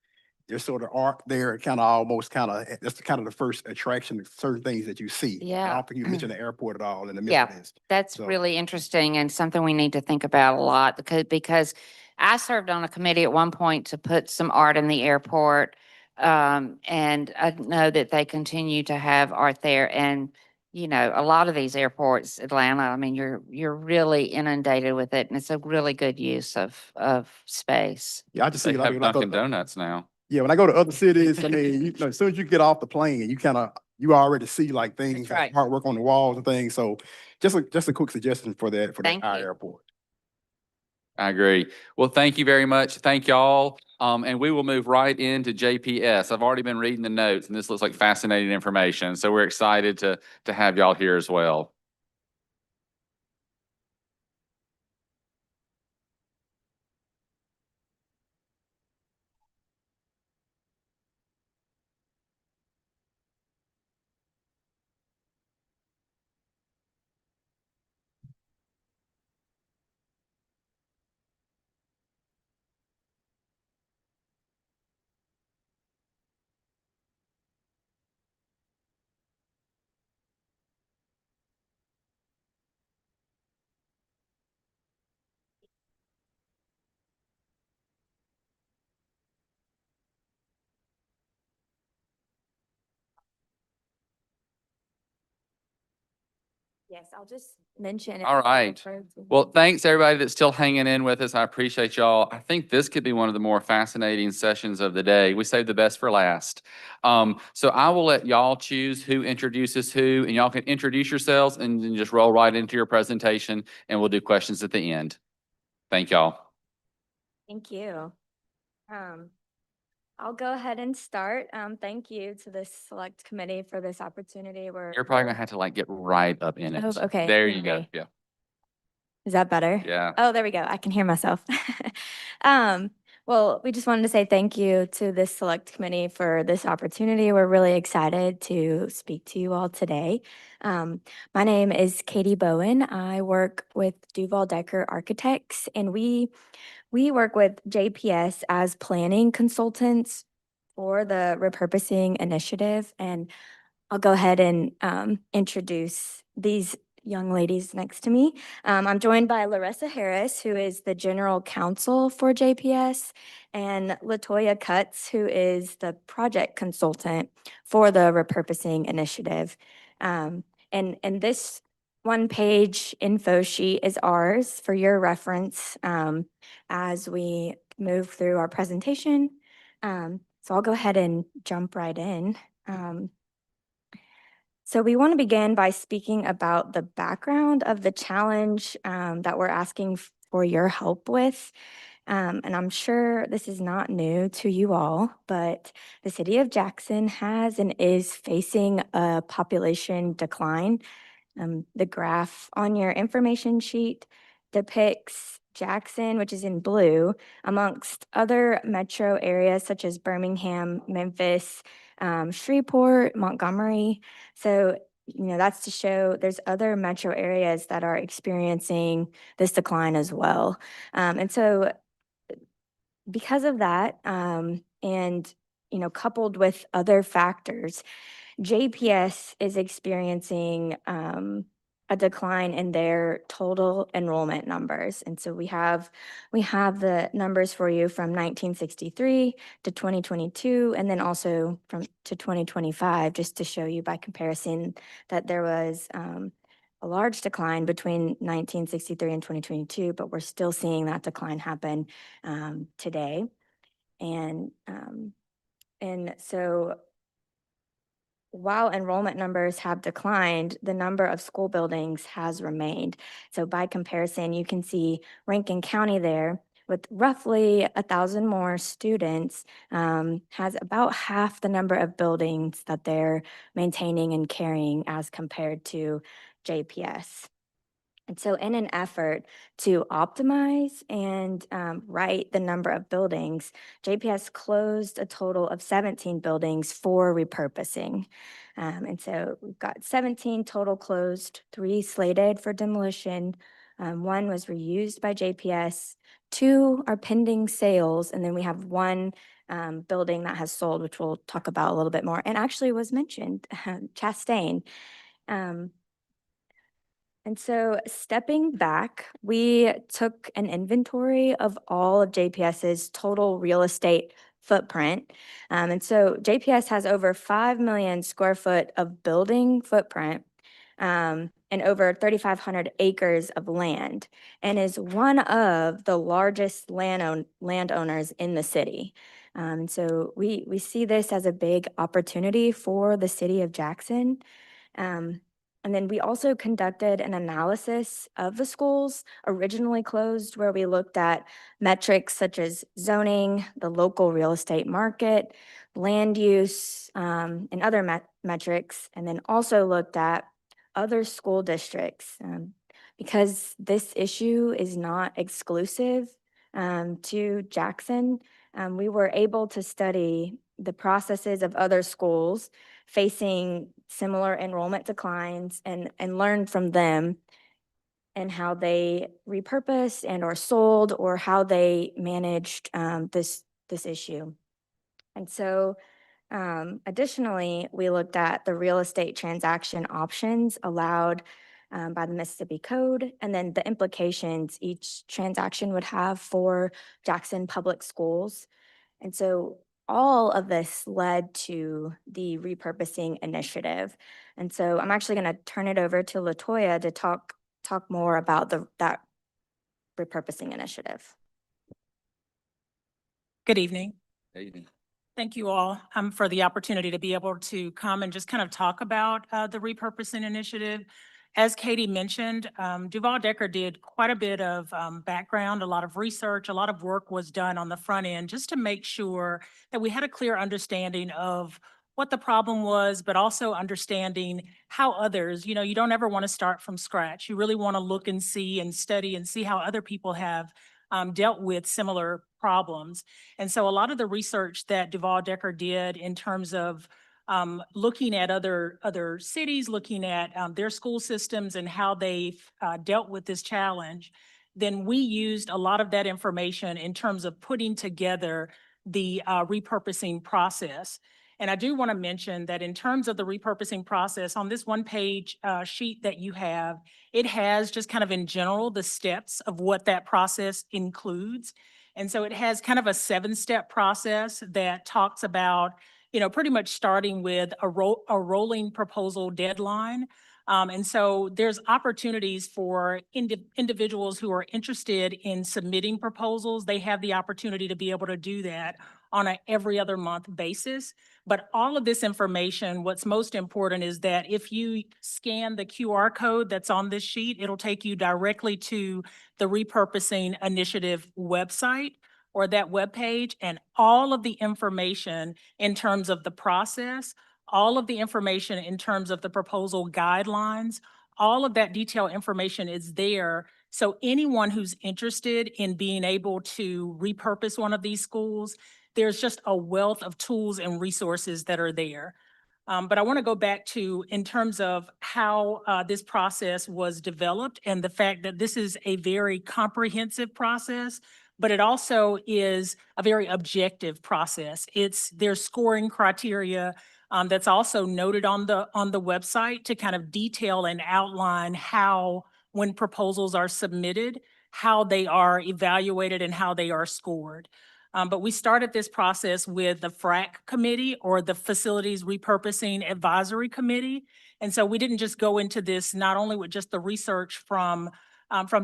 there's sort of arc there, kind of almost kind of, that's kind of the first attraction, certain things that you see. I Yeah. don't think you mentioned the airport at all in the midst Yeah, of this. that's So- really interesting and something we need to think about a lot because I served on a committee at one point to put some art in the airport. And I know that they continue to have art there. And, you know, a lot of these airports, Atlanta, I mean, you're really inundated with it and it's a really good use of space. Yeah, I just They see have like, Dunkin' Donuts now. yeah, when I go to other cities, I mean, you know, as soon as you get off the plane, you already see like things, That's right. like artwork on the walls and things. So just a quick suggestion for that, Thank our you. airport. I agree. Well, thank you very much. Thank y'all. And we will move right into JPS. I've already been reading the notes and this looks like fascinating information. So we're excited to have y'all here as well. Yes, I'll just mention. All right. Well, thanks everybody that's still hanging in with us. I appreciate y'all. I think this could be one of the more fascinating sessions of the day. We saved the best for last. So I will let y'all choose who introduces who, and y'all can introduce yourselves and then just roll right into your presentation, and we'll do questions at the end. Thank y'all. Thank you. I'll go ahead and start. Thank you to the select committee for this opportunity. You're probably gonna have to like get right up in it. Oh, okay. There you go. Okay. Yeah. Is that better? Yeah. Oh, there we go. I can hear myself. Well, we just wanted to say thank you to this select committee for this opportunity. We're really excited to speak to you all today. My name is Katie Bowen. I work with Duval Decker Architects, and we work with JPS as planning consultants for the repurposing initiative. And I'll go ahead and introduce these young ladies next to me. I'm joined by Larissa Harris, who is the general counsel for JPS, and Latoya Cutts, who is the project consultant for the repurposing initiative. And this one-page info sheet is ours for your reference as we move through our presentation. So I'll go ahead and jump right in. So we want to begin by speaking about the background of the challenge that we're asking for your help with. And I'm sure this is not new to you all, but the city of Jackson has and is facing a population decline. The graph on your information sheet depicts Jackson, which is in blue, amongst other metro areas such as Birmingham, Memphis, Shreveport, Montgomery. So, that's to show there's other metro areas that are experiencing this decline as well. And so because of that, and, coupled with other factors, JPS is experiencing a decline in their total enrollment numbers. And so we have the numbers for you from 1963 to 2022, and then also to 2025, just to show you by comparison that there was a large decline between 1963 and 2022, but we're still seeing that decline happen today. And so while enrollment numbers have declined, the number of school buildings has remained. So by comparison, you can see Rankin County there with roughly 1,000 more students has about half the number of buildings that they're maintaining and carrying as compared to JPS. And so in an effort to optimize and right the number of buildings, JPS closed a total of 17 buildings for repurposing. And so we've got 17 total closed, 3 slated for demolition. 1 was reused by JPS, 2 are pending sales, and then we have 1 building that has sold, which we'll talk about a little bit more, and actually was mentioned, Chastain. And so stepping back, we took an inventory of all of JPS's total real estate footprint. And so JPS has over 5 million square foot of building footprint and over 3,500 acres of land, and is one of the largest landowners in the city. So we see this as a big opportunity for the city of Jackson. And then we also conducted an analysis of the schools originally closed, where we looked at metrics such as zoning, the local real estate market, land use, and other metrics, and then also looked at other school districts. Because this issue is not exclusive to Jackson, we were able to study the processes of other schools facing similar enrollment declines and learn from them and how they repurposed and or sold, or how they managed this issue. And so additionally, we looked at the real estate transaction options allowed by the Mississippi Code, and then the implications each transaction would have for Jackson Public Schools. And so all of this led to the repurposing initiative. And so I'm actually going to turn it over to LaToya to talk more about that repurposing initiative. Good evening. Evening. Thank you all for the opportunity to be able to come and just kind of talk about the repurposing initiative. As Katie mentioned, Duval Decker did quite a bit of background, a lot of research, a lot of work was done on the front end just to make sure that we had a clear understanding of what the problem was, but also understanding how others, you don't ever want to start from scratch. You really want to look and see and study and see how other people have dealt with similar problems. And so a lot of the research that Duval Decker did in terms of looking at other cities, looking at their school systems and how they've dealt with this challenge, then we used a lot of that information in terms of putting together the repurposing process. And I do want to mention that in terms of the repurposing process, on this one-page sheet that you have, it has just kind of in general the steps of what that process includes. And so it has kind of a 7-step process that talks about, pretty much starting with a rolling proposal deadline. And so there's opportunities for individuals who are interested in submitting proposals. They have the opportunity to be able to do that on a every other month basis. But all of this information, what's most important is that if you scan the QR code that's on this sheet, it'll take you directly to the Repurposing Initiative website or that webpage, and all of the information in terms of the process, all of the information in terms of the proposal guidelines, all of that detailed information is there. So anyone who's interested in being able to repurpose one of these schools, there's just a wealth of tools and resources that are there. But I want to go back to in terms of how this process was developed and the fact that this is a very comprehensive process, but it also is a very objective process. There's scoring criteria that's also noted on the website to kind of detail and outline how, when proposals are submitted, how they are evaluated and how they are scored. But we started this process with the FRAC committee, or the Facilities Repurposing Advisory Committee. And so we didn't just go into this not only with just the research from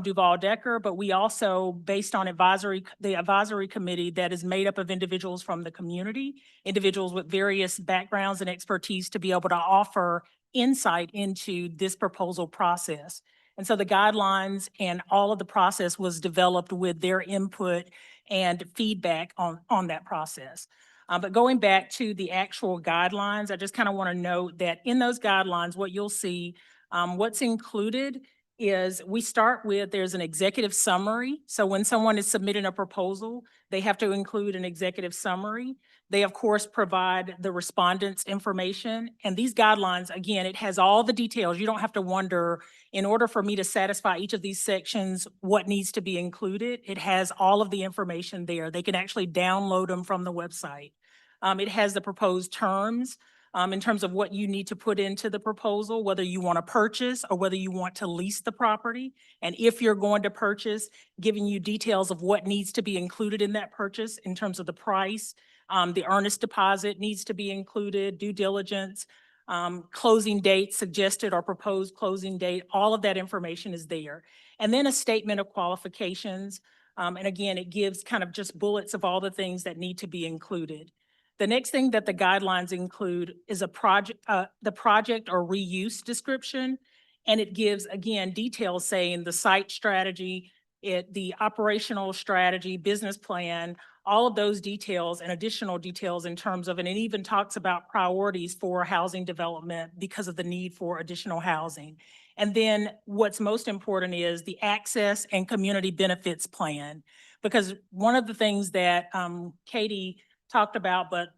Duval Decker, but we also, based on the advisory committee that is made up of individuals from the community, individuals with various backgrounds and expertise to be able to offer insight into this proposal process. And so the guidelines and all of the process was developed with their input and feedback on that process. But going back to the actual guidelines, I just kind of want to note that in those guidelines, what you'll see, what's included is we start with, there's an executive summary. So when someone is submitting a proposal, they have to include an executive summary. They, of course, provide the respondents' information. And these guidelines, again, it has all the details. You don't have to wonder, in order for me to satisfy each of these sections, what needs to be included. It has all of the information there. They can actually download them from the website. It has the proposed terms in terms of what you need to put into the proposal, whether you want to purchase or whether you want to lease the property. And if you're going to purchase, giving you details of what needs to be included in that purchase in terms of the price. The earnest deposit needs to be included, due diligence, closing date, suggested or proposed closing date, all of that information is there. And then a statement of qualifications. And again, it gives kind of just bullets of all the things that need to be included. The next thing that the guidelines include is the project or reuse description. And it gives, again, details saying the site strategy, the operational strategy, business plan, all of those details and additional details in terms of, and it even talks about priorities for housing development because of the need for additional housing. And then what's most important is the access and community benefits plan. Because one of the things that Katie talked about, but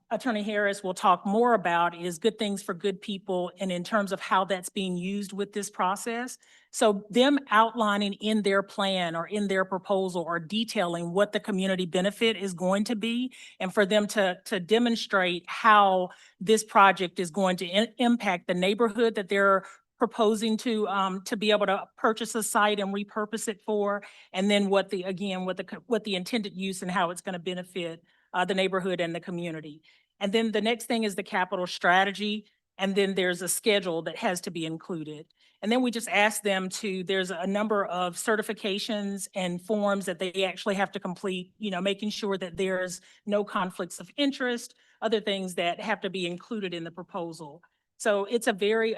Attorney Harris will talk more about, is good things for good people, and in terms of how that's being used with this process. So them outlining in their plan or in their proposal or detailing what the community benefit is going to be, and for them to demonstrate how this project is going to impact the neighborhood that they're proposing to be able to purchase a site and repurpose it for, and then what the intended use and how it's going to benefit the neighborhood and the community. And then the next thing is the capital strategy. And then there's a schedule that has to be included. And then we just ask them there's a number of certifications and forms that they actually have to complete, making sure that there's no conflicts of interest, other things that have to be included in the proposal. So it's a very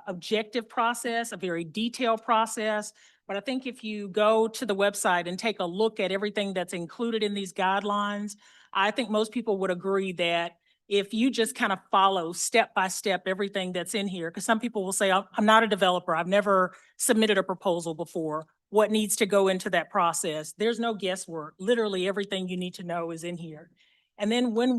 objective process, a very detailed process. But I think if you go to the website and take a look at everything that's included in these guidelines, I think most people would agree that if you just kind of follow step by step everything that's in here, because some people will say, I'm not a developer, I've never submitted a proposal before. What needs to go into that process? There's no guesswork. Literally everything you need to know is in here. And then when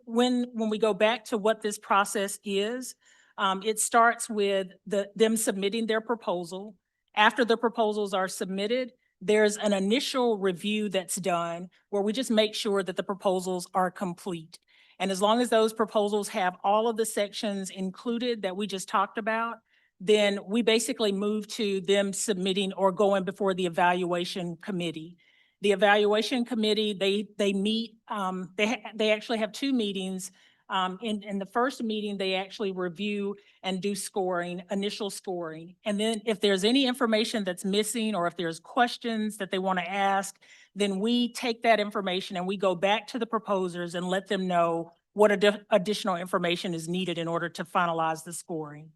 when we go back to what this process is, it starts with them submitting their proposal. After the proposals are submitted, there's an initial review that's done where we just make sure that the proposals are complete. And as long as those proposals have all of the sections included that we just talked about, then we basically move to them submitting or going before the evaluation committee. The evaluation committee, they meet, they actually have two meetings. In the first meeting, they actually review and do scoring, initial scoring. And then if there's any information that's missing or if there's questions that they want to ask, then we take that information and we go back to the proposers and let them know what additional information is needed in order to finalize the scoring.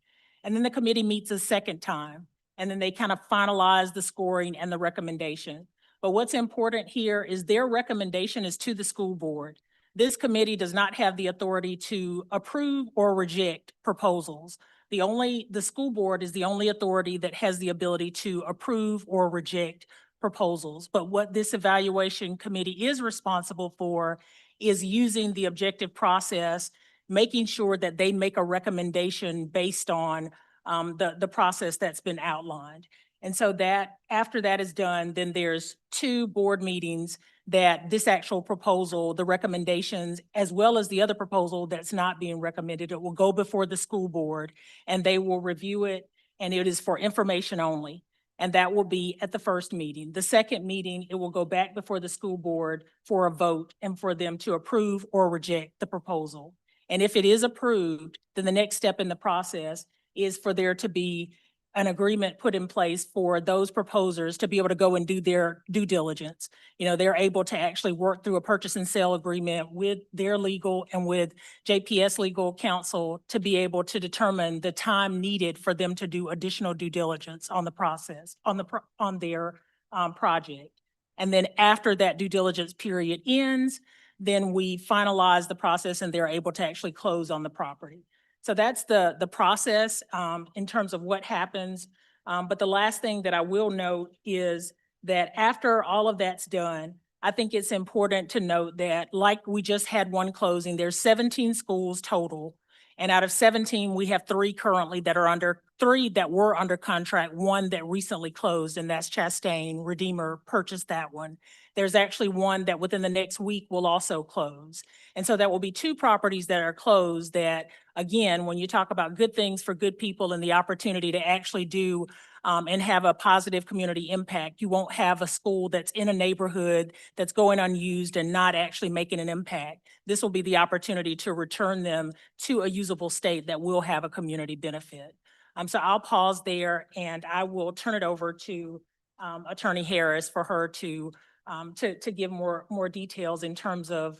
And then the committee meets a second time, and then they kind of finalize the scoring and the recommendation. But what's important here is their recommendation is to the school board. This committee does not have the authority to approve or reject proposals. The school board is the only authority that has the ability to approve or reject proposals. But what this evaluation committee is responsible for is using the objective process, making sure that they make a recommendation based on the process that's been outlined. And so that after that is done, then there's two board meetings that this actual proposal, the recommendations, as well as the other proposal that's not being recommended, it will go before the school board and they will review it, and it is for information only. And that will be at the first meeting. The second meeting, it will go back before the school board for a vote and for them to approve or reject the proposal. And if it is approved, then the next step in the process is for there to be an agreement put in place for those proposers to be able to go and do their due diligence. They're able to actually work through a purchase and sale agreement with their legal and with JPS legal counsel to be able to determine the time needed for them to do additional due diligence on the process, on their project. And then after that due diligence period ends, then we finalize the process and they're able to actually close on the property. So that's the process in terms of what happens. But the last thing that I will note is that after all of that's done, I think it's important to note that like we just had one closing, there's 17 schools total. And out of 17, we have three that were under contract, one that recently closed, and that's Chastain. Redeemer purchased that one. There's actually one that within the next week will also close. And so that will be two properties that are closed that, again, when you talk about good things for good people and the opportunity to actually do and have a positive community impact, you won't have a school that's in a neighborhood that's going unused and not actually making an impact. This will be the opportunity to return them to a usable state that will have a community benefit. So I'll pause there and I will turn it over to Attorney Harris for her to give more details in terms of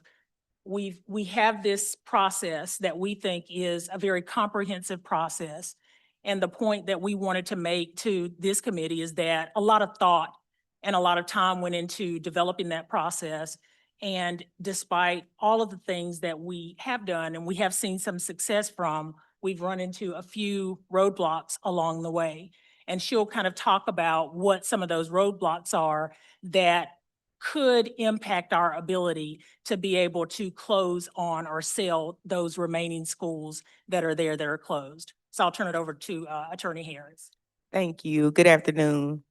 we have this process that we think is a very comprehensive process. And the point that we wanted to make to this committee is that a lot of thought and a lot of time went into developing that process. And despite all of the things that we have done and we have seen some success from, we've run into a few roadblocks along the way. And she'll kind of talk about what some of those roadblocks are that could impact our ability to be able to close on or sell those remaining schools that are there that are closed. So I'll turn it over to Attorney Harris. Thank you. Good afternoon.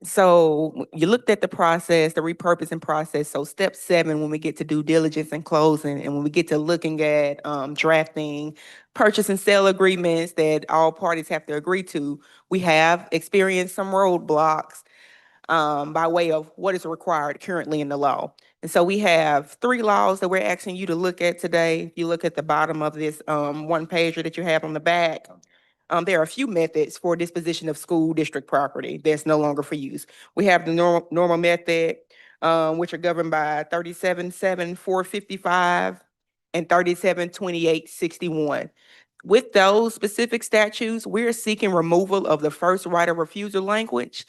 So you looked at the process, the repurposing process. So step 7, when we get to due diligence and closing, and when we get to looking at drafting purchase and sale agreements that all parties have to agree to, we have experienced some roadblocks. by way of what is required currently in the law. And so we have 3 laws that we're asking you to look at today. If you look at the bottom of this one pager that you have on the back, there are a few methods for disposition of school district property that's no longer for use. We have the normal method, which are governed by 37-7-455 and 37-28-61. With those specific statutes, we're seeking removal of the first right of refusal language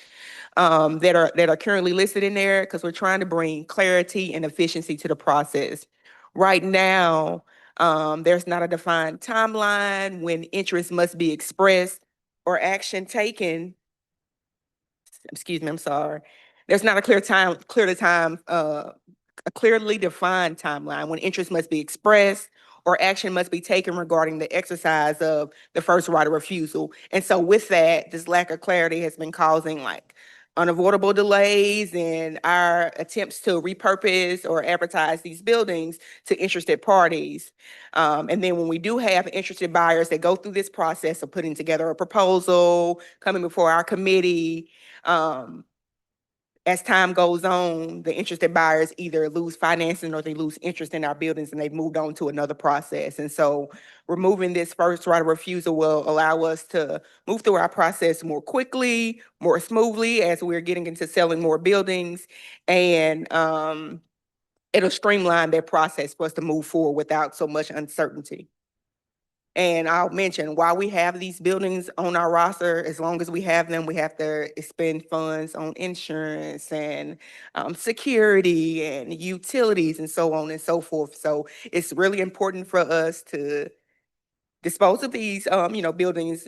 that are currently listed in there because we're trying to bring clarity and efficiency to the process. Right now, there's not a defined timeline when interest must be expressed or action taken. Excuse me, I'm sorry. There's not a a clearly defined timeline when interest must be expressed or action must be taken regarding the exercise of the first right of refusal. And so with that, this lack of clarity has been causing like unavoidable delays in our attempts to repurpose or advertise these buildings to interested parties. And then when we do have interested buyers that go through this process of putting together a proposal, coming before our committee, as time goes on, the interested buyers either lose financing or they lose interest in our buildings and they've moved on to another process. And so removing this first right of refusal will allow us to move through our process more quickly, more smoothly as we're getting into selling more buildings. And it'll streamline that process for us to move forward without so much uncertainty. And I'll mention, while we have these buildings on our roster, as long as we have them, we have to expend funds on insurance and security and utilities and so on and so forth. So it's really important for us to dispose of these, buildings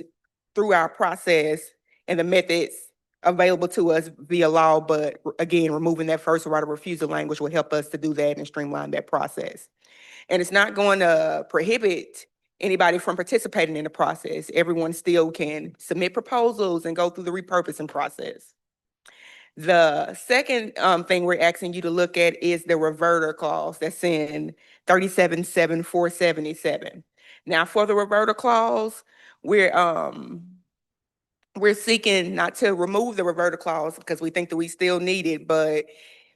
through our process and the methods available to us via law. But again, removing that first right of refusal language will help us to do that and streamline that process. And it's not going to prohibit anybody from participating in the process. Everyone still can submit proposals and go through the repurposing process. The second thing we're asking you to look at is the reverter clause that's in 37-7-477. Now, for the reverter clause, we're seeking not to remove the reverter clause because we think that we still need it, but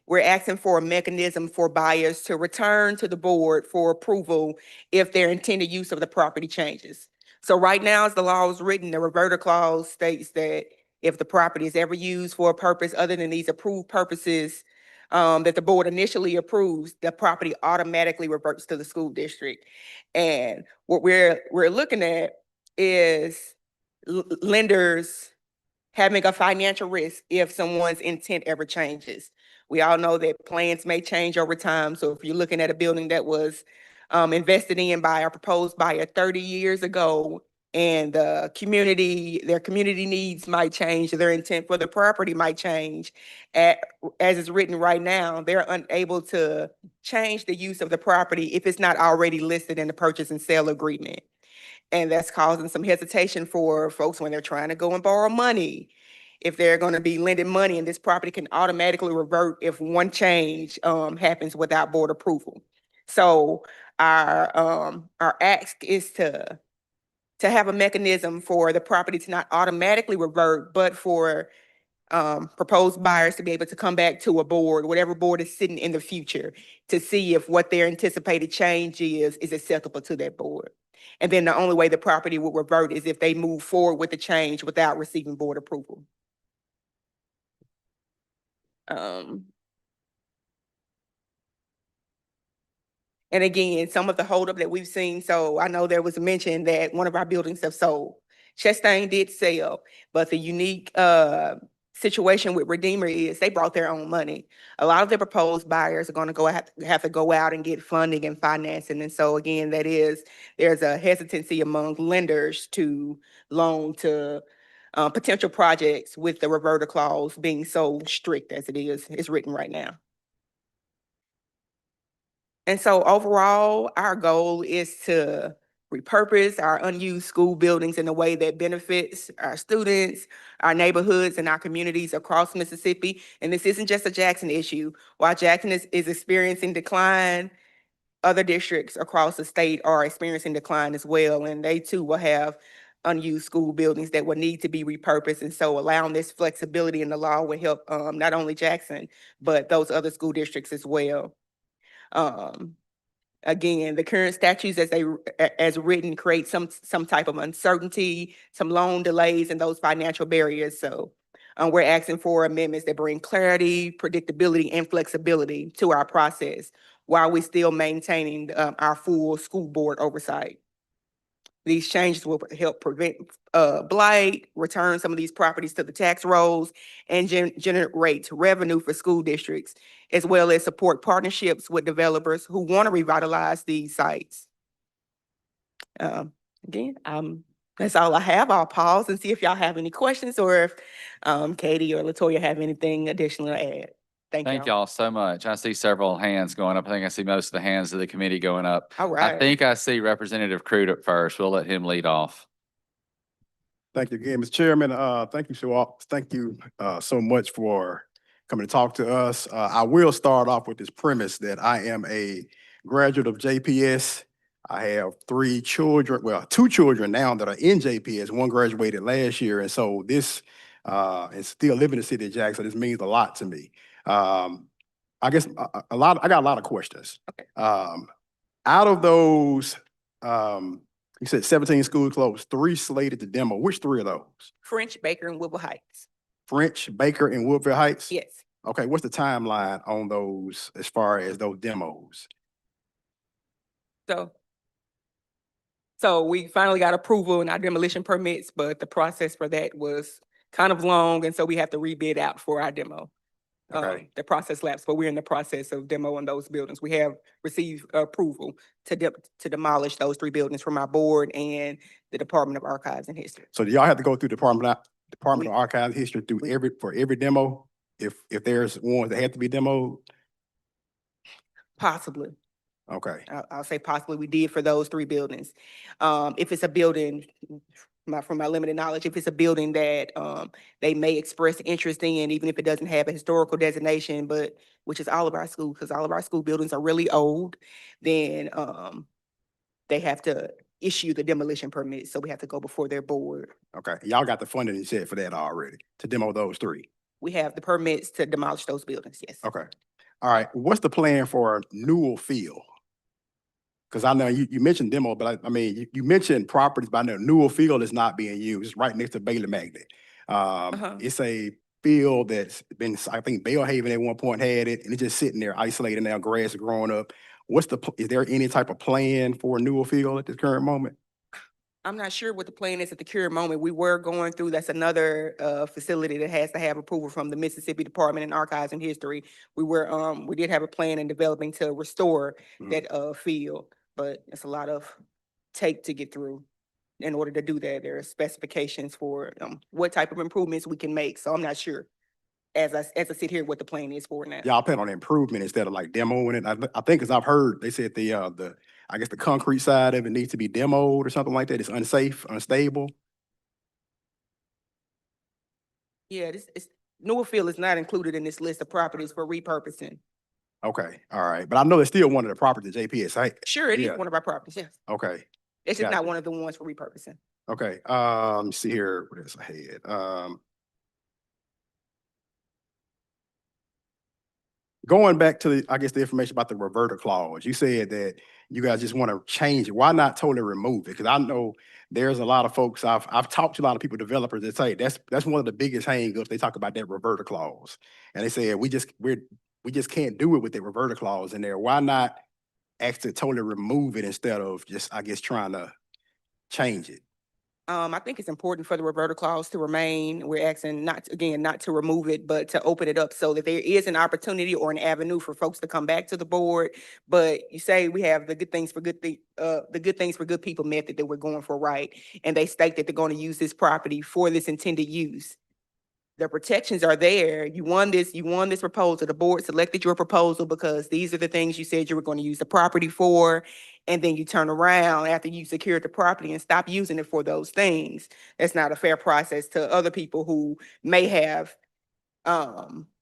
we're asking for a mechanism for buyers to return to the board for approval if their intended use of the property changes. So right now, as the law is written, the reverter clause states that if the property is ever used for a purpose other than these approved purposes that the board initially approves, the property automatically reverts to the school district. And what we're looking at is lenders having a financial risk if someone's intent ever changes. We all know that plans may change over time. So if you're looking at a building that was invested in by or proposed by 30 years ago, and their community needs might change, their intent for the property might change. As it's written right now, they're unable to change the use of the property if it's not already listed in the purchase and sale agreement. And that's causing some hesitation for folks when they're trying to go and borrow money. If they're going to be lending money, and this property can automatically revert if one change happens without board approval. So our ask is to have a mechanism for the property to not automatically revert, but for proposed buyers to be able to come back to a board, whatever board is sitting in the future, to see if what their anticipated change is acceptable to that board. And then the only way the property will revert is if they move forward with the change without receiving board approval. And again, some of the holdup that we've seen, so I know there was a mention that one of our buildings have sold. Chastain did sell, but the unique situation with Redeemer is they brought their own money. A lot of the proposed buyers are going to have to go out and get funding and financing. And so again, there's a hesitancy among lenders to loan to potential projects with the reverter clause being so strict as it's written right now. And so overall, our goal is to repurpose our unused school buildings in a way that benefits our students, our neighborhoods, and our communities across Mississippi. And this isn't just a Jackson issue. While Jackson is experiencing decline, other districts across the state are experiencing decline as well, and they too will have unused school buildings that would need to be repurposed. And so allowing this flexibility in the law will help, not only Jackson, but those other school districts as well. Again, the current statutes as written create some type of uncertainty, some loan delays and those financial barriers. So we're asking for amendments that bring clarity, predictability, and flexibility to our process while we still maintaining our full school board oversight. These changes will help prevent blight, return some of these properties to the tax rolls, and generate revenue for school districts, as well as support partnerships with developers who want to revitalize these sites. Again, that's all I have. I'll pause and see if y'all have any questions or if Katie or Latoya have anything additional to add. Thank Thank y'all. y'all so much. I see several hands going up. I think I see most of the hands of the committee going up. All I right. think I see Representative Crude up first. We'll let him lead off. Thank you again, Mr. Chairman. Thank you so much for coming to talk to us. I will start off with this premise that I am a graduate of JPS. I have 3 children, well, 2 children now that are in JPS. One graduated last year, and so this is still living in the city of Jackson. This means a lot to me. I guess I got a lot of questions. Okay. Out of those, you said 17 schools closed, 3 slated to demo. Which 3 of those? French, Baker, and Woodville Heights. French, Baker, and Woodville Heights? Yes. Okay, what's the timeline on those as far as those demos? So we finally got approval in our demolition permits, but the process for that was kind of long, and so we have to rebid out for our demo. Okay. The process lapsed, but we're in the process of demoing those buildings. We have received approval to demolish those 3 buildings from our board and the Department of Archives and History. So do y'all have to go through Department of Archives History for every demo? If there's ones that have to be demoed? Possibly. Okay. I'll say possibly we did for those 3 buildings. If it's a building, from my limited knowledge, if it's a building that they may express interest in, even if it doesn't have a historical designation, but which is all of our schools, because all of our school buildings are really old, then they have to issue the demolition permit. So we have to go before their board. Okay. Y'all got the funding you said for that already to demo those 3? We have the permits to demolish those buildings, yes. Okay. All right. What's the plan for Newell Field? Because I know you mentioned demo, but I mean, you mentioned properties, but I know Newell Field is not being used. It's right next to Bailey Magnet. It's a field that's been, I think Bellhaven at one point had it, and it's just sitting there isolated now, grass is growing up. Is there any type of plan for Newell Field at this current moment? I'm not sure what the plan is at the current moment. We were going through, that's another facility that has to have approval from the Mississippi Department of Archives and History. We did have a plan in developing to restore that field, but it's a lot of tape to get through. In order to do that, there are specifications for what type of improvements we can make. So I'm not sure, as I sit here, what the plan is for now. Y'all plan on improvement instead of like demoing it? I think, as I've heard, they said I guess the concrete side of it needs to be demoed or something like that. It's unsafe, unstable. Yeah, Newell Field is not included in this list of properties for repurposing. Okay, all right. But I know it's still one of the properties JPS, right? Sure, it is Yeah. one of our properties, yes. Okay, It's just Gotcha. not one of the ones for repurposing. okay. Let's see here, what else I had? Going back to I guess the information about the reverter clause, you said that you guys just want to change it. Why not totally remove it? Because I know there's a lot of folks, I've talked to a lot of people, developers, that say that's one of the biggest hangups. They talk about that reverter clause. And they say we just can't do it with the reverter clause in there. Why not actually totally remove it instead of just, I guess, trying to change it? I think it's important for the reverter clause to remain. We're asking not to remove it, but to open it up so that there is an opportunity or an avenue for folks to come back to the board. But you say we have the good things for good people method that we're going for, right? And they state that they're going to use this property for this intended use. The protections are there. You won this proposal. The board selected your proposal because these are the things you said you were going to use the property for. And then you turn around after you secured the property and stop using it for those things. That's not a fair process to other people who may have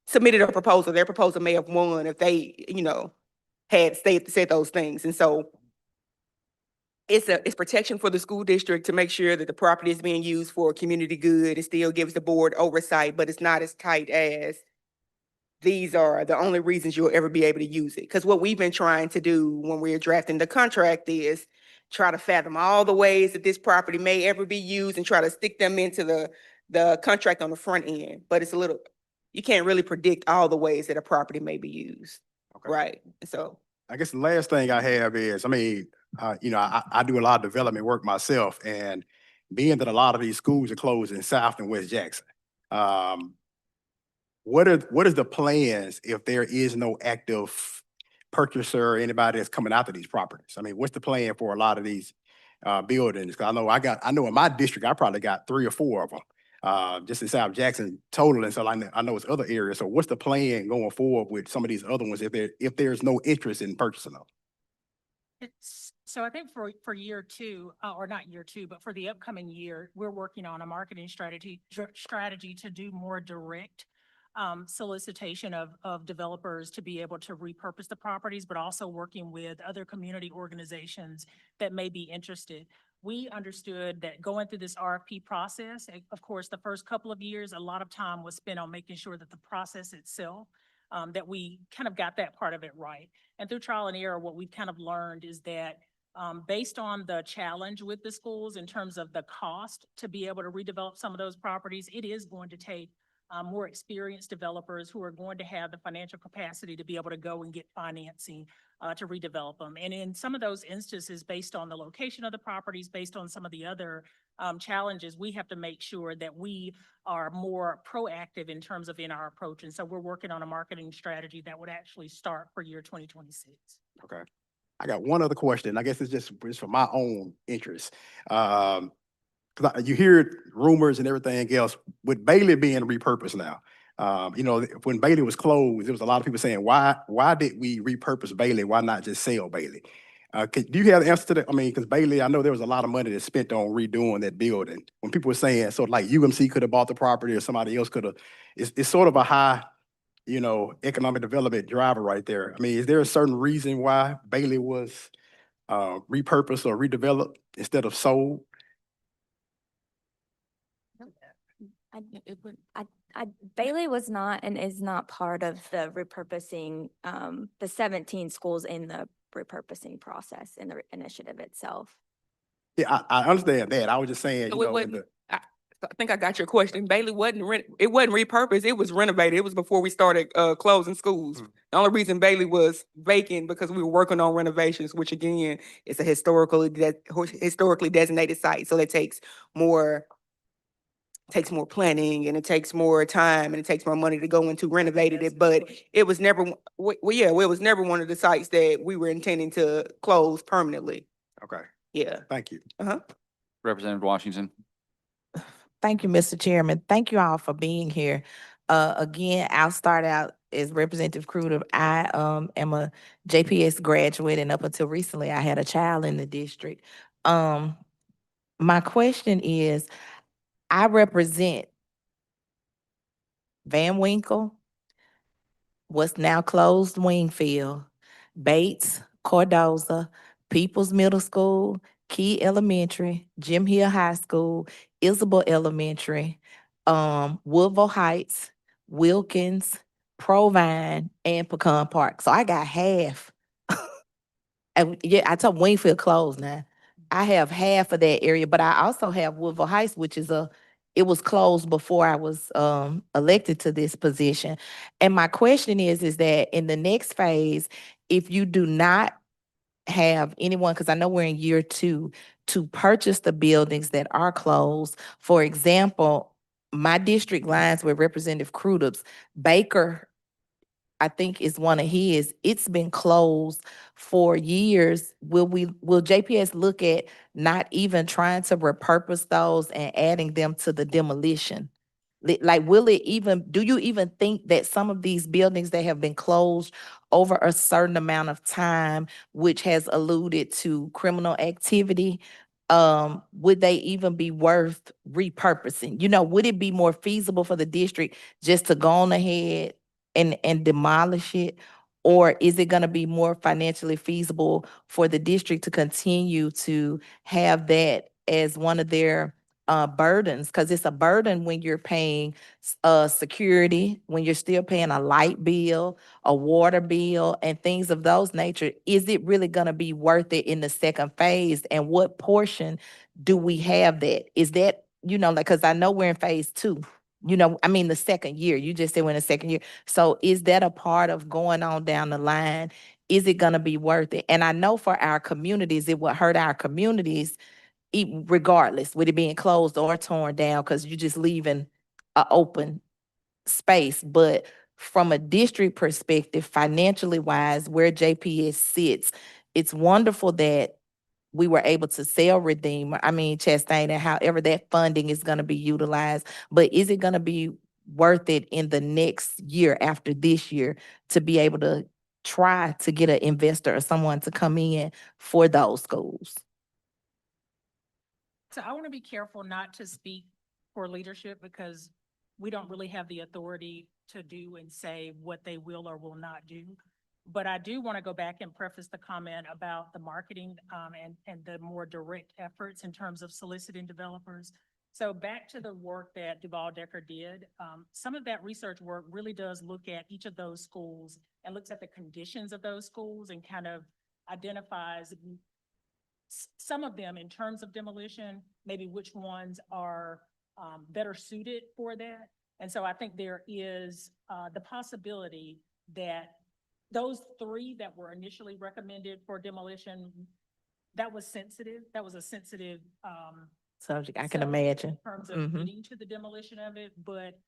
submitted a proposal. Their proposal may have won if they, had said those things. And so it's protection for the school district to make sure that the property is being used for community good. It still gives the board oversight, but it's not as tight as these are the only reasons you'll ever be able to use it. Because what we've been trying to do when we're drafting the contract is try to fathom all the ways that this property may ever be used and try to stick them into the contract on the front end. But it's a little, you can't really predict all the ways that a property may be used. Okay. Right, so. I guess the last thing I have is, I do a lot of development work myself, and being that a lot of these schools are closed in South and West Jackson, what is the plans if there is no active purchaser or anybody that's coming after these properties? I mean, what's the plan for a lot of these buildings? 'Cause I know in my district, I probably got 3 or 4 of them. Just in South Jackson total, and so I know it's other areas. So what's the plan going forward with some of these other ones if there's no interest in purchasing them? So I think for year two, or not year two, but for the upcoming year, we're working on a marketing strategy to do more direct solicitation of developers to be able to repurpose the properties, but also working with other community organizations that may be interested. We understood that going through this RFP process, of course, the first couple of years, a lot of time was spent on making sure that the process itself, that we kind of got that part of it right. And through trial and error, what we've kind of learned is that based on the challenge with the schools in terms of the cost to be able to redevelop some of those properties, it is going to take more experienced developers who are going to have the financial capacity to be able to go and get financing to redevelop them. And in some of those instances, based on the location of the properties, based on some of the other challenges, we have to make sure that we are more proactive in terms of in our approach. And so we're working on a marketing strategy that would actually start for year 2026. Okay. I got one other question. I guess it's for my own interest. You hear rumors and everything else with Bailey being repurposed now. When Bailey was closed, there was a lot of people saying, why did we repurpose Bailey? Why not just sell Bailey? Do you have the answer to that? I mean, because Bailey, I know there was a lot of money that's spent on redoing that building. When people were saying, so like UMC could have bought the property or somebody else could have, it's sort of a high, economic development driver right there. I mean, is there a certain reason why Bailey was repurposed or redeveloped instead of sold? Bailey was not and is not part of the repurposing, the 17 schools in the repurposing process in the initiative itself. Yeah, I understand that. I was just saying, So it wasn't, I think I got your question. Bailey it wasn't repurposed, it was renovated. It was before we started closing schools. The only reason Bailey was vacant because we were working on renovations, which again, is a historically designated site. So it takes more planning and it takes more time and it takes more money to go into renovating it. But it was never, it was never one of the sites that we were intending to close permanently. Okay, Yeah. thank you. Representative Washington. Thank you, Mr. Chairman. Thank you all for being here. Again, I'll start out as Representative Cruder. I am a JPS graduate, and up until recently, I had a child in the district. My question is, I represent Van Winkle, what's now closed Wingfield, Bates, Cordoza, Peoples Middle School, Key Elementary, Jim Hill High School, Isabel Elementary, Woodville Heights, Wilkins, Provine, and Pecan Park. So I got half. And yeah, I told Wingfield closed now. I have half of that area, but I also have Woodville Heights, which is it was closed before I was elected to this position. And my question is that in the next phase, if you do not have anyone, because I know we're in year 2, to purchase the buildings that are closed. For example, my district lines with Representative Crudups, Baker, I think is one of his. It's been closed for years. Will JPS look at not even trying to repurpose those and adding them to the demolition? Like, do you even think that some of these buildings that have been closed over a certain amount of time, which has alluded to criminal activity, would they even be worth repurposing? Would it be more feasible for the district just to go on ahead and demolish it? Or is it gonna be more financially feasible for the district to continue to have that as one of their burdens? Because it's a burden when you're paying security, when you're still paying a light bill, a water bill, and things of those nature. Is it really gonna be worth it in the second phase? And what portion do we have that? Is that, like, because I know we're in phase 2. I mean, the second year, you just said we're in the second year. So is that a part of going on down the line? Is it gonna be worth it? And I know for our communities, it would hurt our communities regardless, with it being closed or torn down, because you're just leaving a open space. But from a district perspective, financially wise, where JPS sits, it's wonderful that we were able to sell Chastain, and however that funding is gonna be utilized. But is it gonna be worth it in the next year after this year to be able to try to get an investor or someone to come in for those schools? So I want to be careful not to speak for leadership because we don't really have the authority to do and say what they will or will not do. But I do want to go back and preface the comment about the marketing and the more direct efforts in terms of soliciting developers. So back to the work that Duval Decker did, some of that research work really does look at each of those schools and looks at the conditions of those schools and kind of identifies some of them in terms of demolition, maybe which ones are better suited for that. And so I think there is the possibility that those 3 that were initially recommended for demolition, that was sensitive. That was a sensitive Subject, I can subject imagine. in terms of Mhm. getting to the demolition of it, but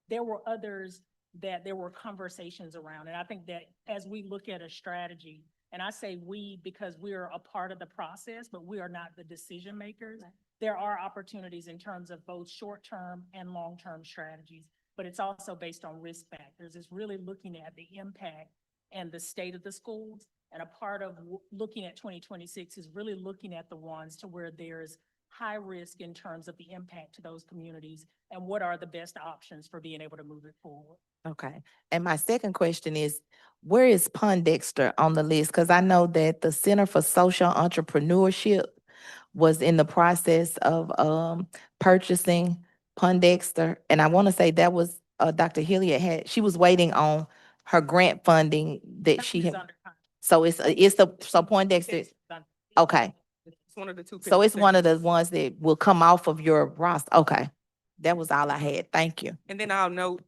there were others that there were conversations around. And I think that as we look at a strategy, and I say we because we are a part of the process, but we are not the decision makers. There are opportunities in terms of both short-term and long-term strategies, but it's also based on risk factors. It's really looking at the impact and the state of the schools. And a part of looking at 2026 is really looking at the ones to where there's high risk in terms of the impact to those communities and what are the best options for being able to move it forward. Okay. And my second question is, where is Pondexter on the list? Because I know that the Center for Social Entrepreneurship was in the process of purchasing Pondexter. And I want to say that was Dr. Hilliard she was waiting on her grant funding that she It's had. under contract. So so Poindexter, okay. It's one of the 2. So it's one of the ones that will come off of your roster. Okay. That was all I had. Thank you. And then I'll note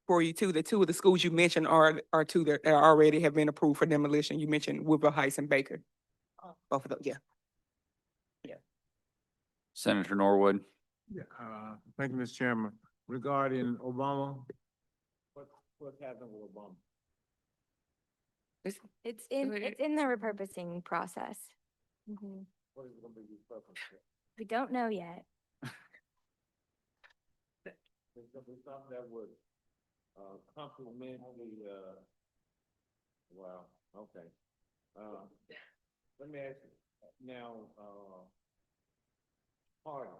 for you too, that 2 of the schools you mentioned are 2 that already have been approved for demolition. You mentioned Woodville Heights and Baker. Both of those, yeah. Senator Norwood. Yeah, thank you, Mr. Chairman. Regarding Obama, what's happening with Obama? It's in the repurposing process. Mhm. What is it gonna be repurposed for? We don't know yet. It's gonna be something that would, complement the, wow, okay. Let me ask you, now, Harding.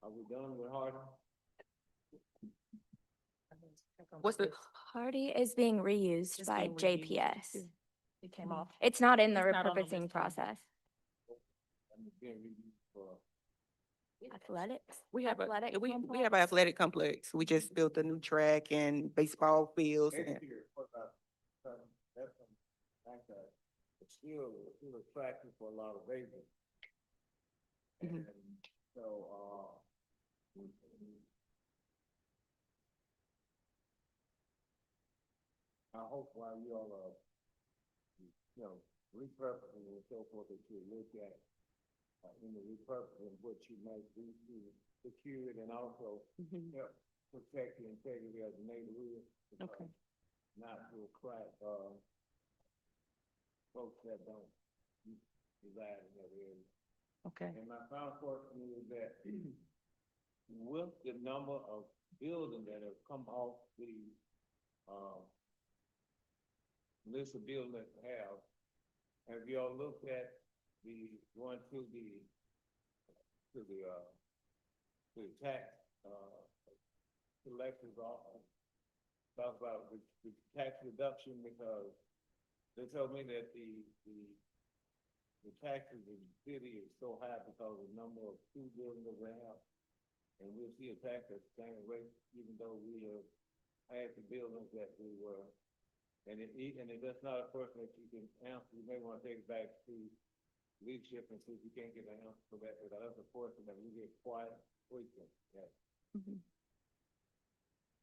Are we done with Harding? What's the, Hardy is being reused It's by being reused. JPS. It came off. It's not in the It's not on the repurposing list. process. And it's being reused for, Athletics? we have Athletic we have complex? an athletic complex. We just built a new track and baseball fields and. next year, what about, that's, like, it's still attractive for a lot of babies. Mhm. And so, I hope while you all are, repurposing and so forth, that you look at, in the repurposing, what you might do to secure it and also help protect the integrity of the neighborhood. Okay. Not to attract, folks that don't reside in that area. Okay. And my final question is that with the number of buildings that have come off the, list of buildings that we have you all looked at the, going to the tax, collector's office, talk about the tax reduction because they told me that the taxes in the city is so high because of the number of school buildings that we have. And we'll see a tax at the same rate, even though we have had the buildings that we were. And if that's not a question that you can answer, you may want to take it back to leadership and see if you can't get an answer for that. Because that's a question that we get quite frequent. Yeah.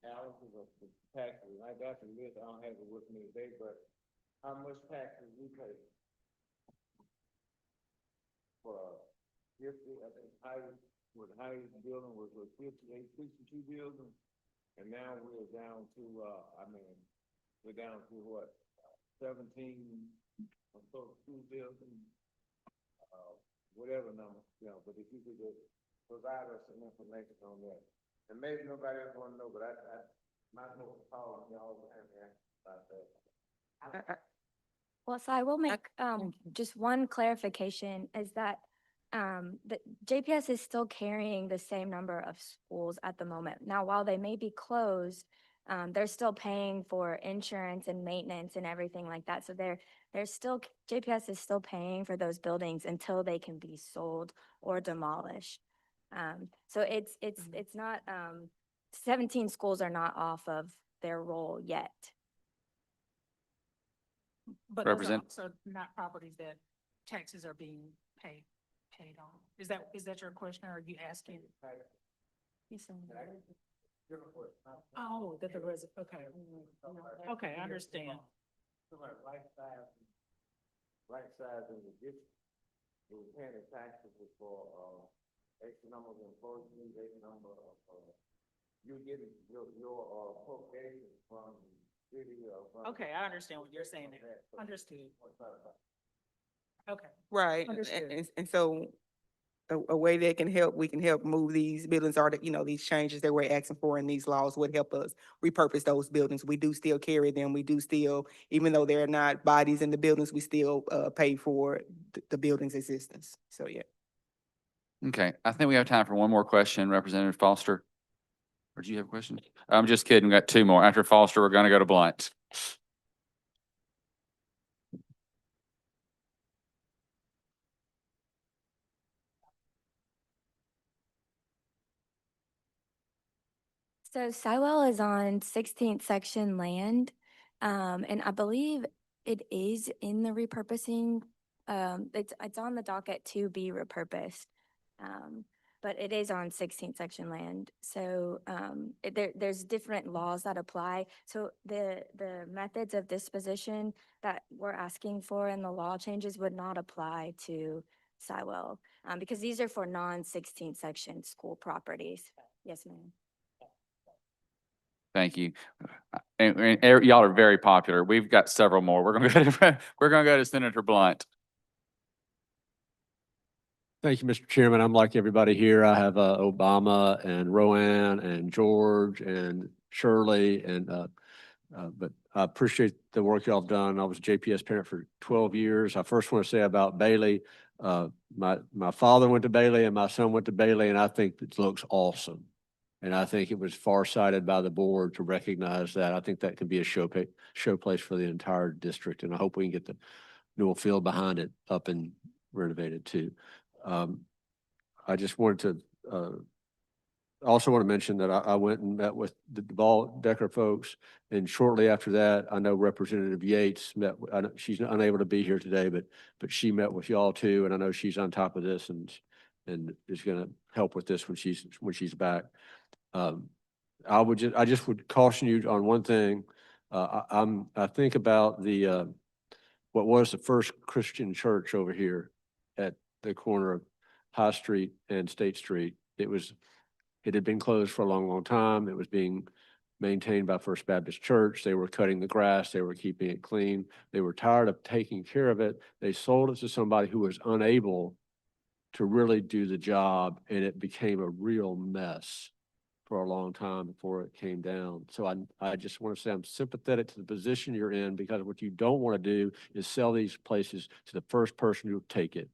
Alex is a taxes, and I got the list, I don't have it with me today, but how much taxes we pay? For 50, I think the highest building was 58, 62 buildings, and now we're down to, we're down to what, 17 or so school buildings, whatever number, you know, but if you could just provide us some information on that. And maybe nobody else want to know, but I might know to call y'all and ask about that. Well, so I will make just one clarification is that the JPS is still carrying the same number of schools at the moment. Now, while they may be closed, they're still paying for insurance and maintenance and everything like that. So they're still, JPS is still paying for those buildings until they can be sold or demolished. So it's not 17 schools are not off of their roll yet. But those are Represent- also not properties that taxes are being paid on. Is that your question, or are you asking? Yes, sir. Oh, that the okay. Okay, I understand. Right size in the district, we're paying the taxes for, extra number of employees, extra number of, you're getting your appropriation from the city or from. Okay, I understand what you're saying there. Understood. Okay. Right, Understood. and so a way that can help, we can help move these buildings are that, these changes that we're asking for in these laws would help us repurpose those buildings. We do still carry them. We do still, even though they're not bodies in the buildings, we still pay for the building's existence. So, yeah. Okay, I think we have time for one more question, Representative Foster. Or do you have a question? I'm just kidding, we got two more. After Foster, we're gonna go to Blunt. So Sywell is on 16th section land, and I believe it is in the repurposing. It's on the docket to be repurposed, but it is on 16th section land. So there's different laws that apply. So the methods of disposition that we're asking for in the law changes would not apply to Sywell, because these are for non-16th section school properties. Yes, ma'am. Thank you. And y'all are very popular. We've got several more. We're gonna go to Senator Blunt. Thank you, Mr. Chairman. I'm like everybody here. I have Obama and Roanne and George and Shirley but I appreciate the work y'all have done. I was a JPS parent for 12 years. I first want to say about Bailey, my father went to Bailey and my son went to Bailey, and I think it looks awesome. And I think it was farsighted by the board to recognize that. I think that could be a showplace for the entire district, and I hope we can get the Newell Field behind it up and renovated too. I just wanted to also want to mention that I went and met with the Duval Decker folks, and shortly after that, I know Representative Yates met. I know she's unable to be here today, but she met with y'all too, and I know she's on top of this and is going to help with this when she's back. I just would caution you on one thing. I think about the what was the first Christian church over here at the corner of High Street and State Street. It had been closed for a long, long time. It was being maintained by First Baptist Church. They were cutting the grass. They were keeping it clean. They were tired of taking care of it. They sold it to somebody who was unable to really do the job, and it became a real mess for a long time before it came down. So I just want to say I'm sympathetic to the position you're in, because what you don't want to do is sell these places to the first person who will take it.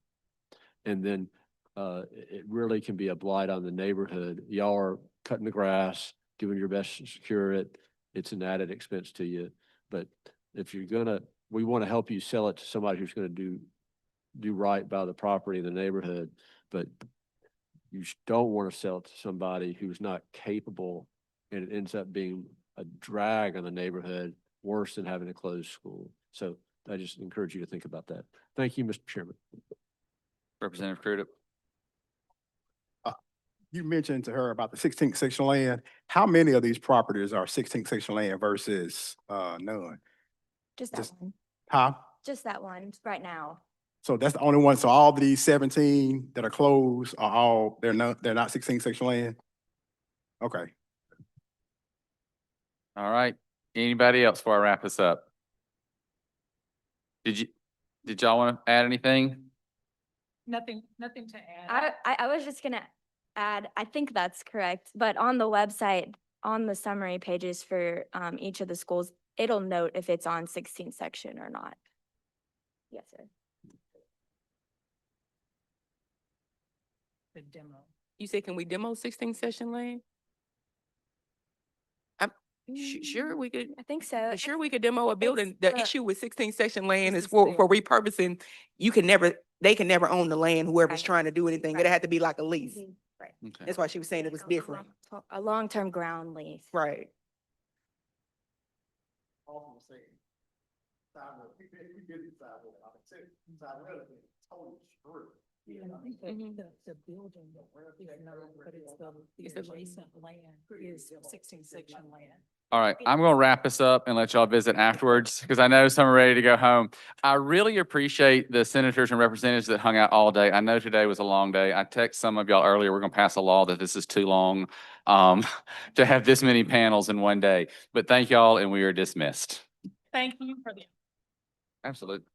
And then it really can be a blight on the neighborhood. Y'all are cutting the grass, doing your best to secure it. it's an added expense to you. But if you're gonna, we want to help you sell it to somebody who's gonna do right by the property in the neighborhood, but you don't want to sell it to somebody who's not capable, and it ends up being a drag on the neighborhood, worse than having to close school. So I just encourage you to think about that. Thank you, Mr. Chairman. Representative Crudup. You mentioned to her about the 16th section land. How many of these properties are 16th section land versus none? Just that Just- one, Huh? just that one right now. So that's the only one. So all of these 17 that are closed are all, they're not 16th section land? Okay. All right. Anybody else before I wrap this up? Did y'all want to add anything? Nothing to add. I was just gonna add, I think that's correct, but on the website, on the summary pages for each of the schools, it'll note if it's on 16th section or not. Yes, sir. The demo. You said, can we demo 16th session land? Sure, we could. I think so. Sure, we could demo a building. The the- issue with 16th section land This is is for there. repurposing. They can never own the land, whoever's Right. trying to do anything. It'd Right. have to be like a lease. Right. Okay. That's why she was saying it was different. A long-term ground lease. Right. Awesome to see. Sidewalk, we did the sidewalk, I would say, sidewalk, is totally screwed. The building is not, but it's the adjacent land is 16th section land. All right, I'm going to wrap this up and let y'all visit afterwards because I know some are ready to go home. I really appreciate the senators and representatives that hung out all day. I know today was a long day. I texted some of y'all earlier, we're going to pass a law that this is too long to have this many panels in one day. But thank y'all, and we are dismissed. Thank you for the. Absolutely.